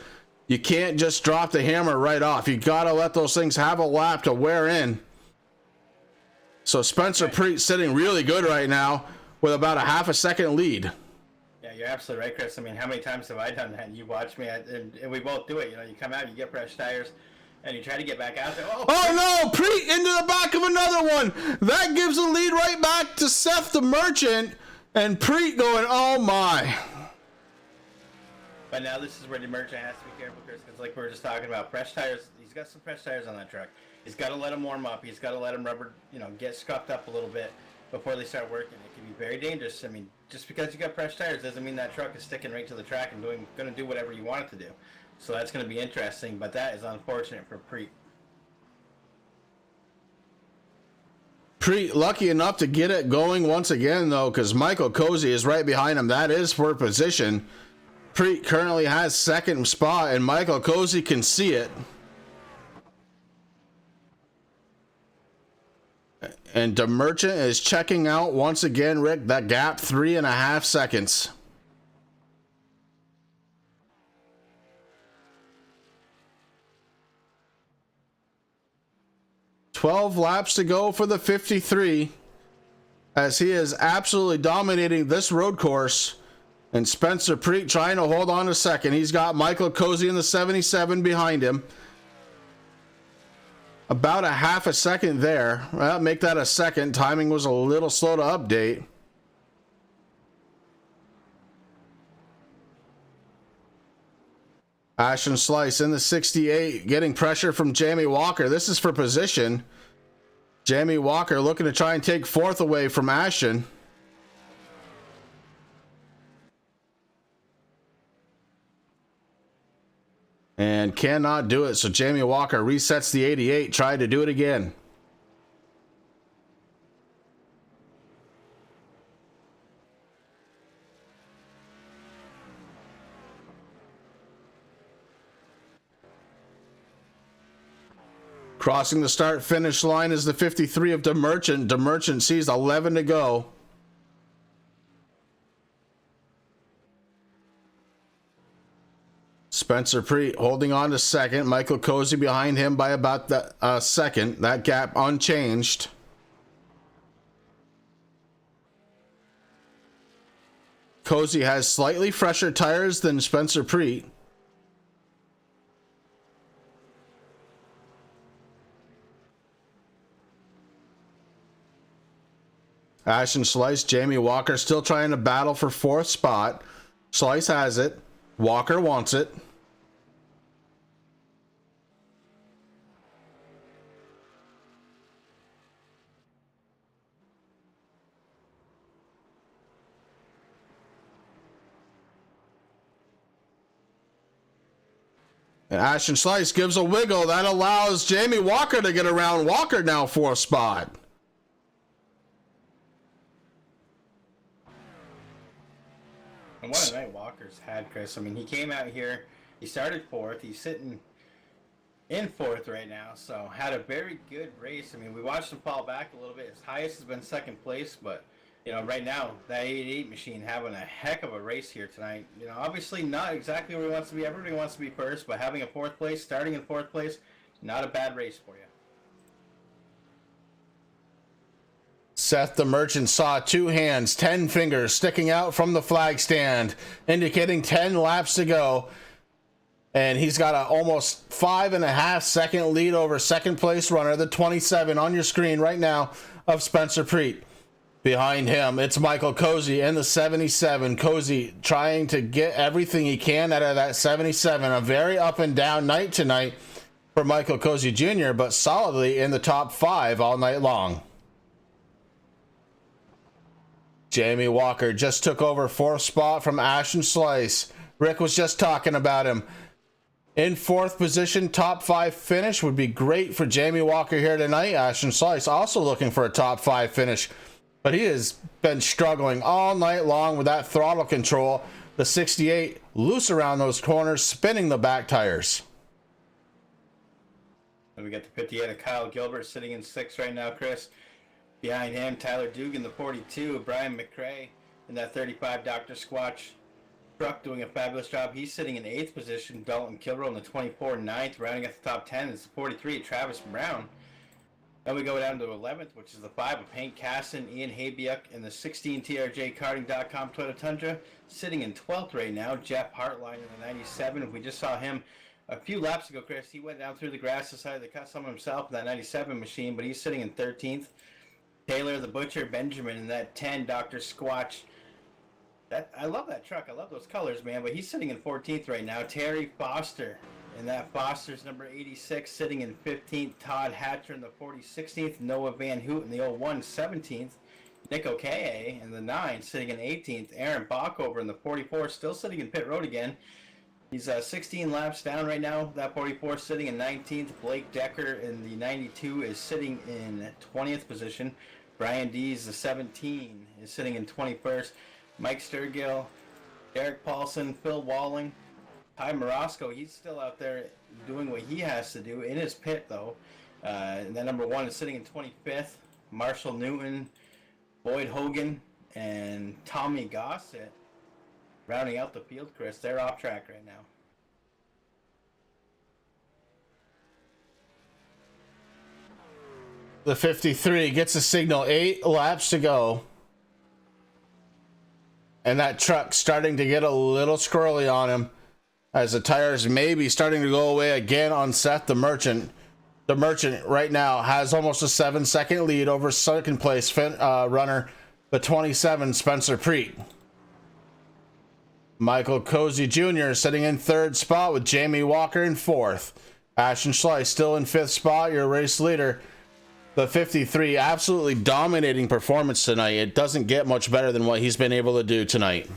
You can't just drop the hammer right off. You got to let those things have a lap to wear in. So Spencer Preet sitting really good right now with about a half a second lead. Yeah, you're absolutely right, Chris. I mean, how many times have I done that? And you watch me, and we both do it. You know, you come out, you get fresh tires, and you try to get back out there. Oh no! Preet into the back of another one. That gives the lead right back to Seth the Merchant, and Preet going, oh my. But now this is where the Merchant has to be careful, Chris, because like we were just talking about, fresh tires. He's got some fresh tires on that truck. He's got to let them warm up. He's got to let them get scuffed up a little bit before they start working. It can be very dangerous. I mean, just because you got fresh tires doesn't mean that truck is sticking right to the track and going to do whatever you want it to do. So that's going to be interesting, but that is unfortunate for Preet. Preet lucky enough to get it going once again, though, because Michael Cozy is right behind him. That is for position. Preet currently has second spot, and Michael Cozy can see it. And the Merchant is checking out once again, Rick. That gap, 3.5 seconds. $12 laps to go for the 53, as he is absolutely dominating this road course. And Spencer Preet trying to hold on a second. He's got Michael Cozy in the 77 behind him. About a half a second there. Well, make that a second. Timing was a little slow to update. Ashton Slice in the 68, getting pressure from Jamie Walker. This is for position. Jamie Walker looking to try and take fourth away from Ashton. And cannot do it. So Jamie Walker resets the 88, tried to do it again. Crossing the start finish line is the 53 of DeMerchant. DeMerchant sees 11 to go. Spencer Preet holding on to second. Michael Cozy behind him by about the second. That gap unchanged. Cozy has slightly fresher tires than Spencer Preet. Ashton Slice, Jamie Walker still trying to battle for fourth spot. Slice has it. Walker wants it. And Ashton Slice gives a wiggle that allows Jamie Walker to get around. Walker now fourth spot. And what a night Walker's had, Chris. I mean, he came out here, he started fourth, he's sitting in fourth right now, so had a very good race. I mean, we watched him fall back a little bit. His highest has been second place, but, you know, right now, that 88 machine having a heck of a race here tonight. You know, obviously not exactly where he wants to be. Everybody wants to be first, but having a fourth place, starting in fourth place, not a bad race for you. Seth the Merchant saw 2 hands, 10 fingers sticking out from the flag stand, indicating 10 laps to go. And he's got an almost 5.5 second lead over second place runner, the 27 on your screen right now of Spencer Preet. Behind him, it's Michael Cozy in the 77. Cozy trying to get everything he can out of that 77. A very up and down night tonight for Michael Cozy Jr., but solidly in the top 5 all night long. Jamie Walker just took over fourth spot from Ashton Slice. Rick was just talking about him. In fourth position, top 5 finish would be great for Jamie Walker here tonight. Ashton Slice also looking for a top 5 finish, but he has been struggling all night long with that throttle control. The 68 loose around those corners, spinning the back tires. And we got the 58 of Kyle Gilbert sitting in 6th right now, Chris. Behind him, Tyler Dugan, the 42, Brian McRae, in that 35 Dr. Squatch truck doing a fabulous job. He's sitting in 8th position. Dalton Kilrow in the 24, 9th. Rounding at the top 10 is the 43, Travis Brown. Then we go down to 11th, which is the 5 of Hank Casson, Ian Habiuk, in the 16 TRJkarting.com Toyota Tundra. Sitting in 12th right now, Jeff Hartline in the 97. We just saw him a few laps ago, Chris. He went down through the grass, decided to cut some himself in that 97 machine, but he's sitting in 13th. Taylor the Butcher Benjamin in that 10 Dr. Squatch. I love that truck. I love those colors, man, but he's sitting in 14th right now. Terry Foster in that Foster's number 86, sitting in 15th. Todd Hatcher in the 16th. Noah Van Hoot in the 01, 17th. Nick Okeye in the 9, sitting in 18th. Aaron Bockover in the 44, still sitting in pit road again. He's 16 laps down right now. That 44 sitting in 19th. Blake Decker in the 92 is sitting in 20th position. Brian Dees, the 17, is sitting in 21st. Mike Sturgill, Derek Paulson, Phil Walling, Ty Morosco. He's still out there doing what he has to do in his pit, though. And then number 1 is sitting in 25th. Marshall Newton, Boyd Hogan, and Tommy Gossett rounding out the field, Chris. They're off track right now. The 53 gets a signal, 8 laps to go. And that truck starting to get a little squirrely on him as the tires may be starting to go away again on Seth the Merchant. The Merchant right now has almost a 7-second lead over second place runner, the 27, Spencer Preet. Michael Cozy Jr. sitting in 3rd spot with Jamie Walker in 4th. Ashton Schleiss still in 5th spot, your race leader. The 53, absolutely dominating performance tonight. It doesn't get much better than what he's been able to do tonight.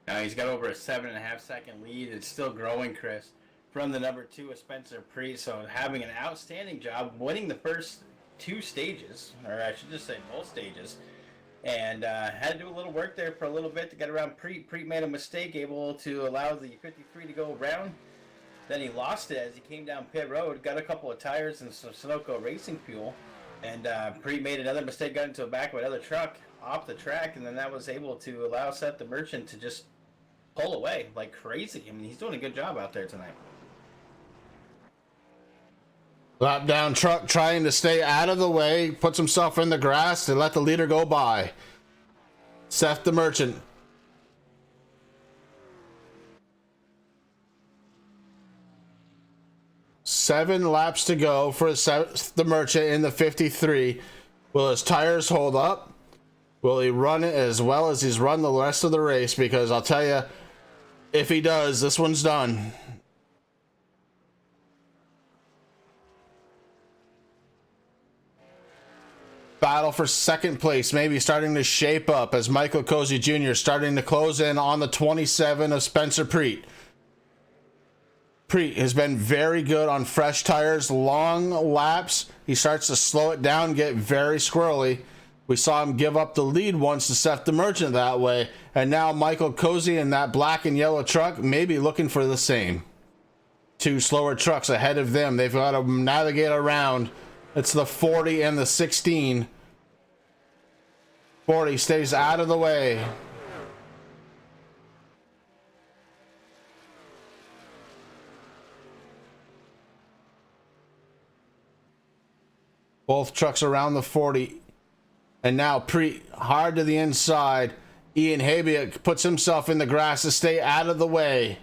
Now he's got over a 7.5-second lead. It's still growing, Chris, from the number 2 of Spencer Preet. So having an outstanding job, winning the first 2 stages, or I should just say both stages, and had to do a little work there for a little bit to get around Preet. Preet made a mistake, able to allow the 53 to go around. Then he lost it as he came down pit road, got a couple of tires and some Sunoco racing fuel, and Preet made another mistake, got into the back of another truck off the track, and then that was able to allow Seth the Merchant to just pull away like crazy. I mean, he's doing a good job out there tonight. Lap down truck trying to stay out of the way, puts himself in the grass to let the leader go by. Seth the Merchant. Seven laps to go for Seth the Merchant in the 53. Will his tires hold up? Will he run it as well as he's run the rest of the race? Because I'll tell you, if he does, this one's done. Battle for second place maybe starting to shape up as Michael Cozy Jr. starting to close in on the 27 of Spencer Preet. Preet has been very good on fresh tires, long laps. He starts to slow it down, get very squirrely. We saw him give up the lead once to Seth the Merchant that way, and now Michael Cozy in that black and yellow truck may be looking for the same. 2 slower trucks ahead of them. They've got to navigate around. It's the 40 and the 16. 40 stays out of the way. Both trucks around the 40. And now Preet hard to the inside. Ian Habiak puts himself in the grass to stay out of the way.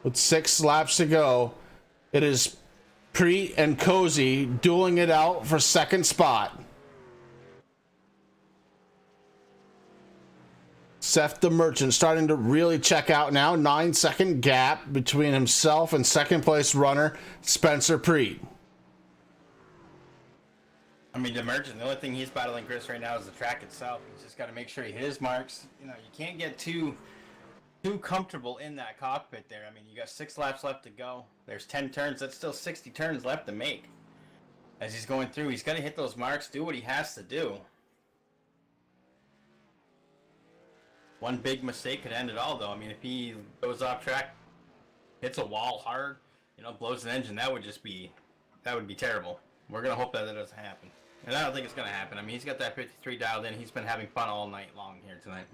With 6 laps to go, it is Preet and Cozy dueling it out for second spot. Seth the Merchant starting to really check out now. 9-second gap between himself and second place runner Spencer Preet. I mean, the Merchant, the only thing he's battling, Chris, right now is the track itself. He's just got to make sure he hit his marks. You know, you can't get too comfortable in that cockpit there. I mean, you got 6 laps left to go. There's 10 turns. That's still 60 turns left to make. As he's going through, he's got to hit those marks, do what he has to do. One big mistake could end it all, though. I mean, if he goes off track, hits a wall hard, blows an engine, that would be terrible. We're gonna hope that doesn't happen, and I don't think it's gonna happen. I mean, he's got that 53 dialed in. He's been having fun all night long here tonight.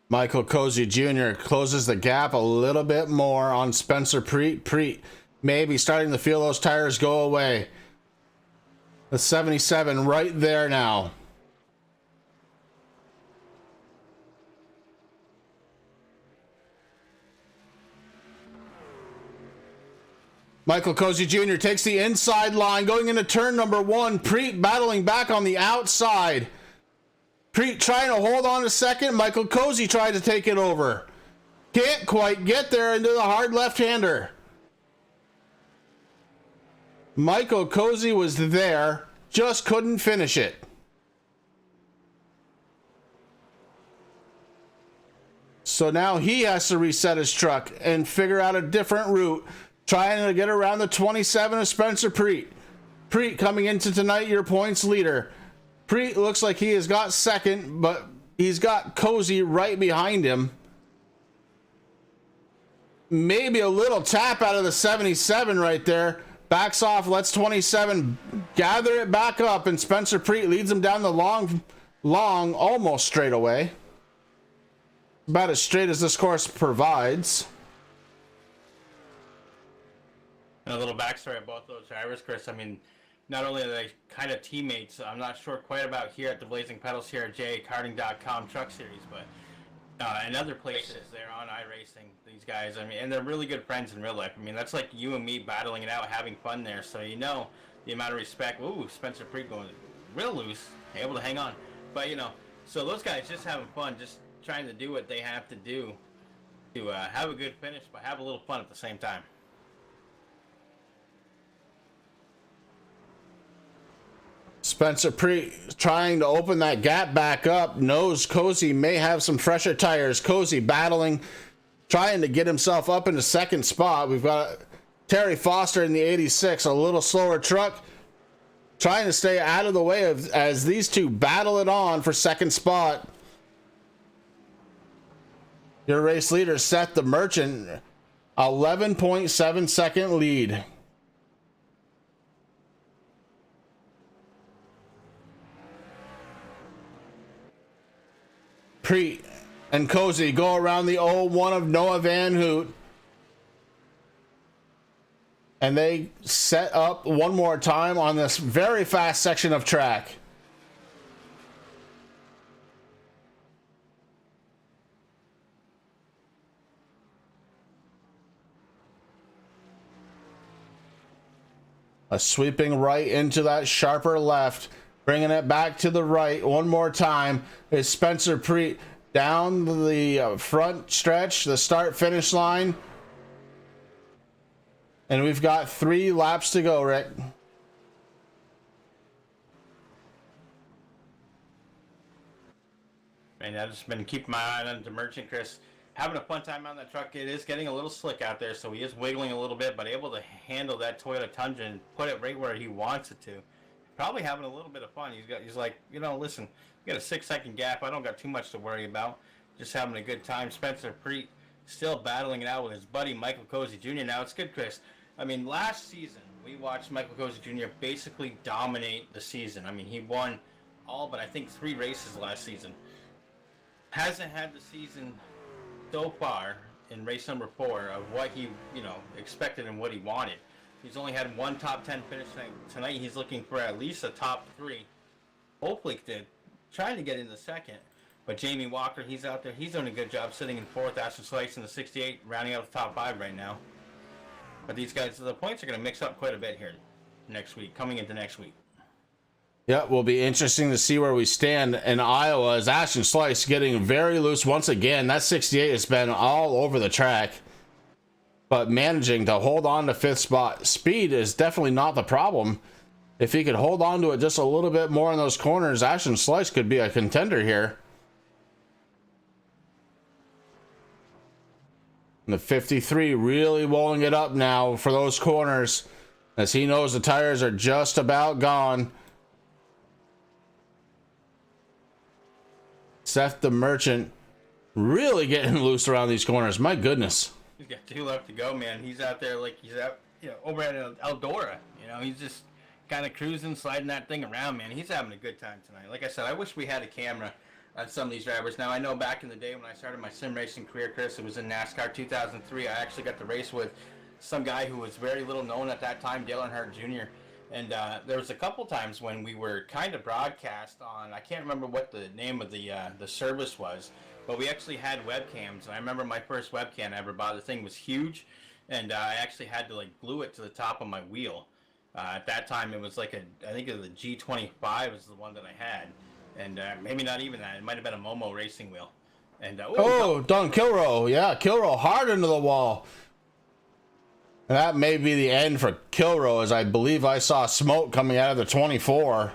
Michael Cozy Jr. closes the gap a little bit more on Spencer Preet. Preet maybe starting to feel those tires go away. The 77 right there now. Michael Cozy Jr. takes the inside line going into turn number 1. Preet battling back on the outside. Preet trying to hold on a second. Michael Cozy tried to take it over. Can't quite get there into the hard left-hander. Michael Cozy was there, just couldn't finish it. So now he has to reset his truck and figure out a different route, trying to get around the 27 of Spencer Preet. Preet coming into tonight, your points leader. Preet looks like he has got second, but he's got Cozy right behind him. Maybe a little tap out of the 77 right there. Backs off, lets 27 gather it back up, and Spencer Preet leads him down the long, almost straight away. About as straight as this course provides. And a little backstory of both those drivers, Chris. I mean, not only are they kind of teammates, I'm not sure quite about here at the Blazing Pedals here at JKarting.com Truck Series, but in other places they're on iRacing, these guys. I mean, and they're really good friends in real life. I mean, that's like you and me battling it out, having fun there. So the amount of respect. Ooh, Spencer Preet going real loose, able to hang on. But so those guys just having fun, just trying to do what they have to do to have a good finish, but have a little fun at the same time. Spencer Preet trying to open that gap back up, knows Cozy may have some fresher tires. Cozy battling, trying to get himself up into second spot. We've got Terry Foster in the 86, a little slower truck, trying to stay out of the way as these two battle it on for second spot. Your race leader, Seth the Merchant, 11.7 second lead. Preet and Cozy go around the 0-1 of Noah Van Hoot. And they set up one more time on this very fast section of track. A sweeping right into that sharper left. Bringing it back to the right one more time is Spencer Preet down the front stretch, the start-finish line. And we've got 3 laps to go, Rick. And I've just been keeping my eye on the Merchant, Chris. Having a fun time on that truck. It is getting a little slick out there, so he is wiggling a little bit, but able to handle that Toyota Tundra and put it right where he wants it to. Probably having a little bit of fun. He's like, listen, we got a 6-second gap. I don't got too much to worry about. Just having a good time. Spencer Preet still battling it out with his buddy Michael Cozy Jr. Now it's good, Chris. I mean, last season we watched Michael Cozy Jr. basically dominate the season. I mean, he won all but I think 3 races last season. Hasn't had the season so far in race number 4 of what he expected and what he wanted. He's only had 1 top 10 finish tonight. He's looking for at least a top 3. Hopefully, trying to get into second. But Jamie Walker, he's out there. He's doing a good job sitting in 4th. Ashton Slice in the 68, rounding out the top 5 right now. But these guys, the points are going to mix up quite a bit here coming into next week. Yeah, will be interesting to see where we stand in Iowa as Ashton Slice getting very loose once again. That 68 has been all over the track. But managing to hold on to 5th spot. Speed is definitely not the problem. If he could hold on to it just a little bit more in those corners, Ashton Slice could be a contender here. And the 53 really rolling it up now for those corners, as he knows the tires are just about gone. Seth the Merchant really getting loose around these corners. My goodness. He's got 2 left to go, man. He's out there like he's out, over at Eldora. He's just kind of cruising, sliding that thing around, man. He's having a good time tonight. Like I said, I wish we had a camera on some of these drivers. Now, I know back in the day when I started my sim racing career, Chris, it was in NASCAR 2003. I actually got to race with some guy who was very little known at that time, Dale Earnhardt Jr. And there was a couple times when we were kind of broadcast on, I can't remember what the name of the service was, but we actually had webcams. And I remember my first webcam I ever bought. The thing was huge, and I actually had to glue it to the top of my wheel. At that time, it was I think it was the G25 was the one that I had, and maybe not even that. It might have been a Momo racing wheel. And Don Kilrow, yeah, Kilrow hard into the wall. And that may be the end for Kilrow, as I believe I saw smoke coming out of the 24.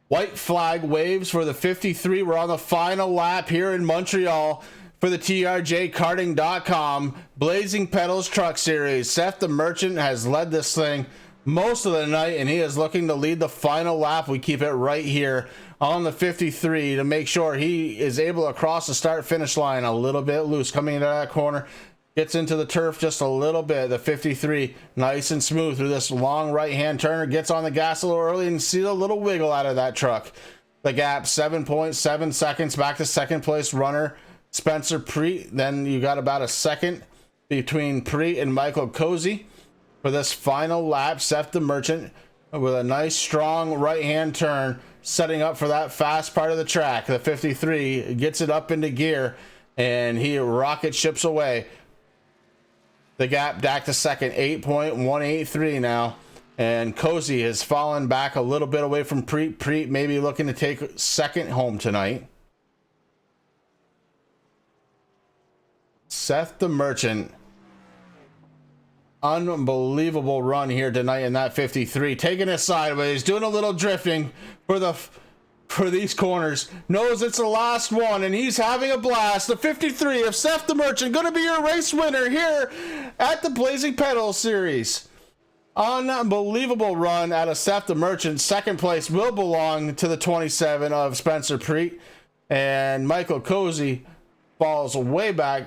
White flag waves for the 53. We're on the final lap here in Montreal for the TRJkarting.com Blazing Pedals Truck Series. Seth the Merchant has led this thing most of the night, and he is looking to lead the final lap. We keep it right here on the 53 to make sure he is able to cross the start-finish line a little bit loose. Coming into that corner, gets into the turf just a little bit. The 53 nice and smooth through this long right-hand turner. Gets on the gas a little early and see a little wiggle out of that truck. The gap, 7.7 seconds back to second place runner Spencer Preet. Then you got about a second between Preet and Michael Cozy for this final lap. Seth the Merchant with a nice strong right-hand turn, setting up for that fast part of the track. The 53 gets it up into gear, and he rocket ships away. The gap back to second, 8.183 now. And Cozy has fallen back a little bit away from Preet. Preet maybe looking to take second home tonight. Seth the Merchant, unbelievable run here tonight in that 53. Taking it sideways, doing a little drifting for these corners. Knows it's the last one, and he's having a blast. The 53 of Seth the Merchant going to be your race winner here at the Blazing Pedals Series. Unbelievable run out of Seth the Merchant. Second place will belong to the 27 of Spencer Preet, and Michael Cozy falls way back,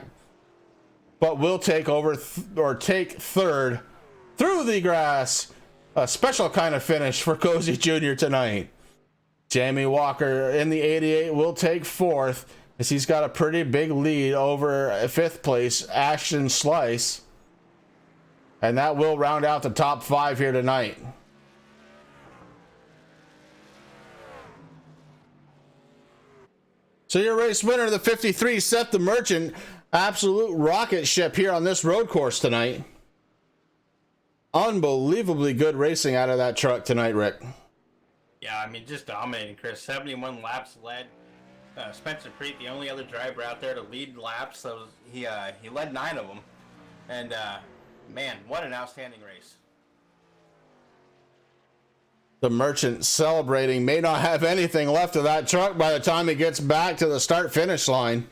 but will take over take third through the grass. A special kind of finish for Cozy Jr. tonight. Jamie Walker in the 88 will take fourth, as he's got a pretty big lead over fifth place Ashton Slice. And that will round out the top 5 here tonight. So your race winner, the 53, Seth the Merchant. Absolute rocket ship here on this road course tonight. Unbelievably good racing out of that truck tonight, Rick. Yeah, I mean, just dominating, Chris. 71 laps led. Spencer Preet, the only other driver out there to lead laps, so he led 9 of them. And man, what an outstanding race. The Merchant celebrating, may not have anything left of that truck by the time he gets back to the start-finish line.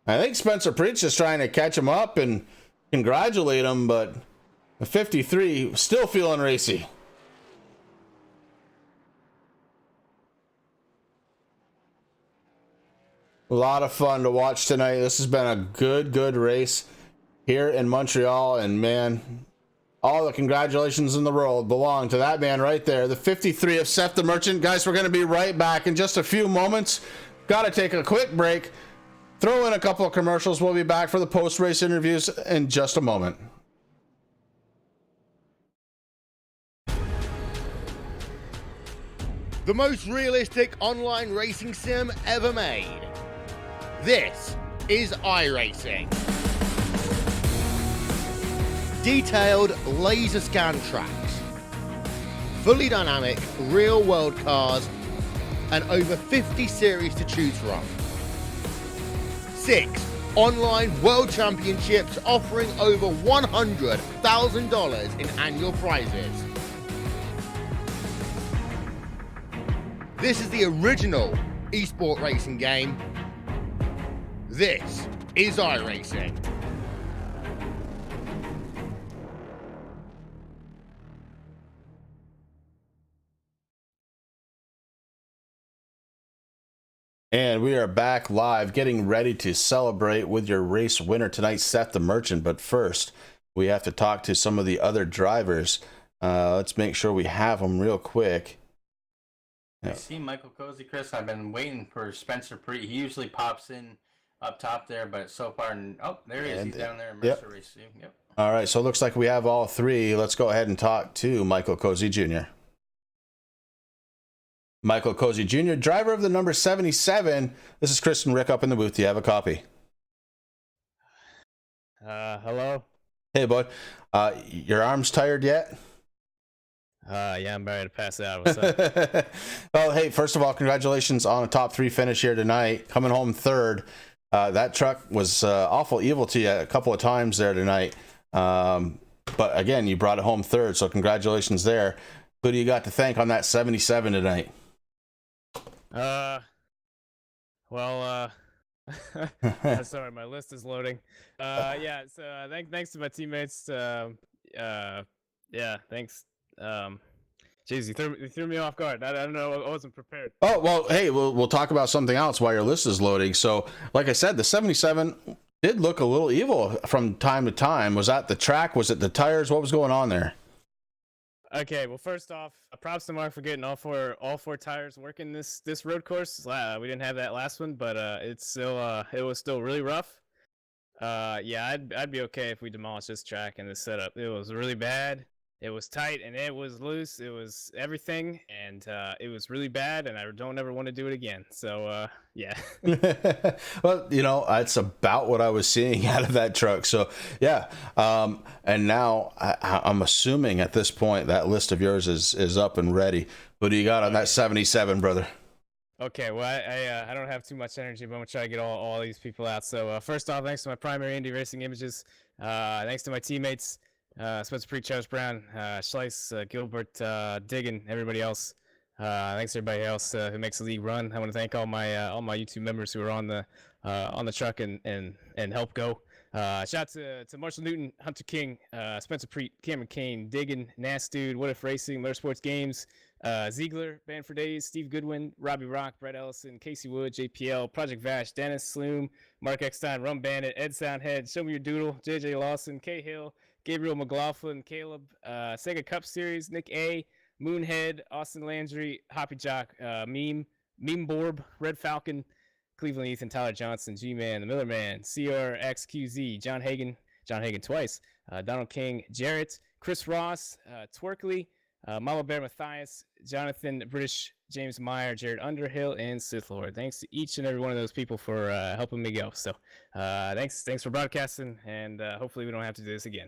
I think Spencer Preet's just trying to catch him up and congratulate him, but the 53 still feeling racy. A lot of fun to watch tonight. This has been a good race here in Montreal, and man, all the congratulations in the world belong to that man right there, the 53 of Seth the Merchant. Guys, we're going to be right back in just a few moments. Got to take a quick break, throw in a couple of commercials. We'll be back for the post-race interviews in just a moment. The most realistic online racing sim ever made. This is iRacing. Detailed laser scan tracks, fully dynamic real world cars, and over 50 series to choose from. 6 online world championships offering over $100,000 in annual prizes. This is the original esport racing game. This is iRacing. And we are back live, getting ready to celebrate with your race winner tonight, Seth the Merchant. But first, we have to talk to some of the other drivers. Let's make sure we have them real quick. I see Michael Cozy, Chris. I've been waiting for Spencer Pre. He usually pops in up top there, but so far, oh, there he is. He's down there in Mercer Racing. Yep. All right, so it looks like we have all three. Let's go ahead and talk to Michael Cozy Jr. Michael Cozy Jr., driver of the number 77. This is Chris and Rick up in the booth. Do you have a copy? Hello? Hey, bud. Your arms tired yet? Yeah, I'm ready to pass out. What's up? Well, hey, first of all, congratulations on a top 3 finish here tonight. Coming home third. That truck was awful evil to you a couple of times there tonight. But again, you brought it home third, so congratulations there. Who do you got to thank on that 77 tonight? Sorry, my list is loading. Yeah, so thanks to my teammates. Yeah, thanks. Jeez, you threw me off guard. I don't know. I wasn't prepared. Oh, well, hey, we'll talk about something else while your list is loading. So, like I said, the 77 did look a little evil from time to time. Was that the track? Was it the tires? What was going on there? Okay, well, first off, props to Mark for getting all four tires working this road course. We didn't have that last one, but it was still really rough. Yeah, I'd be okay if we demolished this track and this setup. It was really bad. It was tight and it was loose. It was everything, and it was really bad. And I don't ever want to do it again. So yeah. Well, it's about what I was seeing out of that truck. So yeah. And now I'm assuming at this point that list of yours is up and ready. What do you got on that 77, brother? Okay, well, I don't have too much energy, but I'm gonna try to get all these people out. So first off, thanks to my primary Indy Racing images. Thanks to my teammates. Spencer Preach, Charles Brown, Schleiss, Gilbert, Diggin, everybody else. Thanks to everybody else who makes the league run. I want to thank all my YouTube members who are on the truck and help go. Shout out to Marshall Newton, Hunter King, Spencer Preet, Cameron Kane, Diggin, Nass Dude, What If Racing, Motorsports Games, Ziegler, Band for Days, Steve Goodwin, Robbie Rock, Brett Ellison, Casey Wood, JPL, Project Vash, Dennis Sloom, Mark Eckstein, Rum Bandit, Ed Soundhead, Show Me Your Doodle, JJ Lawson, K Hill, Gabriel McLaughlin, Caleb, Sega Cup Series, Nick A, Moonhead, Austin Landry, Hoppy Jock, Meme Borb, Red Falcon, Cleveland Ethan, Tyler Johnson, G-Man, The Miller Man, CRXQZ, John Hagan twice, Donald King, Jarrett, Chris Ross, Twerkley, Mama Bear Matthias, Jonathan British, James Meyer, Jared Underhill, and Sith Lord. Thanks to each and every one of those people for helping me go. So thanks for broadcasting, and hopefully we don't have to do this again.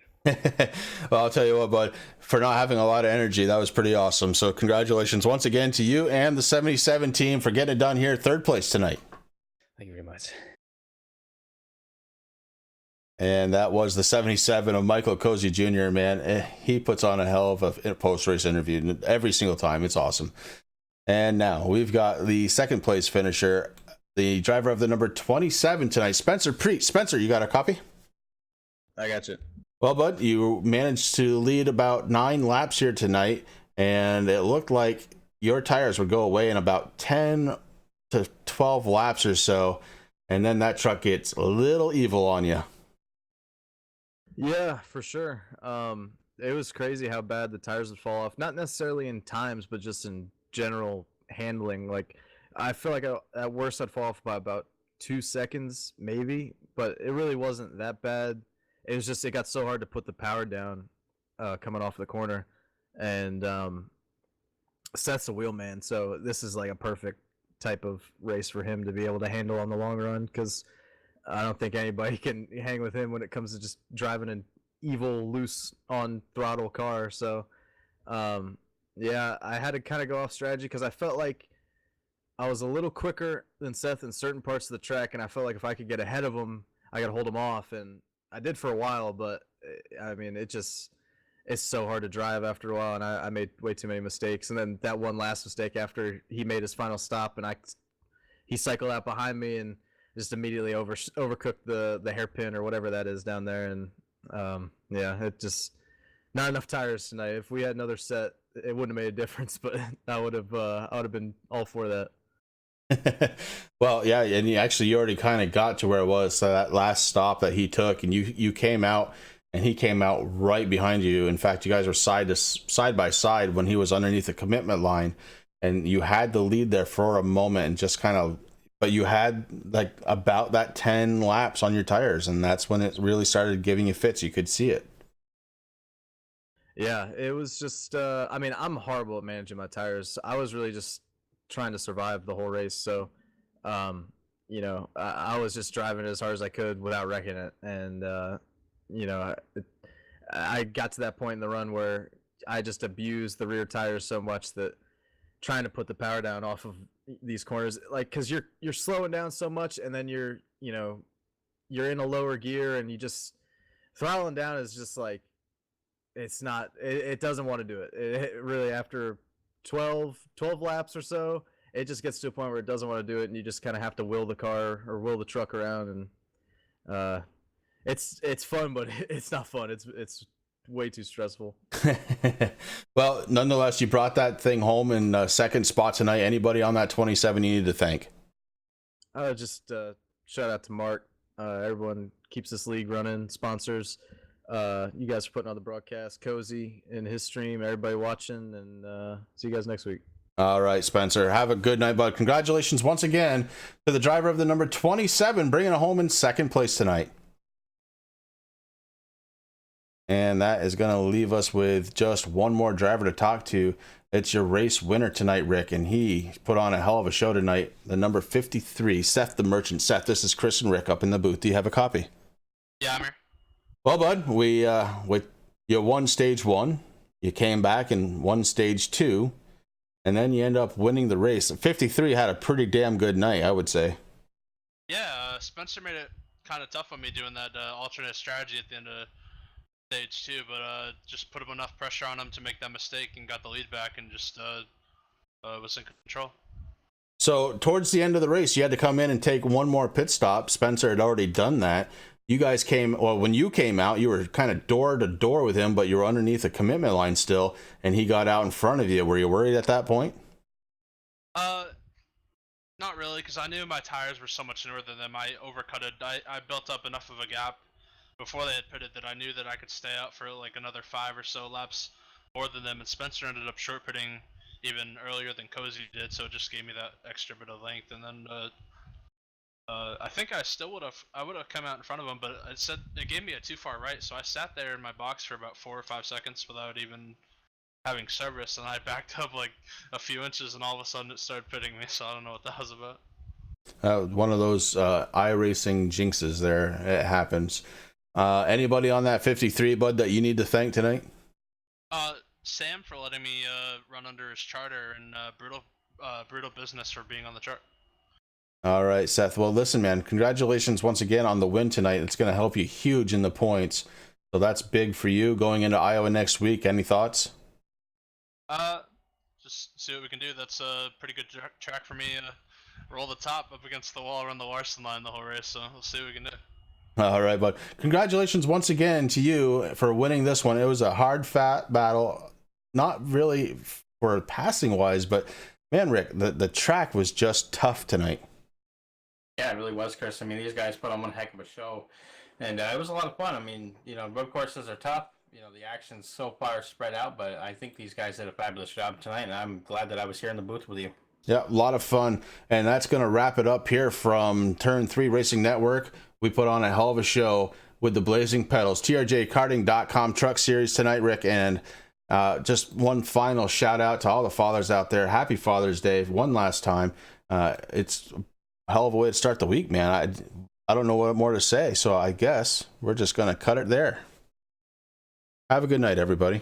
Well, I'll tell you what, bud, for not having a lot of energy, that was pretty awesome. So congratulations once again to you and the 77 team for getting it done here, third place tonight. Thank you very much. And that was the 77 of Michael Cozy Jr., man. He puts on a hell of a post-race interview every single time. It's awesome. And now we've got the second place finisher, the driver of the number 27 tonight, Spencer Preet. Spencer, you got a copy? I got you. Well, bud, you managed to lead about 9 laps here tonight, and it looked like your tires would go away in about 10 to 12 laps or so, and then that truck gets a little evil on you. Yeah, for sure. It was crazy how bad the tires would fall off. Not necessarily in times, but just in general handling. Like, I feel like at worst I'd fall off by about 2 seconds, maybe, but it really wasn't that bad. It was just, it got so hard to put the power down coming off the corner. And Seth's a wheel man, so this is like a perfect type of race for him to be able to handle on the long run, because I don't think anybody can hang with him when it comes to just driving an evil, loose on throttle car. So, yeah, I had to kind of go off strategy because I felt like I was a little quicker than Seth in certain parts of the track, and I felt like if I could get ahead of him, I could hold him off, and I did for a while. But I mean, it's so hard to drive after a while, and I made way too many mistakes. And then that one last mistake after he made his final stop, and he cycled out behind me and just immediately overcooked the hairpin or whatever that is down there. And yeah, it just not enough tires tonight. If we had another set, it wouldn't have made a difference, but I would have been all for that. Well, yeah, and you already kind of got to where it was. So that last stop that he took, and you came out, and he came out right behind you. In fact, you guys were side by side when he was underneath the commitment line, and you had the lead there for a moment, and just kind of. But you had like about that 10 laps on your tires, and that's when it really started giving you fits. You could see it. Yeah, it was just. I mean, I'm horrible at managing my tires. I was really just trying to survive the whole race. So, I was just driving as hard as I could without wrecking it. And, I got to that point in the run where I just abused the rear tires so much that trying to put the power down off of these corners, like, because you're slowing down so much, and then you're in a lower gear, and you just throttling down is just like. It doesn't want to do it. It really, after 12 laps or so, it just gets to a point where it doesn't want to do it, and you just kind of have to will the car or will the truck around, and it's fun, but it's not fun. It's way too stressful. Well, nonetheless, you brought that thing home in second spot tonight. Anybody on that 27 you need to thank? Just shout out to Mark. Everyone keeps this league running, sponsors. You guys are putting on the broadcast, Cozy in his stream, everybody watching, and see you guys next week. All right, Spencer, have a good night, bud. Congratulations once again to the driver of the number 27, bringing it home in second place tonight. And that is going to leave us with just one more driver to talk to. It's your race winner tonight, Rick, and he put on a hell of a show tonight. The number 53, Seth the Merchant. Seth, this is Chris and Rick up in the booth. Do you have a copy? Yeah, I'm here. Well, bud, you won stage 1, you came back and won stage 2, and then you end up winning the race. 53 had a pretty damn good night, I would say. Yeah, Spencer made it kind of tough on me doing that alternate strategy at the end of stage 2, but just put enough pressure on him to make that mistake and got the lead back, and just was in control. So towards the end of the race, you had to come in and take one more pit stop. Spencer had already done that. You guys when you came out, you were kind of door to door with him, but you were underneath the commitment line still, and he got out in front of you. Were you worried at that point? Not really, because I knew my tires were so much newer than them. I overcutted. I built up enough of a gap before they had pitted that I knew that I could stay out for like another 5 or so laps more than them, and Spencer ended up short pitting even earlier than Cozy did, so it just gave me that extra bit of length, and then I think I would have come out in front of him, but it gave me a too far right, so I sat there in my box for about 4 or 5 seconds without even having service, and I backed up like a few inches, and all of a sudden it started pitting me, so I don't know what that was about. One of those iRacing jinxes there. It happens. Anybody on that 53, bud, that you need to thank tonight? Sam for letting me run under his charter, and Brutal Business for being on the chart. All right, Seth. Well, listen, man, congratulations once again on the win tonight. It's going to help you huge in the points. So that's big for you going into Iowa next week. Any thoughts? Just see what we can do. That's a pretty good track for me. Roll the top up against the wall, run the Larson line the whole race, so we'll see what we can do. All right, bud. Congratulations once again to you for winning this one. It was a hard, fat battle. Not really for passing wise, but man, Rick, the track was just tough tonight. Yeah, it really was, Chris. I mean, these guys put on one heck of a show, and it was a lot of fun. I mean, road courses are tough. The action's so far spread out, but I think these guys did a fabulous job tonight, and I'm glad that I was here in the booth with you. Yeah, a lot of fun, and that's going to wrap it up here from Turn 3 Racing Network. We put on a hell of a show with the Blazing Pedals, TRJkarting.com Truck Series tonight, Rick, and just one final shout out to all the fathers out there. Happy Father's Day one last time. It's a hell of a way to start the week, man. I don't know what more to say, so I guess we're just going to cut it there. Have a good night, everybody.